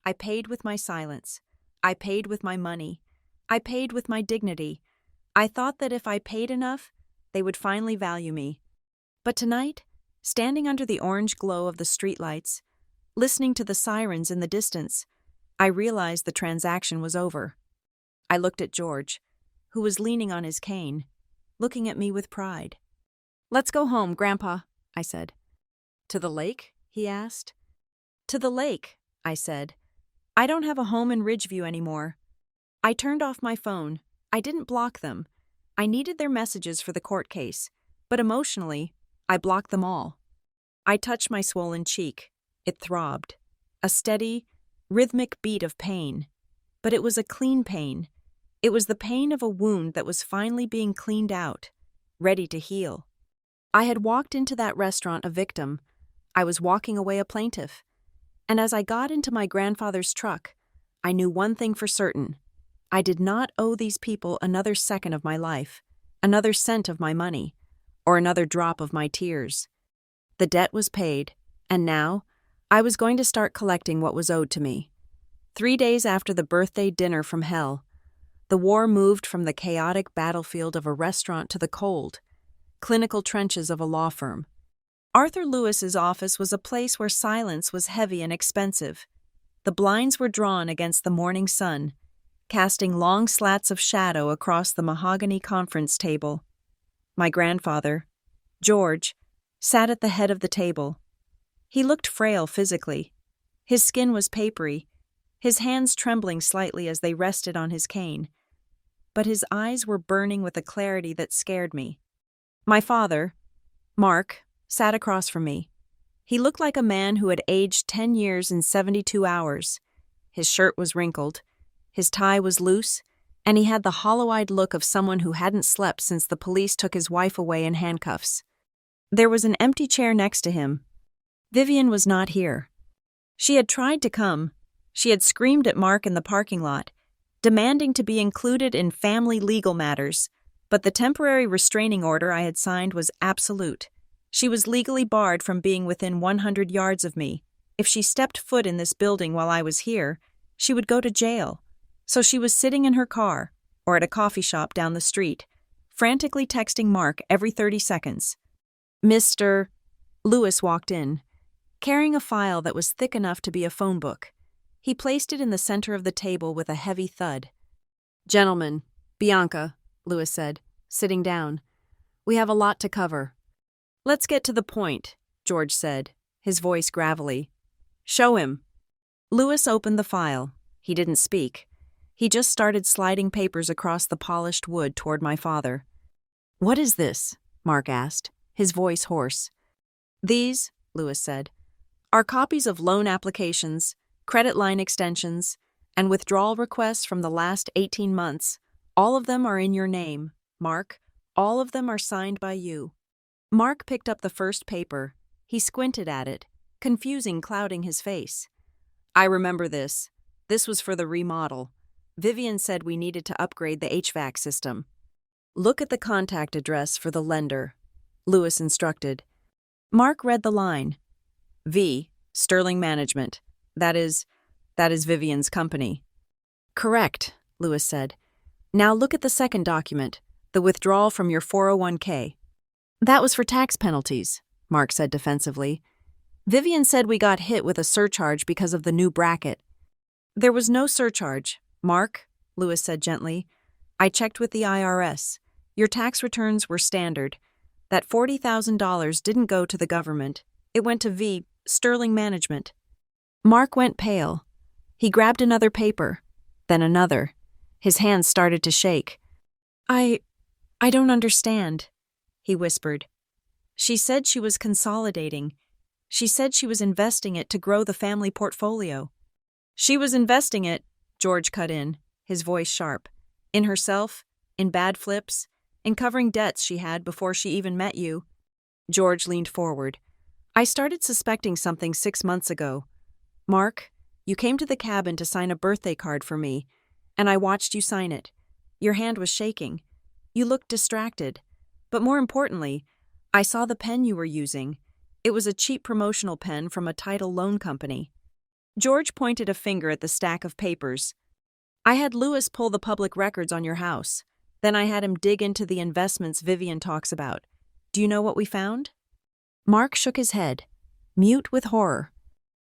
I paid with my silence. I paid with my money. I paid with my dignity. I thought that if I paid enough, they would finally value me. But tonight, standing under the orange glow of the streetlights, listening to the sirens in the distance, I realized the transaction was over. I looked at George, who was leaning on his cane, looking at me with pride. "Let's go home, Grandpa," I said. "To the lake?" he asked. "To the lake," I said. "I don't have a home in Ridgeview anymore." I turned off my phone. I didn't block them. I needed their messages for the court case, but emotionally, I blocked them all. I touched my swollen cheek. It throbbed. A steady, rhythmic beat of pain. But it was a clean pain. It was the pain of a wound that was finally being cleaned out, ready to heal. I had walked into that restaurant a victim. I was walking away a plaintiff. And as I got into my grandfather's truck, I knew one thing for certain. I did not owe these people another second of my life, another cent of my money, or another drop of my tears. The debt was paid, and now I was going to start collecting what was owed to me. 3 days after the birthday dinner from hell, the war moved from the chaotic battlefield of a restaurant to the cold, clinical trenches of a law firm. Arthur Lewis's office was a place where silence was heavy and expensive. The blinds were drawn against the morning sun, casting long slats of shadow across the mahogany conference table. My grandfather, George, sat at the head of the table. He looked frail physically. His skin was papery, his hands trembling slightly as they rested on his cane. But his eyes were burning with a clarity that scared me. My father, Mark, sat across from me. He looked like a man who had aged 10 years in 72 hours. His shirt was wrinkled, his tie was loose, and he had the hollow-eyed look of someone who hadn't slept since the police took his wife away in handcuffs. There was an empty chair next to him. Vivian was not here. She had tried to come. She had screamed at Mark in the parking lot, demanding to be included in family legal matters, but the temporary restraining order I had signed was absolute. She was legally barred from being within 100 yards of me. If she stepped foot in this building while I was here, she would go to jail. So she was sitting in her car, or at a coffee shop down the street, frantically texting Mark every 30 seconds. Mr. Lewis walked in, carrying a file that was thick enough to be a phone book. He placed it in the center of the table with a heavy thud. "Gentlemen, Bianca," Lewis said, sitting down. "We have a lot to cover." "Let's get to the point," George said, his voice gravelly. "Show him." Lewis opened the file. He didn't speak. He just started sliding papers across the polished wood toward my father. "What is this?" Mark asked, his voice hoarse. "These," Lewis said, Our copies of loan applications, credit line extensions, and withdrawal requests from the last 18 months, all of them are in your name, Mark. All of them are signed by you. Mark picked up the first paper. He squinted at it, confusing clouding his face. I remember this. This was for the remodel. Vivian said we needed to upgrade the HVAC system. Look at the contact address for the lender, Lewis instructed. Mark read the line. V, Sterling Management. That is Vivian's company. Correct, Lewis said. Now look at the second document, the withdrawal from your 401k. That was for tax penalties, Mark said defensively. Vivian said we got hit with a surcharge because of the new bracket. There was no surcharge, Mark, Lewis said gently. I checked with the IRS. Your tax returns were standard. That $40,000 didn't go to the government. It went to V, Sterling Management. Mark went pale. He grabbed another paper, then another. His hands started to shake. I don't understand, he whispered. She said she was consolidating. She said she was investing it to grow the family portfolio. She was investing it, George cut in, his voice sharp. In herself, in bad flips, in covering debts she had before she even met you. George leaned forward. I started suspecting something 6 months ago. Mark, you came to the cabin to sign a birthday card for me, and I watched you sign it. Your hand was shaking. You looked distracted. But more importantly, I saw the pen you were using. It was a cheap promotional pen from a title loan company. George pointed a finger at the stack of papers. I had Lewis pull the public records on your house. Then I had him dig into the investments Vivian talks about. Do you know what we found? Mark shook his head, mute with horror.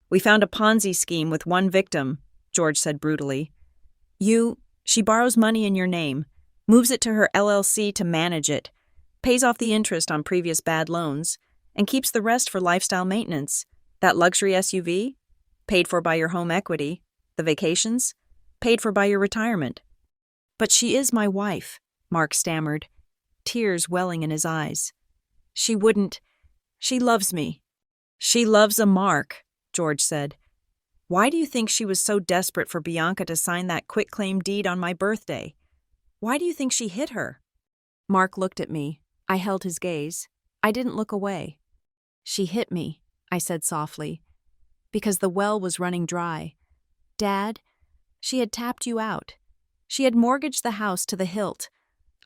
We found a Ponzi scheme with one victim, George said brutally. She borrows money in your name, moves it to her LLC to manage it, pays off the interest on previous bad loans, and keeps the rest for lifestyle maintenance. That luxury SUV? Paid for by your home equity. The vacations? Paid for by your retirement. But she is my wife, Mark stammered, tears welling in his eyes. She loves me. She loves a Mark, George said. Why do you think she was so desperate for Bianca to sign that quitclaim deed on my birthday? Why do you think she hit her? Mark looked at me. I held his gaze. I didn't look away. She hit me, I said softly, because the well was running dry. Dad, she had tapped you out. She had mortgaged the house to the hilt.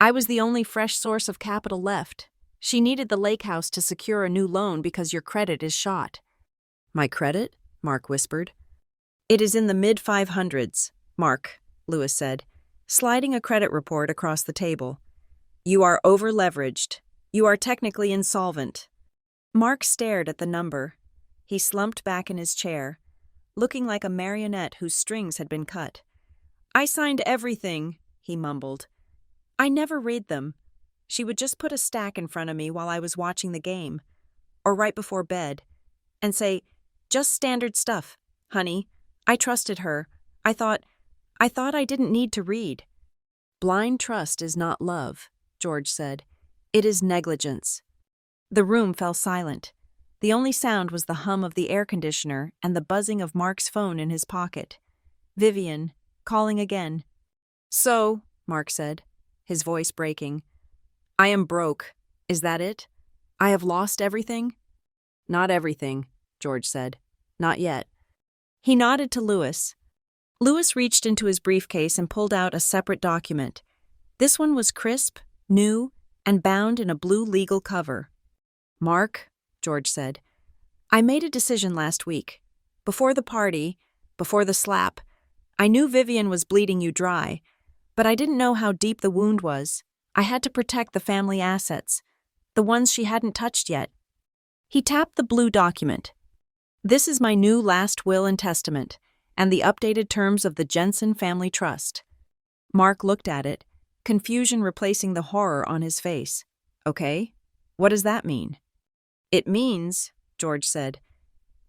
I was the only fresh source of capital left. She needed the lake house to secure a new loan because your credit is shot. My credit? Mark whispered. It is in the mid-500s, Mark, Lewis said, sliding a credit report across the table. You are over-leveraged. You are technically insolvent. Mark stared at the number. He slumped back in his chair, looking like a marionette whose strings had been cut. I signed everything, he mumbled. I never read them. She would just put a stack in front of me while I was watching the game, or right before bed, and say, just standard stuff, honey. I trusted her. I thought I didn't need to read. Blind trust is not love, George said. It is negligence. The room fell silent. The only sound was the hum of the air conditioner and the buzzing of Mark's phone in his pocket. Vivian, calling again. So, Mark said, his voice breaking, I am broke. Is that it? I have lost everything? Not everything, George said. Not yet. He nodded to Lewis. Lewis reached into his briefcase and pulled out a separate document. This one was crisp, new, and bound in a blue legal cover. Mark, George said, I made a decision last week. Before the party, before the slap, I knew Vivian was bleeding you dry, but I didn't know how deep the wound was. I had to protect the family assets, the ones she hadn't touched yet. He tapped the blue document. This is my new last will and testament, and the updated terms of the Jensen Family Trust. Mark looked at it, confusion replacing the horror on his face. Okay, what does that mean? It means, George said,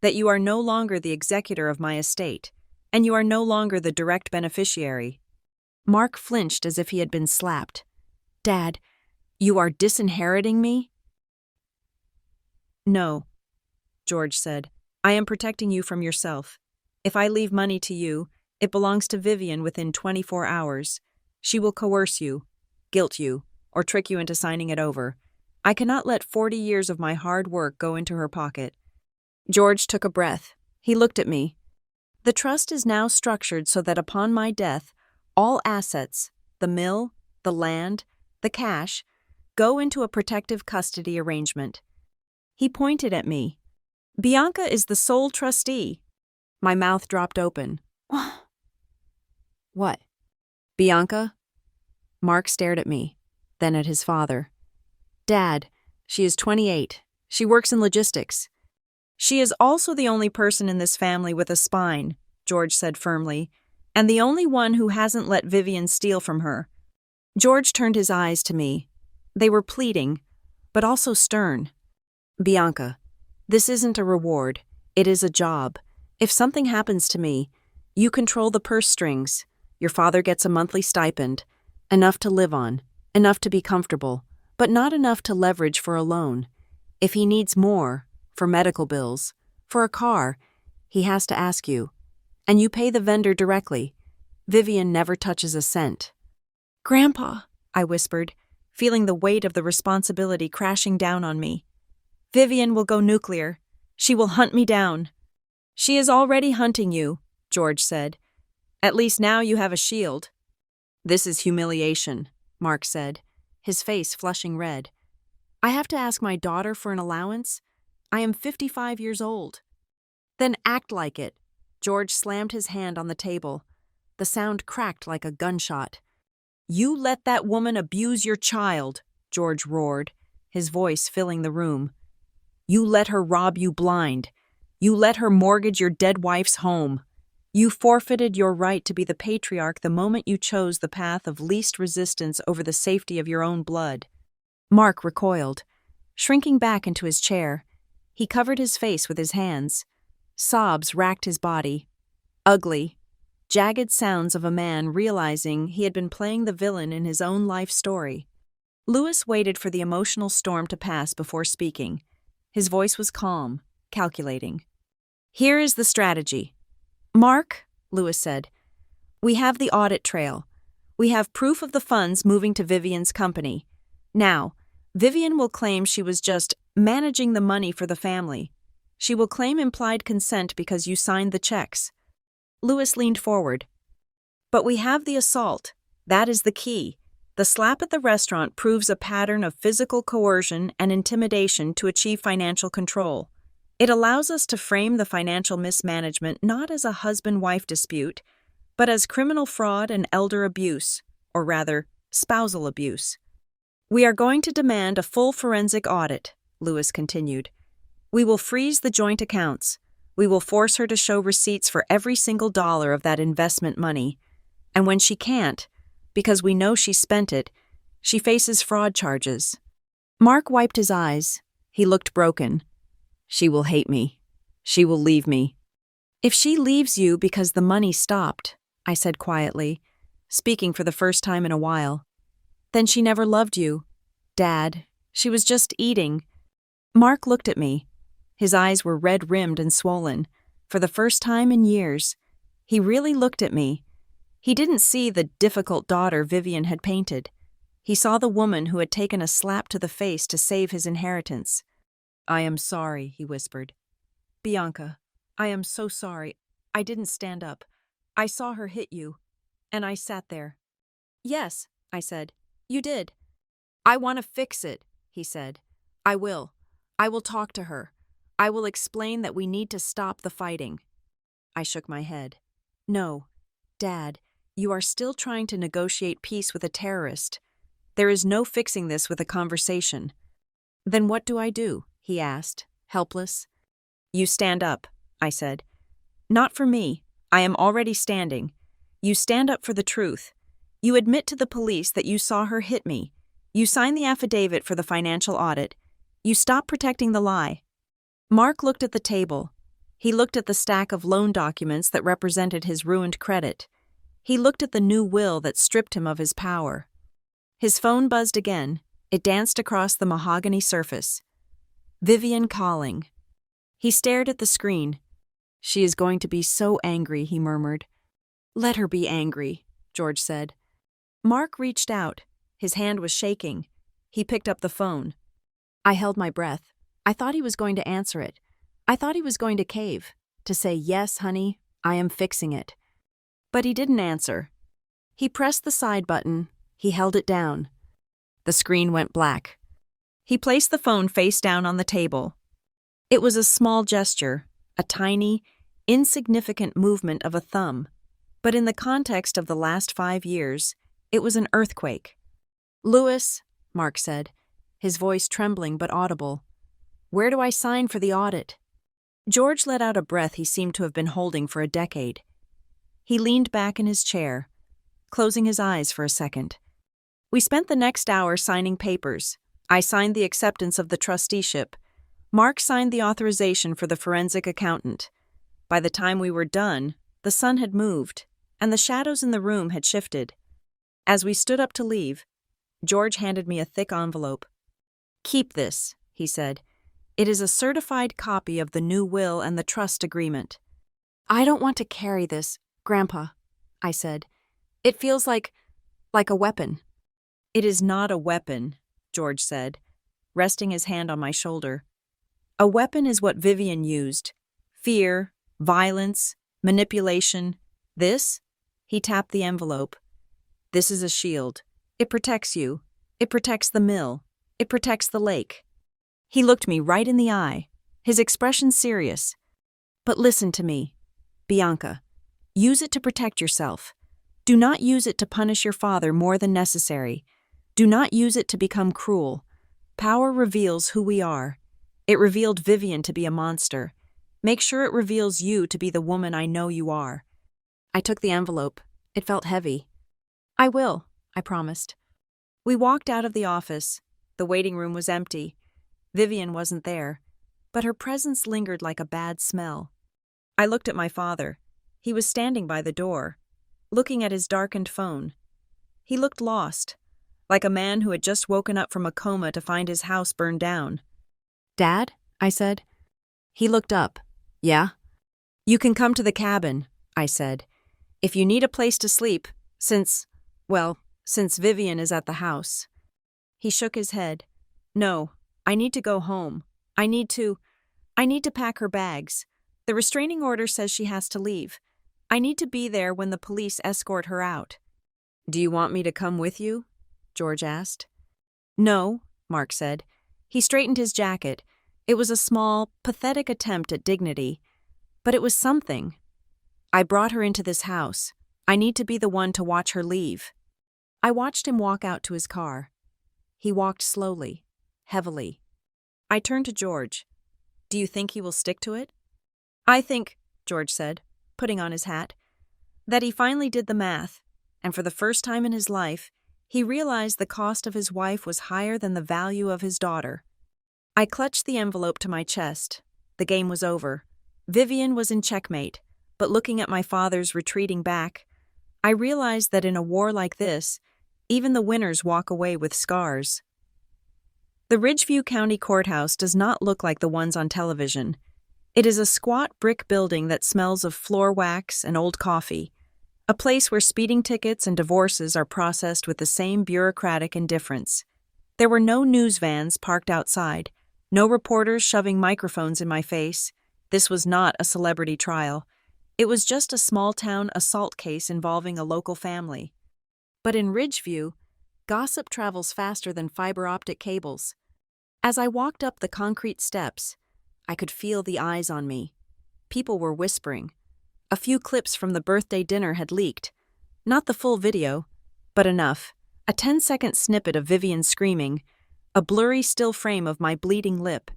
that you are no longer the executor of my estate, and you are no longer the direct beneficiary. Mark flinched as if he had been slapped. Dad, you are disinheriting me? No, George said, I am protecting you from yourself. If I leave money to you, it belongs to Vivian within 24 hours. She will coerce you, guilt you, or trick you into signing it over. I cannot let 40 years of my hard work go into her pocket." George took a breath. He looked at me. "The trust is now structured so that upon my death, all assets, the mill, the land, the cash, go into a protective custody arrangement." He pointed at me. "Bianca is the sole trustee." My mouth dropped open. "What? Bianca?" Mark stared at me, then at his father. "Dad, she is 28. She works in logistics." "She is also the only person in this family with a spine," George said firmly, "and the only one who hasn't let Vivian steal from her." George turned his eyes to me. They were pleading, but also stern. "Bianca, this isn't a reward. It is a job. If something happens to me, you control the purse strings. Your father gets a monthly stipend, enough to live on, enough to be comfortable, but not enough to leverage for a loan. If he needs more, for medical bills, for a car, he has to ask you. And you pay the vendor directly. Vivian never touches a cent." "Grandpa," I whispered, feeling the weight of the responsibility crashing down on me. "Vivian will go nuclear. She will hunt me down." "She is already hunting you," George said. "At least now you have a shield." "This is humiliation," Mark said, his face flushing red. "I have to ask my daughter for an allowance? I am 55 years old." "Then act like it." George slammed his hand on the table. The sound cracked like a gunshot. "You let that woman abuse your child," George roared, his voice filling the room. "You let her rob you blind. You let her mortgage your dead wife's home. You forfeited your right to be the patriarch the moment you chose the path of least resistance over the safety of your own blood." Mark recoiled, shrinking back into his chair. He covered his face with his hands. Sobs racked his body. Ugly, jagged sounds of a man realizing he had been playing the villain in his own life story. Louis waited for the emotional storm to pass before speaking. His voice was calm, calculating. "Here is the strategy. Mark," Louis said, "we have the audit trail. We have proof of the funds moving to Vivian's company. Now, Vivian will claim she was just managing the money for the family. She will claim implied consent because you signed the checks." Louis leaned forward. "But we have the assault. That is the key. The slap at the restaurant proves a pattern of physical coercion and intimidation to achieve financial control. It allows us to frame the financial mismanagement not as a husband-wife dispute, but as criminal fraud and elder abuse, or rather, spousal abuse. We are going to demand a full forensic audit," Louis continued. "We will freeze the joint accounts. We will force her to show receipts for every single dollar of that investment money. And when she can't, because we know she spent it, she faces fraud charges." Mark wiped his eyes. He looked broken. "She will hate me. She will leave me." "If she leaves you because the money stopped," I said quietly, speaking for the first time in a while, "then she never loved you. Dad, she was just eating." Mark looked at me. His eyes were red-rimmed and swollen. For the first time in years, he really looked at me. He didn't see the difficult daughter Vivian had painted. He saw the woman who had taken a slap to the face to save his inheritance. "I am sorry," he whispered. "Bianca, I am so sorry. I didn't stand up. I saw her hit you, and I sat there." "Yes," I said, "you did." "I want to fix it," he said. "I will. I will talk to her. I will explain that we need to stop the fighting." I shook my head. "No, Dad, you are still trying to negotiate peace with a terrorist. There is no fixing this with a conversation." "Then what do I do?" he asked, helpless. "You stand up," I said. "Not for me. I am already standing. You stand up for the truth. You admit to the police that you saw her hit me. You sign the affidavit for the financial audit. You stop protecting the lie." Mark looked at the table. He looked at the stack of loan documents that represented his ruined credit. He looked at the new will that stripped him of his power. His phone buzzed again. It danced across the mahogany surface. Vivian calling. He stared at the screen. "She is going to be so angry," he murmured. "Let her be angry," George said. Mark reached out. His hand was shaking. He picked up the phone. I held my breath. I thought he was going to answer it. I thought he was going to cave, to say, "Yes, honey, I am fixing it." But he didn't answer. He pressed the side button. He held it down. The screen went black. He placed the phone face down on the table. It was a small gesture, a tiny, insignificant movement of a thumb. But in the context of the last 5 years, it was an earthquake. "Louis," Mark said, his voice trembling but audible, "where do I sign for the audit?" George let out a breath he seemed to have been holding for a decade. He leaned back in his chair, closing his eyes for a second. We spent the next hour signing papers. I signed the acceptance of the trusteeship. Mark signed the authorization for the forensic accountant. By the time we were done, the sun had moved, and the shadows in the room had shifted. As we stood up to leave, George handed me a thick envelope. "Keep this," he said. "It is a certified copy of the new will and the trust agreement." "I don't want to carry this, Grandpa," I said. "It feels like a weapon." "It is not a weapon," George said, resting his hand on my shoulder. "A weapon is what Vivian used. Fear, violence, manipulation. This?" He tapped the envelope. "This is a shield. It protects you. It protects the mill. It protects the lake." He looked me right in the eye, his expression serious. "But listen to me, Bianca. Use it to protect yourself. Do not use it to punish your father more than necessary. Do not use it to become cruel. Power reveals who we are. It revealed Vivian to be a monster. Make sure it reveals you to be the woman I know you are." I took the envelope. It felt heavy. "I will," I promised. We walked out of the office. The waiting room was empty. Vivian wasn't there, but her presence lingered like a bad smell. I looked at my father. He was standing by the door, looking at his darkened phone. He looked lost, like a man who had just woken up from a coma to find his house burned down. "Dad?" I said. He looked up. "Yeah?" "You can come to the cabin," I said. "If you need a place to sleep, since Vivian is at the house." He shook his head. "No, I need to go home. I need to pack her bags. The restraining order says she has to leave. I need to be there when the police escort her out." "Do you want me to come with you?" George asked. "No," Mark said. He straightened his jacket. It was a small, pathetic attempt at dignity, but it was something. "I brought her into this house. I need to be the one to watch her leave." I watched him walk out to his car. He walked slowly, heavily. I turned to George. "Do you think he will stick to it?" "I think," George said, putting on his hat, "that he finally did the math, and for the first time in his life, he realized the cost of his wife was higher than the value of his daughter." I clutched the envelope to my chest. The game was over. Vivian was in checkmate, but looking at my father's retreating back, I realized that in a war like this, even the winners walk away with scars. The Ridgeview County Courthouse does not look like the ones on television. It is a squat brick building that smells of floor wax and old coffee, a place where speeding tickets and divorces are processed with the same bureaucratic indifference. There were no news vans parked outside, no reporters shoving microphones in my face. This was not a celebrity trial. It was just a small-town assault case involving a local family. But in Ridgeview, gossip travels faster than fiber-optic cables. As I walked up the concrete steps, I could feel the eyes on me. People were whispering. A few clips from the birthday dinner had leaked. Not the full video, but enough. A 10-second snippet of Vivian screaming, a blurry still frame of my bleeding lip.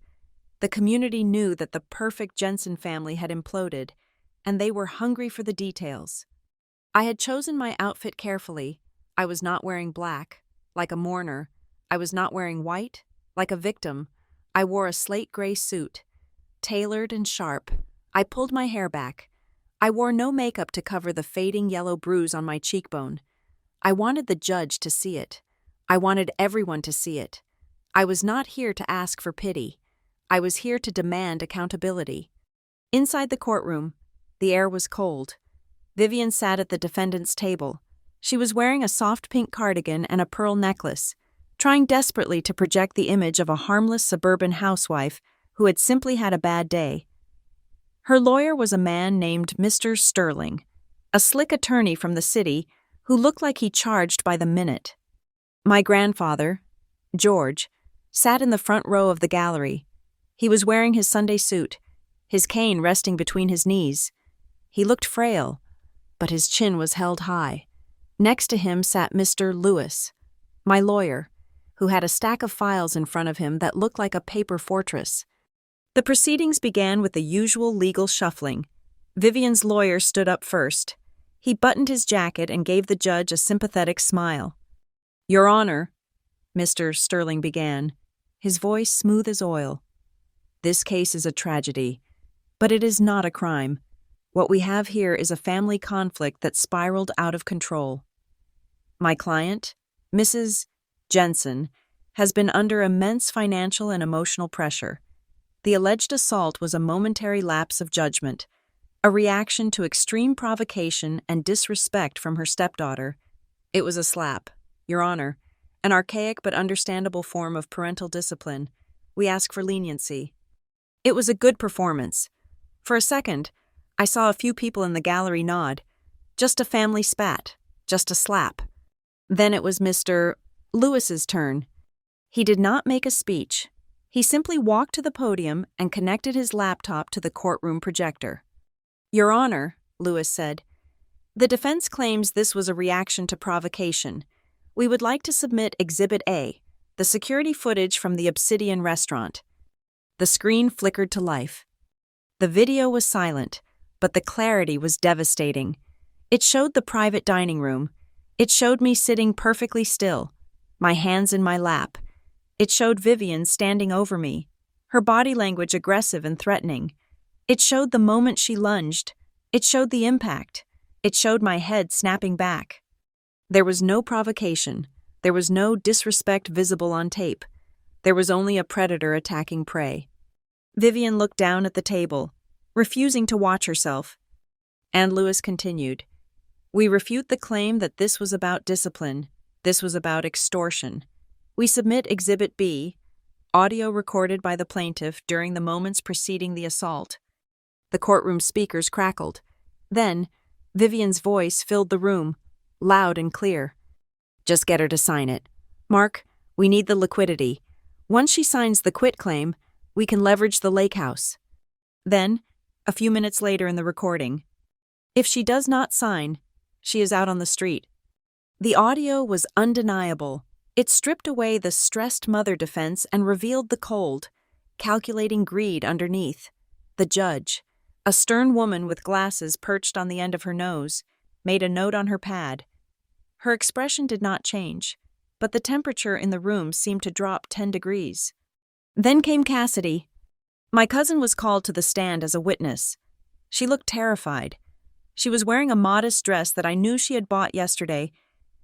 The community knew that the perfect Jensen family had imploded, and they were hungry for the details. I had chosen my outfit carefully. I was not wearing black, like a mourner. I was not wearing white, like a victim. I wore a slate gray suit, tailored and sharp. I pulled my hair back. I wore no makeup to cover the fading yellow bruise on my cheekbone. I wanted the judge to see it. I wanted everyone to see it. I was not here to ask for pity. I was here to demand accountability. Inside the courtroom, the air was cold. Vivian sat at the defendant's table. She was wearing a soft pink cardigan and a pearl necklace, trying desperately to project the image of a harmless suburban housewife who had simply had a bad day. Her lawyer was a man named Mr. Sterling, a slick attorney from the city who looked like he charged by the minute. My grandfather, George, sat in the front row of the gallery. He was wearing his Sunday suit, his cane resting between his knees. He looked frail, but his chin was held high. Next to him sat Mr. Lewis, my lawyer, who had a stack of files in front of him that looked like a paper fortress. The proceedings began with the usual legal shuffling. Vivian's lawyer stood up first. He buttoned his jacket and gave the judge a sympathetic smile. "Your Honor," Mr. Sterling began, his voice smooth as oil. "This case is a tragedy, but it is not a crime. What we have here is a family conflict that spiraled out of control. My client, Mrs. Jensen, has been under immense financial and emotional pressure. The alleged assault was a momentary lapse of judgment, a reaction to extreme provocation and disrespect from her stepdaughter. It was a slap, Your Honor, an archaic but understandable form of parental discipline. We ask for leniency." It was a good performance. For a second, I saw a few people in the gallery nod. Just a family spat, just a slap. Then it was Mr. Lewis's turn. He did not make a speech. He simply walked to the podium and connected his laptop to the courtroom projector. "Your Honor," Lewis said, "the defense claims this was a reaction to provocation. We would like to submit Exhibit A, the security footage from the Obsidian restaurant." The screen flickered to life. The video was silent, but the clarity was devastating. It showed the private dining room. It showed me sitting perfectly still, my hands in my lap. It showed Vivian standing over me, her body language aggressive and threatening. It showed the moment she lunged. It showed the impact. It showed my head snapping back. There was no provocation. There was no disrespect visible on tape. There was only a predator attacking prey. Vivian looked down at the table, refusing to watch herself. And Lewis continued, "We refute the claim that this was about discipline. This was about extortion. We submit Exhibit B, audio recorded by the plaintiff during the moments preceding the assault." The courtroom speakers crackled. Then, Vivian's voice filled the room, loud and clear. "Just get her to sign it. Mark, we need the liquidity. Once she signs the quitclaim, we can leverage the lake house." Then, a few minutes later in the recording, "If she does not sign, she is out on the street." The audio was undeniable. It stripped away the stressed mother defense and revealed the cold, calculating greed underneath. The judge, a stern woman with glasses perched on the end of her nose, made a note on her pad. Her expression did not change, but the temperature in the room seemed to drop 10 degrees. Then came Cassidy. My cousin was called to the stand as a witness. She looked terrified. She was wearing a modest dress that I knew she had bought yesterday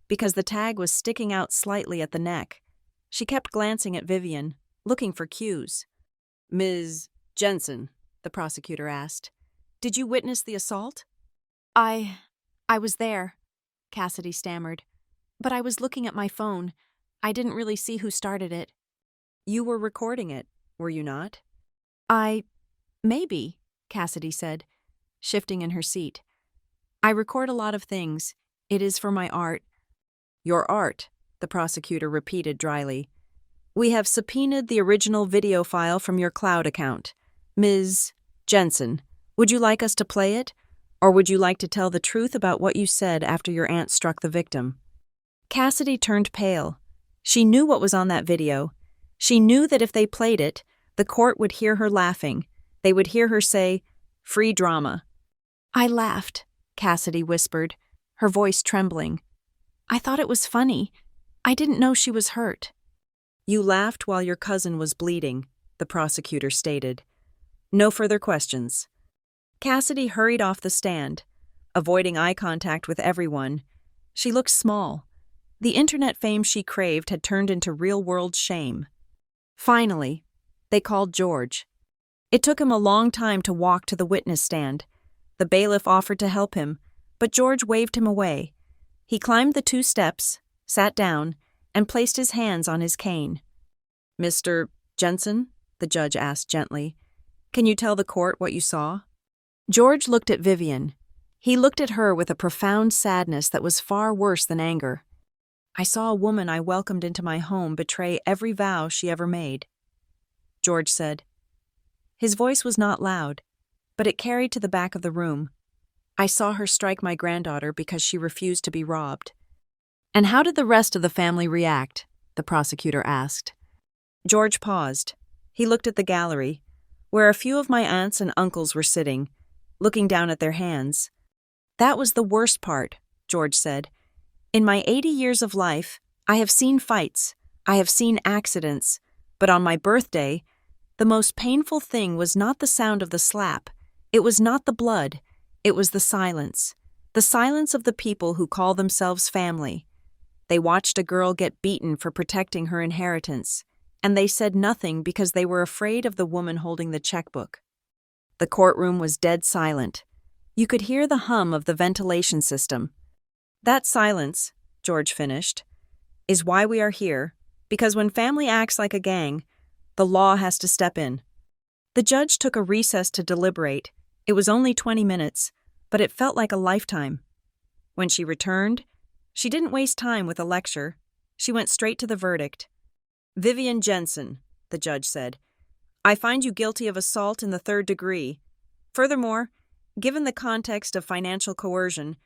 because the tag was sticking out slightly at the neck. She kept glancing at Vivian, looking for cues. "Ms. Jensen," the prosecutor asked, "did you witness the assault?" I was there," Cassidy stammered. "But I was looking at my phone. I didn't really see who started it." "You were recording it, were you not?" Maybe," Cassidy said, shifting in her seat. "I record a lot of things. It is for my art." "Your art," the prosecutor repeated dryly. "We have subpoenaed the original video file from your cloud account. Ms. Jensen, would you like us to play it? Or would you like to tell the truth about what you said after your aunt struck the victim?" Cassidy turned pale. She knew what was on that video. She knew that if they played it, the court would hear her laughing. They would hear her say, "Free drama." "I laughed," Cassidy whispered, her voice trembling. "I thought it was funny. I didn't know she was hurt." "You laughed while your cousin was bleeding," the prosecutor stated. "No further questions." Cassidy hurried off the stand, avoiding eye contact with everyone. She looked small. The internet fame she craved had turned into real-world shame. Finally, They called George. It took him a long time to walk to the witness stand. The bailiff offered to help him, but George waved him away. He climbed the 2 steps, sat down, and placed his hands on his cane. "Mr. Jensen," the judge asked gently, "can you tell the court what you saw?" George looked at Vivian. He looked at her with a profound sadness that was far worse than anger. "I saw a woman I welcomed into my home betray every vow she ever made," George said. His voice was not loud, but it carried to the back of the room. "I saw her strike my granddaughter because she refused to be robbed." "And how did the rest of the family react?" the prosecutor asked. George paused. He looked at the gallery, where a few of my aunts and uncles were sitting, looking down at their hands. "That was the worst part," George said. "In my 80 years of life, I have seen fights, I have seen accidents, but on my birthday, the most painful thing was not the sound of the slap, it was not the blood, it was the silence of the people who call themselves family. They watched a girl get beaten for protecting her inheritance, and they said nothing because they were afraid of the woman holding the checkbook." The courtroom was dead silent. You could hear the hum of the ventilation system. "That silence," George finished, "is why we are here, because when family acts like a gang, the law has to step in." The judge took a recess to deliberate. It was only 20 minutes, but it felt like a lifetime. When she returned, she didn't waste time with a lecture. She went straight to the verdict. "Vivian Jensen," the judge said, "I find you guilty of assault in the 3rd degree. Furthermore, given the context of financial coercion,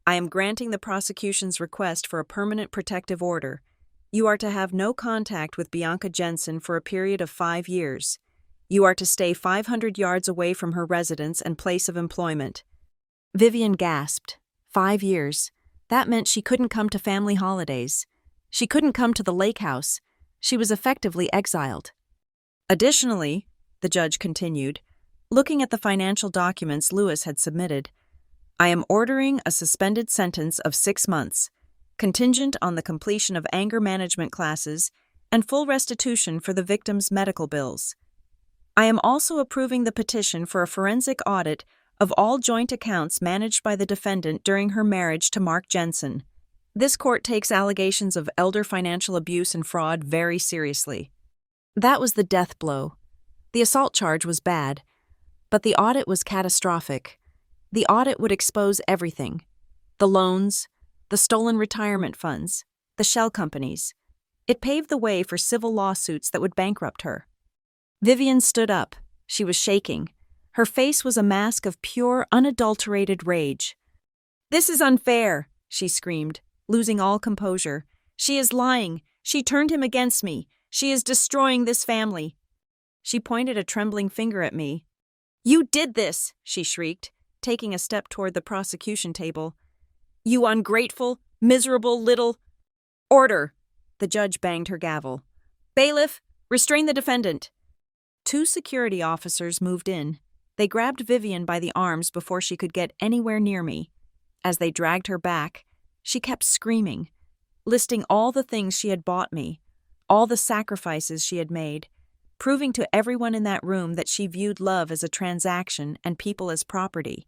I am granting the prosecution's request for a permanent protective order. You are to have no contact with Bianca Jensen for a period of 5 years. You are to stay 500 yards away from her residence and place of employment." Vivian gasped. 5 years. That meant she couldn't come to family holidays. She couldn't come to the lake house. She was effectively exiled. "Additionally," the judge continued, looking at the financial documents Lewis had submitted, "I am ordering a suspended sentence of 6 months, contingent on the completion of anger management classes and full restitution for the victim's medical bills. I am also approving the petition for a forensic audit of all joint accounts managed by the defendant during her marriage to Mark Jensen. This court takes allegations of elder financial abuse and fraud very seriously." That was the death blow. The assault charge was bad, but the audit was catastrophic. The audit would expose everything: the loans, the stolen retirement funds, the shell companies. It paved the way for civil lawsuits that would bankrupt her. Vivian stood up. She was shaking. Her face was a mask of pure, unadulterated rage. "This is unfair," she screamed, losing all composure. "She is lying. She turned him against me. She is destroying this family." She pointed a trembling finger at me. "You did this," she shrieked, taking a step toward the prosecution table. "You ungrateful, miserable little—" "Order!" The judge banged her gavel. "Bailiff, restrain the defendant." 2 security officers moved in. They grabbed Vivian by the arms before she could get anywhere near me. As they dragged her back, she kept screaming, listing all the things she had bought me, all the sacrifices she had made, proving to everyone in that room that she viewed love as a transaction and people as property.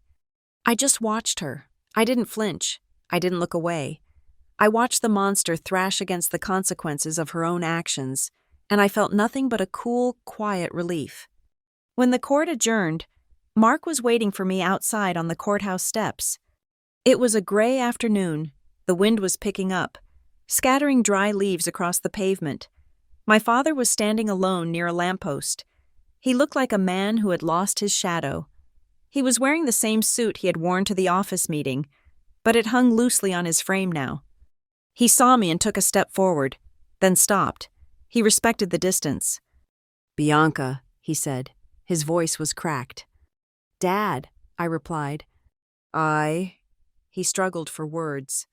I just watched her. I didn't flinch. I didn't look away. I watched the monster thrash against the consequences of her own actions, and I felt nothing but a cool, quiet relief. When the court adjourned, Mark was waiting for me outside on the courthouse steps. It was a gray afternoon. The wind was picking up, scattering dry leaves across the pavement. My father was standing alone near a lamppost. He looked like a man who had lost his shadow. He was wearing the same suit he had worn to the office meeting, but it hung loosely on his frame now. He saw me and took a step forward, then stopped. He respected the distance. "Bianca," he said. His voice was cracked. "Dad," I replied. He struggled for words.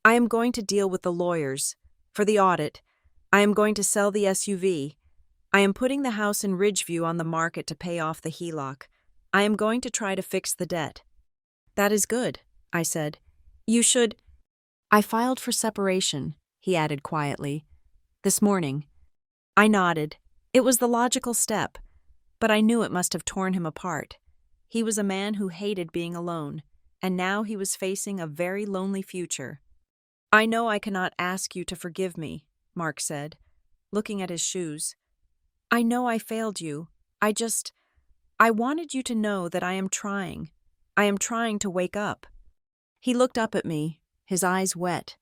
"I am going to deal with the lawyers. For the audit. I am going to sell the SUV. I am putting the house in Ridgeview on the market to pay off the HELOC. I am going to try to fix the debt." "That is good," I said. "You should—" "I filed for separation," he added quietly. "This morning." I nodded. It was the logical step, but I knew it must have torn him apart. He was a man who hated being alone, and now he was facing a very lonely future. "I know I cannot ask you to forgive me," Mark said, looking at his shoes. "I know I failed you. I wanted you to know that I am trying. I am trying to wake up." He looked up at me, his eyes wet.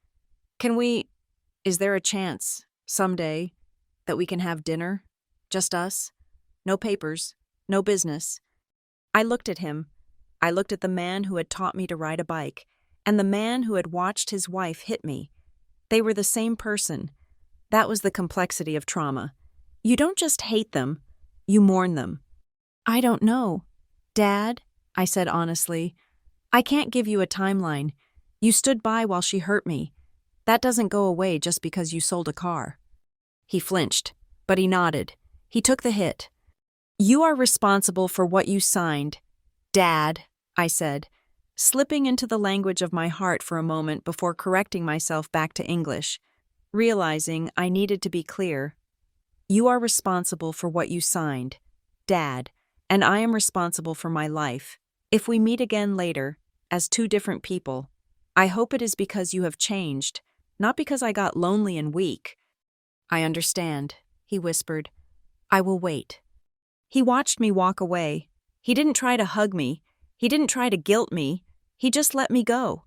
Is there a chance, someday, that we can have dinner? Just us? No papers, no business." I looked at him. I looked at the man who had taught me to ride a bike, and the man who had watched his wife hit me. They were the same person. That was the complexity of trauma. You don't just hate them, you mourn them. "I don't know. Dad," I said honestly, "I can't give you a timeline. You stood by while she hurt me. That doesn't go away just because you sold a car." He flinched, but he nodded. He took the hit. "You are responsible for what you signed, Dad," I said, slipping into the language of my heart for a moment before correcting myself back to English, realizing I needed to be clear. "You are responsible for what you signed, Dad, and I am responsible for my life. If we meet again later, as two different people, I hope it is because you have changed, not because I got lonely and weak." "I understand," he whispered. "I will wait." He watched me walk away. He didn't try to hug me. He didn't try to guilt me. He just let me go.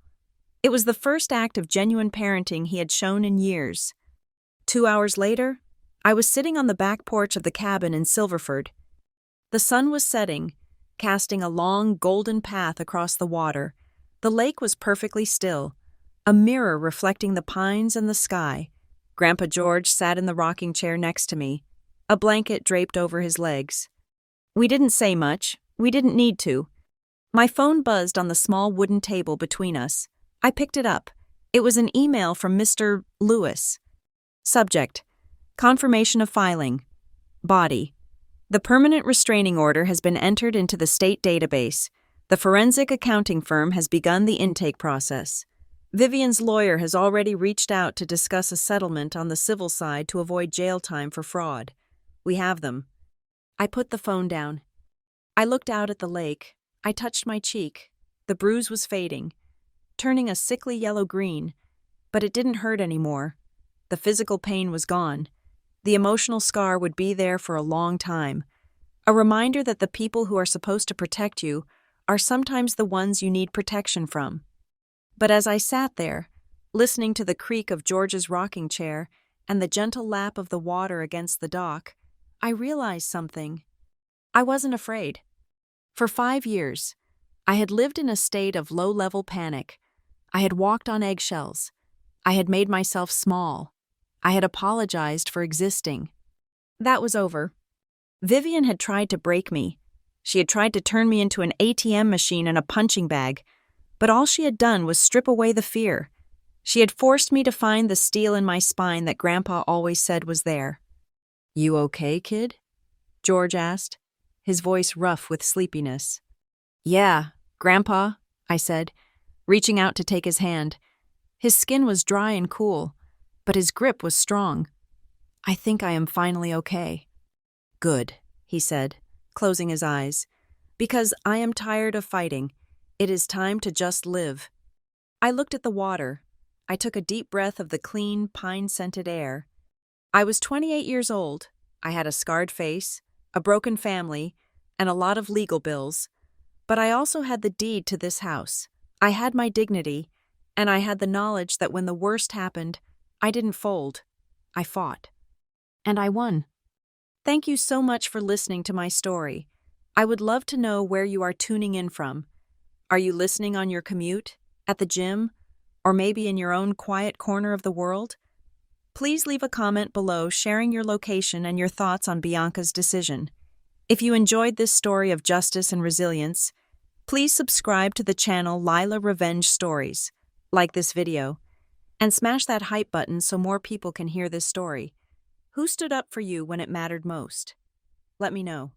It was the first act of genuine parenting he had shown in years. 2 hours later, I was sitting on the back porch of the cabin in Silverford. The sun was setting, casting a long golden path across the water. The lake was perfectly still, a mirror reflecting the pines and the sky. Grandpa George sat in the rocking chair next to me, a blanket draped over his legs. We didn't say much. We didn't need to. My phone buzzed on the small wooden table between us. I picked it up. It was an email from Mr. Lewis. Subject: Confirmation of filing. Body: The permanent restraining order has been entered into the state database. The forensic accounting firm has begun the intake process. Vivian's lawyer has already reached out to discuss a settlement on the civil side to avoid jail time for fraud. We have them. I put the phone down. I looked out at the lake. I touched my cheek. The bruise was fading, turning a sickly yellow-green, but it didn't hurt anymore. The physical pain was gone. The emotional scar would be there for a long time. A reminder that the people who are supposed to protect you are sometimes the ones you need protection from. But as I sat there, listening to the creak of George's rocking chair and the gentle lap of the water against the dock, I realized something. I wasn't afraid. For 5 years, I had lived in a state of low-level panic. I had walked on eggshells. I had made myself small. I had apologized for existing. That was over. Vivian had tried to break me. She had tried to turn me into an ATM machine and a punching bag, but all she had done was strip away the fear. She had forced me to find the steel in my spine that Grandpa always said was there. "You okay, kid?" George asked, his voice rough with sleepiness. "Yeah, Grandpa," I said, reaching out to take his hand. His skin was dry and cool, but his grip was strong. "I think I am finally okay." "Good," he said, closing his eyes. "Because I am tired of fighting. It is time to just live." I looked at the water. I took a deep breath of the clean, pine-scented air. I was 28 years old. I had a scarred face, a broken family, and a lot of legal bills. But I also had the deed to this house. I had my dignity, and I had the knowledge that when the worst happened, I didn't fold. I fought. And I won. Thank you so much for listening to my story. I would love to know where you are tuning in from. Are you listening on your commute, at the gym, or maybe in your own quiet corner of the world? Please leave a comment below sharing your location and your thoughts on Bianca's decision. If you enjoyed this story of justice and resilience, please subscribe to the channel Lila Revenge Stories, like this video, and smash that hype button so more people can hear this story. Who stood up for you when it mattered most? Let me know.